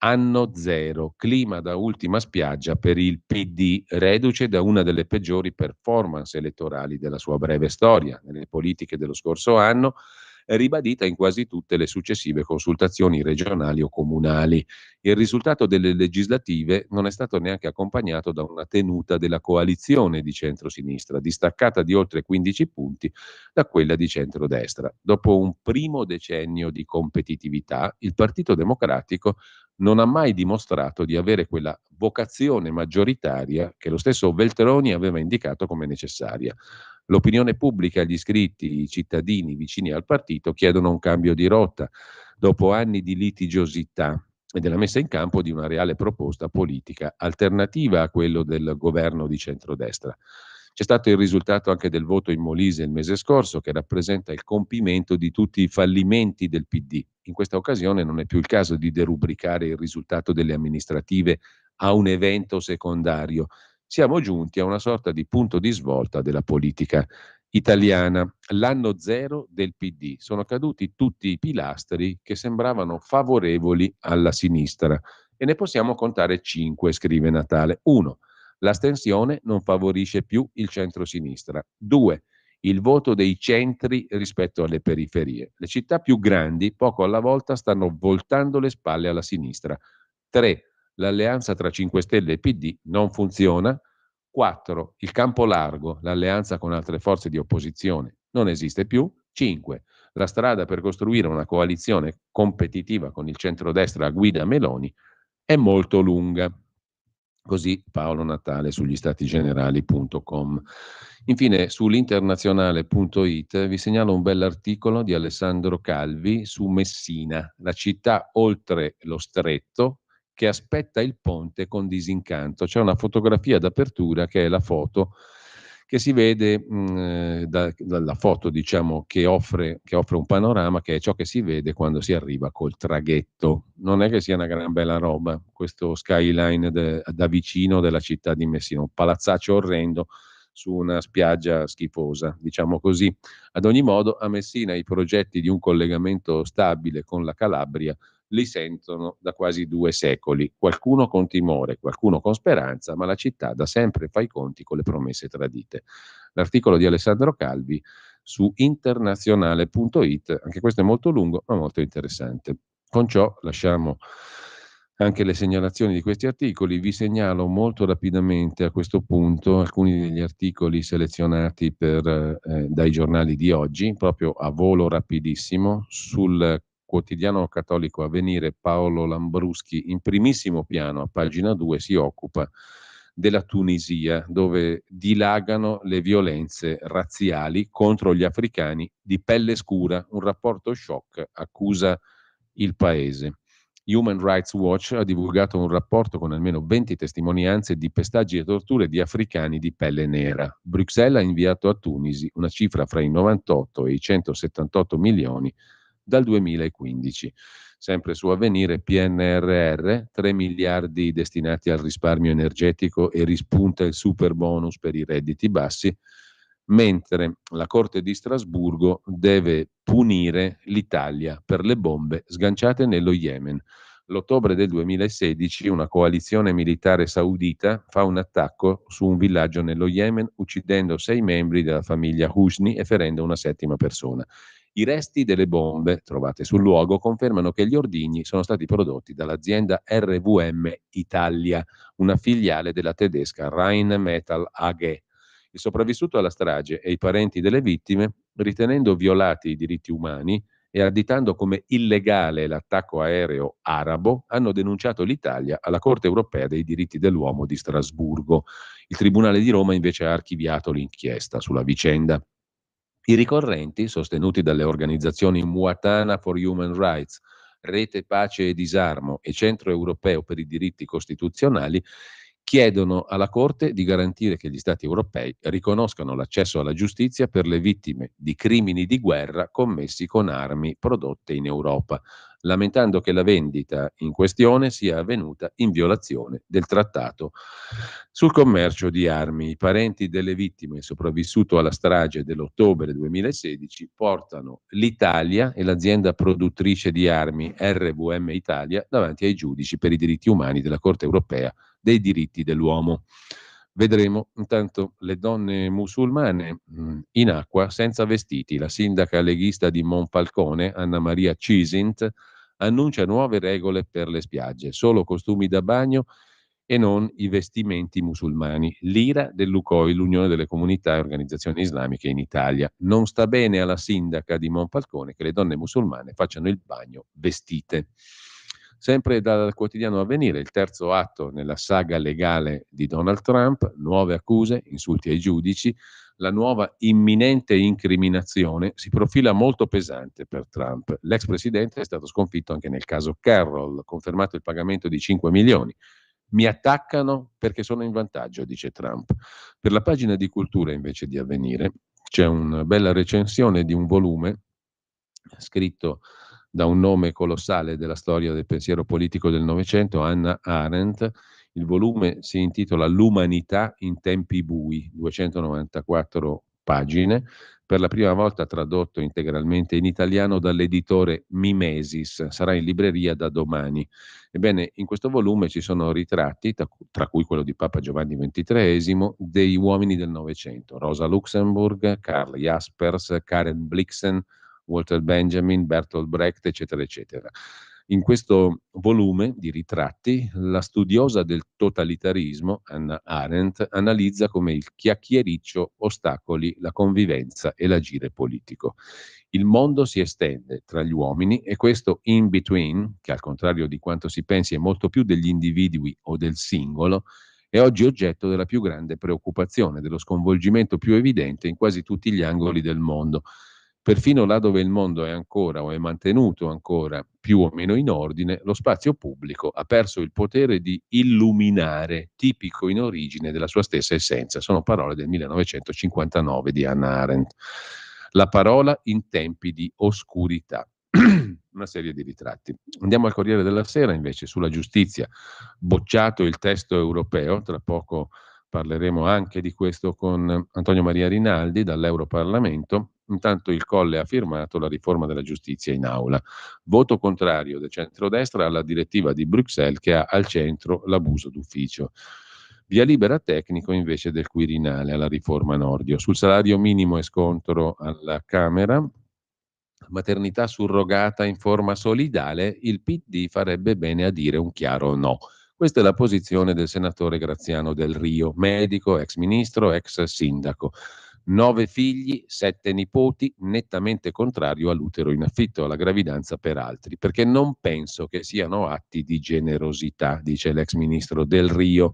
anno zero, clima da ultima spiaggia per il PD, reduce da una delle peggiori performance elettorali della sua breve storia nelle politiche dello scorso anno, ribadita in quasi tutte le successive consultazioni regionali o comunali. Il risultato delle legislative non è stato neanche accompagnato da una tenuta della coalizione di centrosinistra, distaccata di oltre 15 punti da quella di centrodestra. Dopo un primo decennio di competitività, il Partito Democratico non ha mai dimostrato di avere quella vocazione maggioritaria che lo stesso Veltroni aveva indicato come necessaria. L'opinione pubblica, gli iscritti, i cittadini vicini al partito chiedono un cambio di rotta dopo anni di litigiosità e della messa in campo di una reale proposta politica alternativa a quello del governo di centrodestra. C'è stato il risultato anche del voto in Molise il mese scorso, che rappresenta il compimento di tutti i fallimenti del PD. In questa occasione non è più il caso di derubricare il risultato delle amministrative a un evento secondario. Siamo giunti a una sorta di punto di svolta della politica italiana. L'anno zero del PD. Sono caduti tutti i pilastri che sembravano favorevoli alla sinistra. E ne possiamo contare 5, scrive Natale. 1. L'astensione non favorisce più il centro-sinistra. 2. Il voto dei centri rispetto alle periferie. Le città più grandi, poco alla volta, stanno voltando le spalle alla sinistra. 3. l'alleanza tra 5 Stelle e PD non funziona. 4. Il campo largo, l'alleanza con altre forze di opposizione, non esiste più. 5. La strada per costruire una coalizione competitiva con il centrodestra a guida Meloni è molto lunga. Così Paolo Natale sugli statigenerali.com. Infine, sull'internazionale.it vi segnalo un bell'articolo di Alessandro Calvi su Messina, la città oltre lo stretto che aspetta il ponte con disincanto. C'è una fotografia d'apertura che è la foto che si vede dalla foto, diciamo, che offre un panorama, che è ciò che si vede quando si arriva col traghetto. Non è che sia una gran bella roba questo skyline da vicino della città di Messina, un palazzaccio orrendo su una spiaggia schifosa, diciamo così. Ad ogni modo, a Messina i progetti di un collegamento stabile con la Calabria li sentono da quasi 2 secoli, qualcuno con timore, qualcuno con speranza, ma la città da sempre fa i conti con le promesse tradite. L'articolo di Alessandro Calvi su internazionale.it, anche questo è molto lungo ma molto interessante. Con ciò lasciamo anche le segnalazioni di questi articoli. Vi segnalo molto rapidamente a questo punto alcuni degli articoli selezionati dai giornali di oggi, proprio a volo rapidissimo. Sul quotidiano cattolico Avvenire, Paolo Lambruschi, in primissimo piano, a pagina 2, si occupa della Tunisia, dove dilagano le violenze razziali contro gli africani di pelle scura. Un rapporto shock accusa il paese. Human Rights Watch ha divulgato un rapporto con almeno 20 testimonianze di pestaggi e torture di africani di pelle nera. Bruxelles ha inviato a Tunisi una cifra fra i 98 e i 178 milioni dal 2015. Sempre su Avvenire, PNRR, 3 miliardi destinati al risparmio energetico e rispunta il super bonus per i redditi bassi, mentre la Corte di Strasburgo deve punire l'Italia per le bombe sganciate nello Yemen. L'ottobre del 2016 una coalizione militare saudita fa un attacco su un villaggio nello Yemen, uccidendo 6 membri della famiglia Husni e ferendo una 7ª persona. I resti delle bombe trovate sul luogo confermano che gli ordigni sono stati prodotti dall'azienda RVM Italia, una filiale della tedesca Rheinmetall AG. Il sopravvissuto alla strage e i parenti delle vittime, ritenendo violati i diritti umani e additando come illegale l'attacco aereo arabo, hanno denunciato l'Italia alla Corte europea dei diritti dell'uomo di Strasburgo. Il Tribunale di Roma invece ha archiviato l'inchiesta sulla vicenda. I ricorrenti, sostenuti dalle organizzazioni Muatana for Human Rights, Rete Pace e Disarmo e Centro Europeo per i Diritti Costituzionali, chiedono alla Corte di garantire che gli Stati europei riconoscano l'accesso alla giustizia per le vittime di crimini di guerra commessi con armi prodotte in Europa, lamentando che la vendita in questione sia avvenuta in violazione del trattato sul commercio di armi. I parenti delle vittime sopravvissuto alla strage dell'ottobre 2016 portano l'Italia e l'azienda produttrice di armi RVM Italia davanti ai giudici per i diritti umani della Corte europea dei diritti dell'uomo. Vedremo. Intanto le donne musulmane in acqua senza vestiti. La sindaca leghista di Monfalcone, Anna Maria Cisint, annuncia nuove regole per le spiagge, solo costumi da bagno e non i vestimenti musulmani. L'ira del Lucoil, l'Unione delle Comunità e Organizzazioni Islamiche in Italia. Non sta bene alla sindaca di Monfalcone che le donne musulmane facciano il bagno vestite. Sempre dal quotidiano Avvenire, il terzo atto nella saga legale di Donald Trump, nuove accuse, insulti ai giudici, la nuova imminente incriminazione si profila molto pesante per Trump. L'ex presidente è stato sconfitto anche nel caso Carroll, confermato il pagamento di 5 milioni. Mi attaccano perché sono in vantaggio, dice Trump. Per la pagina di cultura invece di Avvenire c'è una bella recensione di un volume scritto da un nome colossale della storia del pensiero politico del Novecento, Hannah Arendt. Il volume si intitola L'umanità in tempi bui, 294 pagine, per la prima volta tradotto integralmente in italiano dall'editore Mimesis, sarà in libreria da domani. Ebbene, in questo volume ci sono ritratti, tra cui quello di Papa Giovanni XXIII, dei uomini del Novecento, Rosa Luxemburg, Karl Jaspers, Karen Blixen, Walter Benjamin, Bertolt Brecht, eccetera, eccetera. In questo volume di ritratti, la studiosa del totalitarismo, Hannah Arendt, analizza come il chiacchiericcio ostacoli la convivenza e l'agire politico. Il mondo si estende tra gli uomini e questo in between, che al contrario di quanto si pensi è molto più degli individui o del singolo, è oggi oggetto della più grande preoccupazione, dello sconvolgimento più evidente in quasi tutti gli angoli del mondo. Perfino là dove il mondo è ancora o è mantenuto ancora più o meno in ordine, lo spazio pubblico ha perso il potere di illuminare, tipico in origine della sua stessa essenza. Sono parole del 1959 di Hannah Arendt. La parola in tempi di oscurità. Una serie di ritratti. Andiamo al Corriere della Sera invece sulla giustizia. Bocciato il testo europeo, tra poco parleremo anche di questo con Antonio Maria Rinaldi dall'Europarlamento. Intanto il Colle ha firmato la riforma della giustizia in aula. Voto contrario del centrodestra alla direttiva di Bruxelles che ha al centro l'abuso d'ufficio. Via libera tecnico invece del Quirinale alla riforma Nordio. Sul salario minimo e scontro alla Camera. Maternità surrogata in forma solidale, il PD farebbe bene a dire un chiaro no. Questa è la posizione del senatore Graziano Del Rio, medico, ex ministro, ex sindaco. 9 figli, 7 nipoti, nettamente contrario all'utero in affitto, alla gravidanza per altri, perché non penso che siano atti di generosità, dice l'ex ministro Del Rio.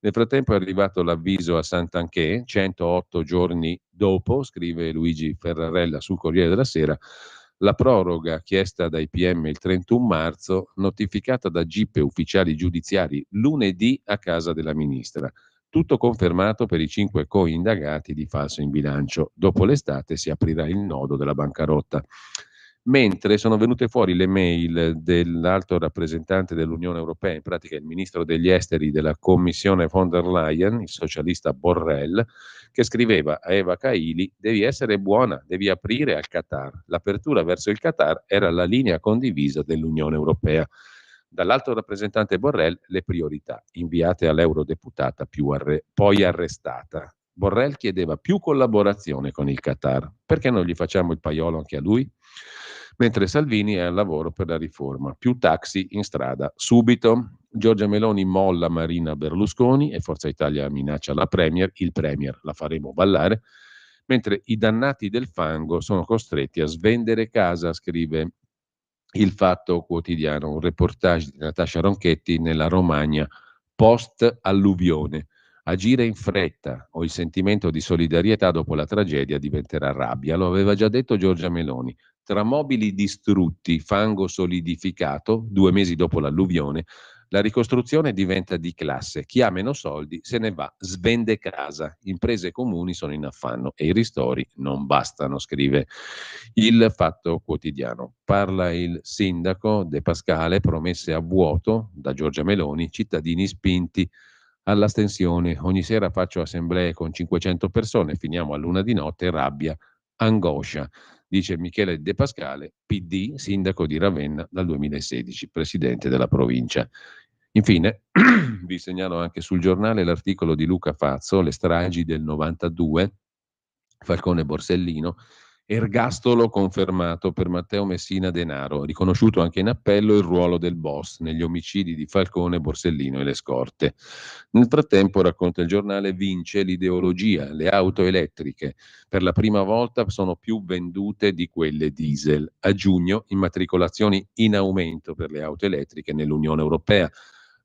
Nel frattempo è arrivato l'avviso a Sant'Anché, 108 giorni dopo, scrive Luigi Ferrarella sul Corriere della Sera, la proroga chiesta dai PM il 31 marzo, notificata da GIP e ufficiali giudiziari lunedì a casa della ministra. Tutto confermato per i 5 coindagati di falso in bilancio. Dopo l'estate si aprirà il nodo della bancarotta. Mentre sono venute fuori le mail dell'alto rappresentante dell'Unione Europea, in pratica il ministro degli esteri della Commissione von der Leyen, il socialista Borrell, che scriveva a Eva Kaili: devi essere buona, devi aprire al Qatar. L'apertura verso il Qatar era la linea condivisa dell'Unione Europea. Dall'alto rappresentante Borrell le priorità, inviate all'eurodeputata poi arrestata. Borrell chiedeva più collaborazione con il Qatar. Perché non gli facciamo il paiolo anche a lui? Mentre Salvini è al lavoro per la riforma. Più taxi in strada subito. Giorgia Meloni molla Marina Berlusconi e Forza Italia minaccia la Premier. Il Premier la faremo ballare. Mentre i dannati del fango sono costretti a svendere casa, scrive Il Fatto Quotidiano, un reportage di Natascia Ronchetti nella Romagna post-alluvione. Agire in fretta o il sentimento di solidarietà dopo la tragedia diventerà rabbia, lo aveva già detto Giorgia Meloni. Tra mobili distrutti, fango solidificato, 2 mesi dopo l'alluvione, la ricostruzione diventa di classe. Chi ha meno soldi se ne va, svende casa. Imprese comuni sono in affanno e i ristori non bastano, scrive Il Fatto Quotidiano. Parla il sindaco De Pascale, promesse a vuoto da Giorgia Meloni, cittadini spinti all'astensione. Ogni sera faccio assemblee con 500 persone, finiamo a luna di notte, rabbia, angoscia, dice Michele De Pascale, PD, sindaco di Ravenna dal 2016, presidente della provincia. Infine, vi segnalo anche sul giornale l'articolo di Luca Fazzo, le stragi del 92, Falcone Borsellino, ergastolo confermato per Matteo Messina Denaro, riconosciuto anche in appello il ruolo del boss negli omicidi di Falcone, Borsellino e le scorte. Nel frattempo, racconta il giornale, vince l'ideologia, le auto elettriche per la prima volta sono più vendute di quelle diesel. A giugno immatricolazioni in aumento per le auto elettriche nell'Unione Europea.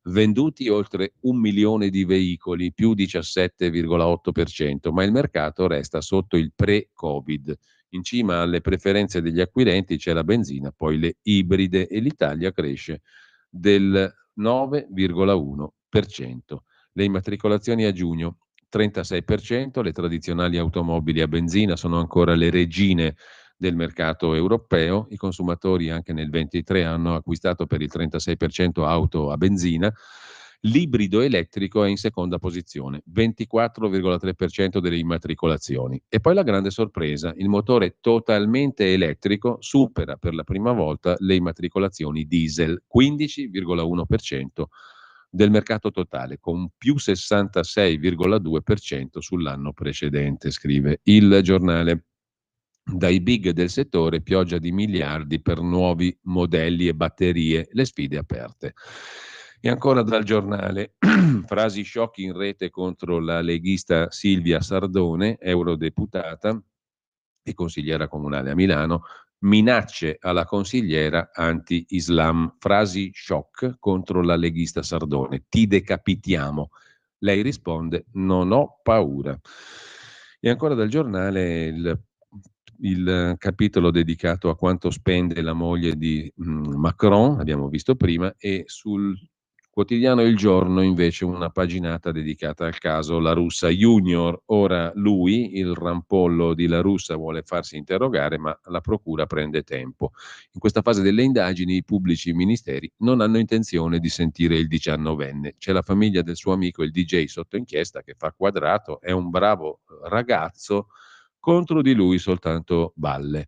Venduti oltre 1 milione di veicoli, più 17,8%, ma il mercato resta sotto il pre-Covid. In cima alle preferenze degli acquirenti c'è la benzina, poi le ibride e l'Italia cresce del 9,1%. Le immatricolazioni a giugno 36%, le tradizionali automobili a benzina sono ancora le regine del mercato europeo, i consumatori anche nel 23 hanno acquistato per il 36% auto a benzina, l'ibrido elettrico è in seconda posizione, 24,3% delle immatricolazioni. E poi la grande sorpresa, il motore totalmente elettrico supera per la prima volta le immatricolazioni diesel, 15,1% del mercato totale, con più 66,2% sull'anno precedente, scrive il giornale. Dai big del settore, pioggia di miliardi per nuovi modelli e batterie, le sfide aperte. E ancora dal giornale, frasi shock in rete contro la leghista Silvia Sardone, eurodeputata e consigliera comunale a Milano, minacce alla consigliera anti-Islam, frasi shock contro la leghista Sardone, ti decapitiamo. Lei risponde, non ho paura. E ancora dal giornale il capitolo dedicato a quanto spende la moglie di Macron, abbiamo visto prima, e sul quotidiano Il Giorno invece una paginata dedicata al caso La Russa Junior. Ora lui, il rampollo di La Russa, vuole farsi interrogare, ma la procura prende tempo. In questa fase delle indagini i pubblici ministeri non hanno intenzione di sentire il 19enne. C'è la famiglia del suo amico, il DJ, sotto inchiesta, che fa quadrato, è un bravo ragazzo, contro di lui soltanto balle.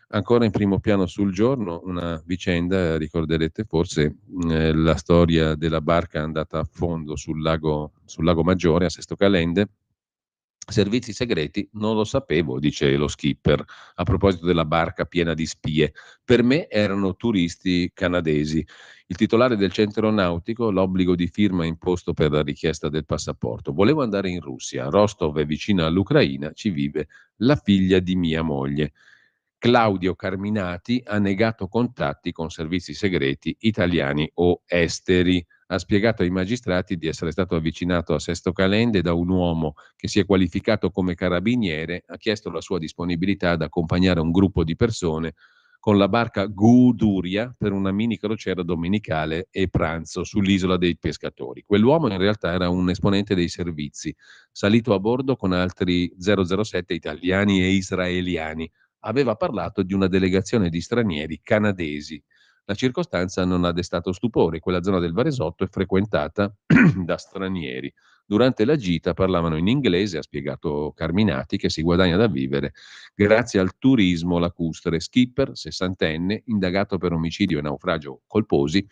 Ancora in primo piano sul Giorno una vicenda, ricorderete forse la storia della barca andata a fondo sul lago Maggiore a Sesto Calende. Servizi segreti non lo sapevo, dice lo skipper a proposito della barca piena di spie. Per me erano turisti canadesi. Il titolare del centro nautico, l'obbligo di firma imposto per la richiesta del passaporto. Volevo andare in Russia, Rostov è vicina all'Ucraina, ci vive la figlia di mia moglie. Claudio Carminati ha negato contatti con servizi segreti italiani o esteri. Ha spiegato ai magistrati di essere stato avvicinato a Sesto Calende da un uomo che si è qualificato come carabiniere, ha chiesto la sua disponibilità ad accompagnare un gruppo di persone con la barca Guduria per una mini crociera domenicale e pranzo sull'isola dei pescatori. Quell'uomo in realtà era un esponente dei servizi, salito a bordo con altri 007 italiani e israeliani. Aveva parlato di una delegazione di stranieri canadesi. La circostanza non ha destato stupore, quella zona del Varesotto è frequentata da stranieri. Durante la gita parlavano in inglese, ha spiegato Carminati, che si guadagna da vivere grazie al turismo lacustre. Skipper, 60enne, indagato per omicidio e naufragio colposi,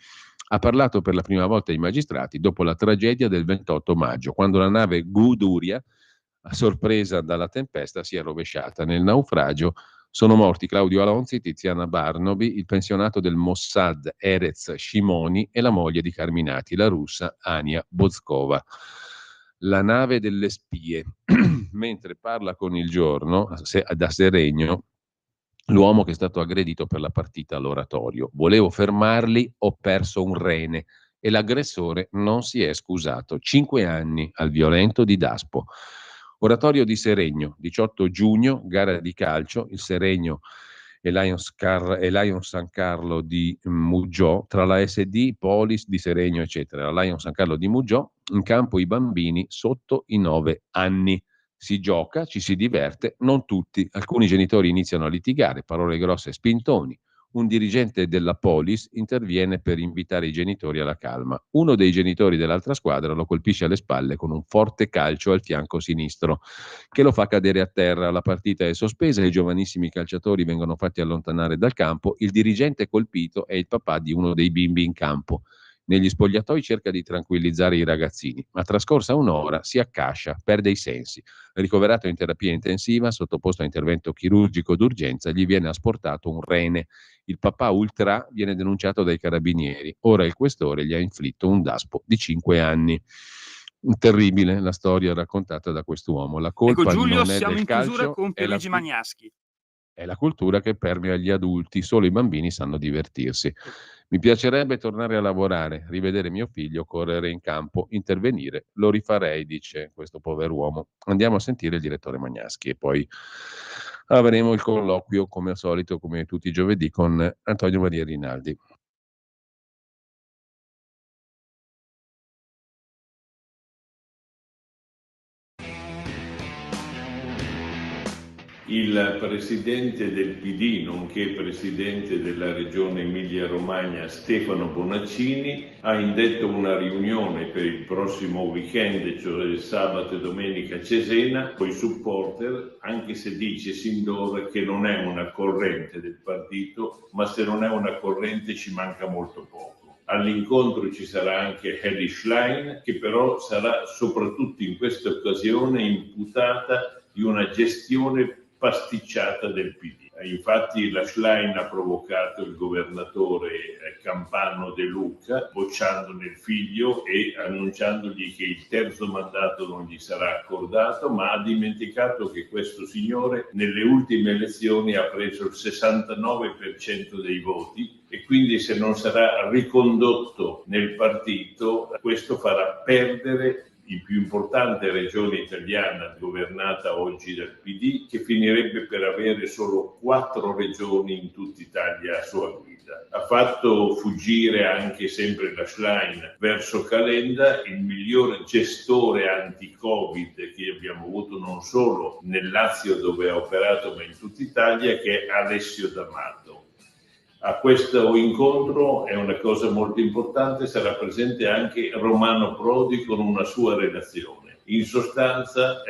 ha parlato per la prima volta ai magistrati dopo la tragedia del 28 maggio, quando la nave Guduria, sorpresa dalla tempesta, si è rovesciata. Nel naufragio sono morti Claudio Alonzi, Tiziana Barnobi, il pensionato del Mossad Erez Shimoni e la moglie di Carminati, la russa Ania Bozkova. La nave delle spie. Mentre parla con Il Giorno, da Seregno, l'uomo che è stato aggredito per la partita all'oratorio. Volevo fermarli, ho perso un rene e l'aggressore non si è scusato. 5 anni al violento di Daspo. Oratorio di Seregno, 18 giugno, gara di calcio, il Seregno e Lions San Carlo di Muggiò, tra la SD, Polis di Seregno, eccetera. La Lions San Carlo di Muggiò, in campo i bambini sotto i 9 anni. Si gioca, ci si diverte, non tutti. Alcuni genitori iniziano a litigare, parole grosse e spintoni. Un dirigente della Polis interviene per invitare i genitori alla calma. Uno dei genitori dell'altra squadra lo colpisce alle spalle con un forte calcio al fianco sinistro, che lo fa cadere a terra. La partita è sospesa, i giovanissimi calciatori vengono fatti allontanare dal campo. Il dirigente colpito è il papà di uno dei bimbi in campo. Negli spogliatoi cerca di tranquillizzare i ragazzini, ma trascorsa un'ora si accascia, perde i sensi. Ricoverato in terapia intensiva, sottoposto a intervento chirurgico d'urgenza, gli viene asportato un rene. Il papà ultra viene denunciato dai carabinieri. Ora il questore gli ha inflitto un daspo di 5 anni. Terribile la storia raccontata da quest'uomo. La colpa Ecco Giulio, non è siamo del in chiusura calcio, con è la Pierluigi Magnaschi. è la cultura che permea gli adulti, solo i bambini sanno divertirsi. Mi piacerebbe tornare a lavorare, rivedere mio figlio, correre in campo, intervenire, lo rifarei, dice questo pover'uomo. Andiamo a sentire il direttore Magnaschi e poi avremo il colloquio, come al solito, come tutti i giovedì, con Antonio Maria Rinaldi. Il presidente del PD, nonché presidente della regione Emilia-Romagna, Stefano Bonaccini, ha indetto una riunione per il prossimo weekend, cioè sabato e domenica a Cesena, con i supporter, anche se dice sin d'ora che non è una corrente del partito, ma se non è una corrente ci manca molto poco. All'incontro ci sarà anche Hedy Schlein, che però sarà soprattutto in questa occasione imputata di una gestione pasticciata del PD. Infatti la Schlein ha provocato il governatore campano De Luca, bocciandone il figlio e annunciandogli che il terzo mandato non gli sarà accordato, ma ha dimenticato che questo signore nelle ultime elezioni ha preso il 69% dei voti e quindi se non sarà ricondotto nel partito, questo farà perdere la più importante regione italiana governata oggi dal PD, che finirebbe per avere solo 4 regioni in tutta Italia a sua guida. Ha fatto fuggire anche sempre la Schlein verso Calenda, il migliore gestore anti-Covid che abbiamo avuto non solo nel Lazio dove ha operato ma in tutta Italia, che è Alessio D'Amato. A questo incontro, è una cosa molto importante, sarà presente anche Romano Prodi con una sua relazione. In sostanza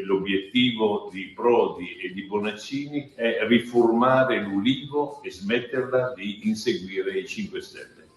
l'obiettivo di Prodi e di Bonaccini è riformare l'Ulivo e smetterla di inseguire i 5 Stelle.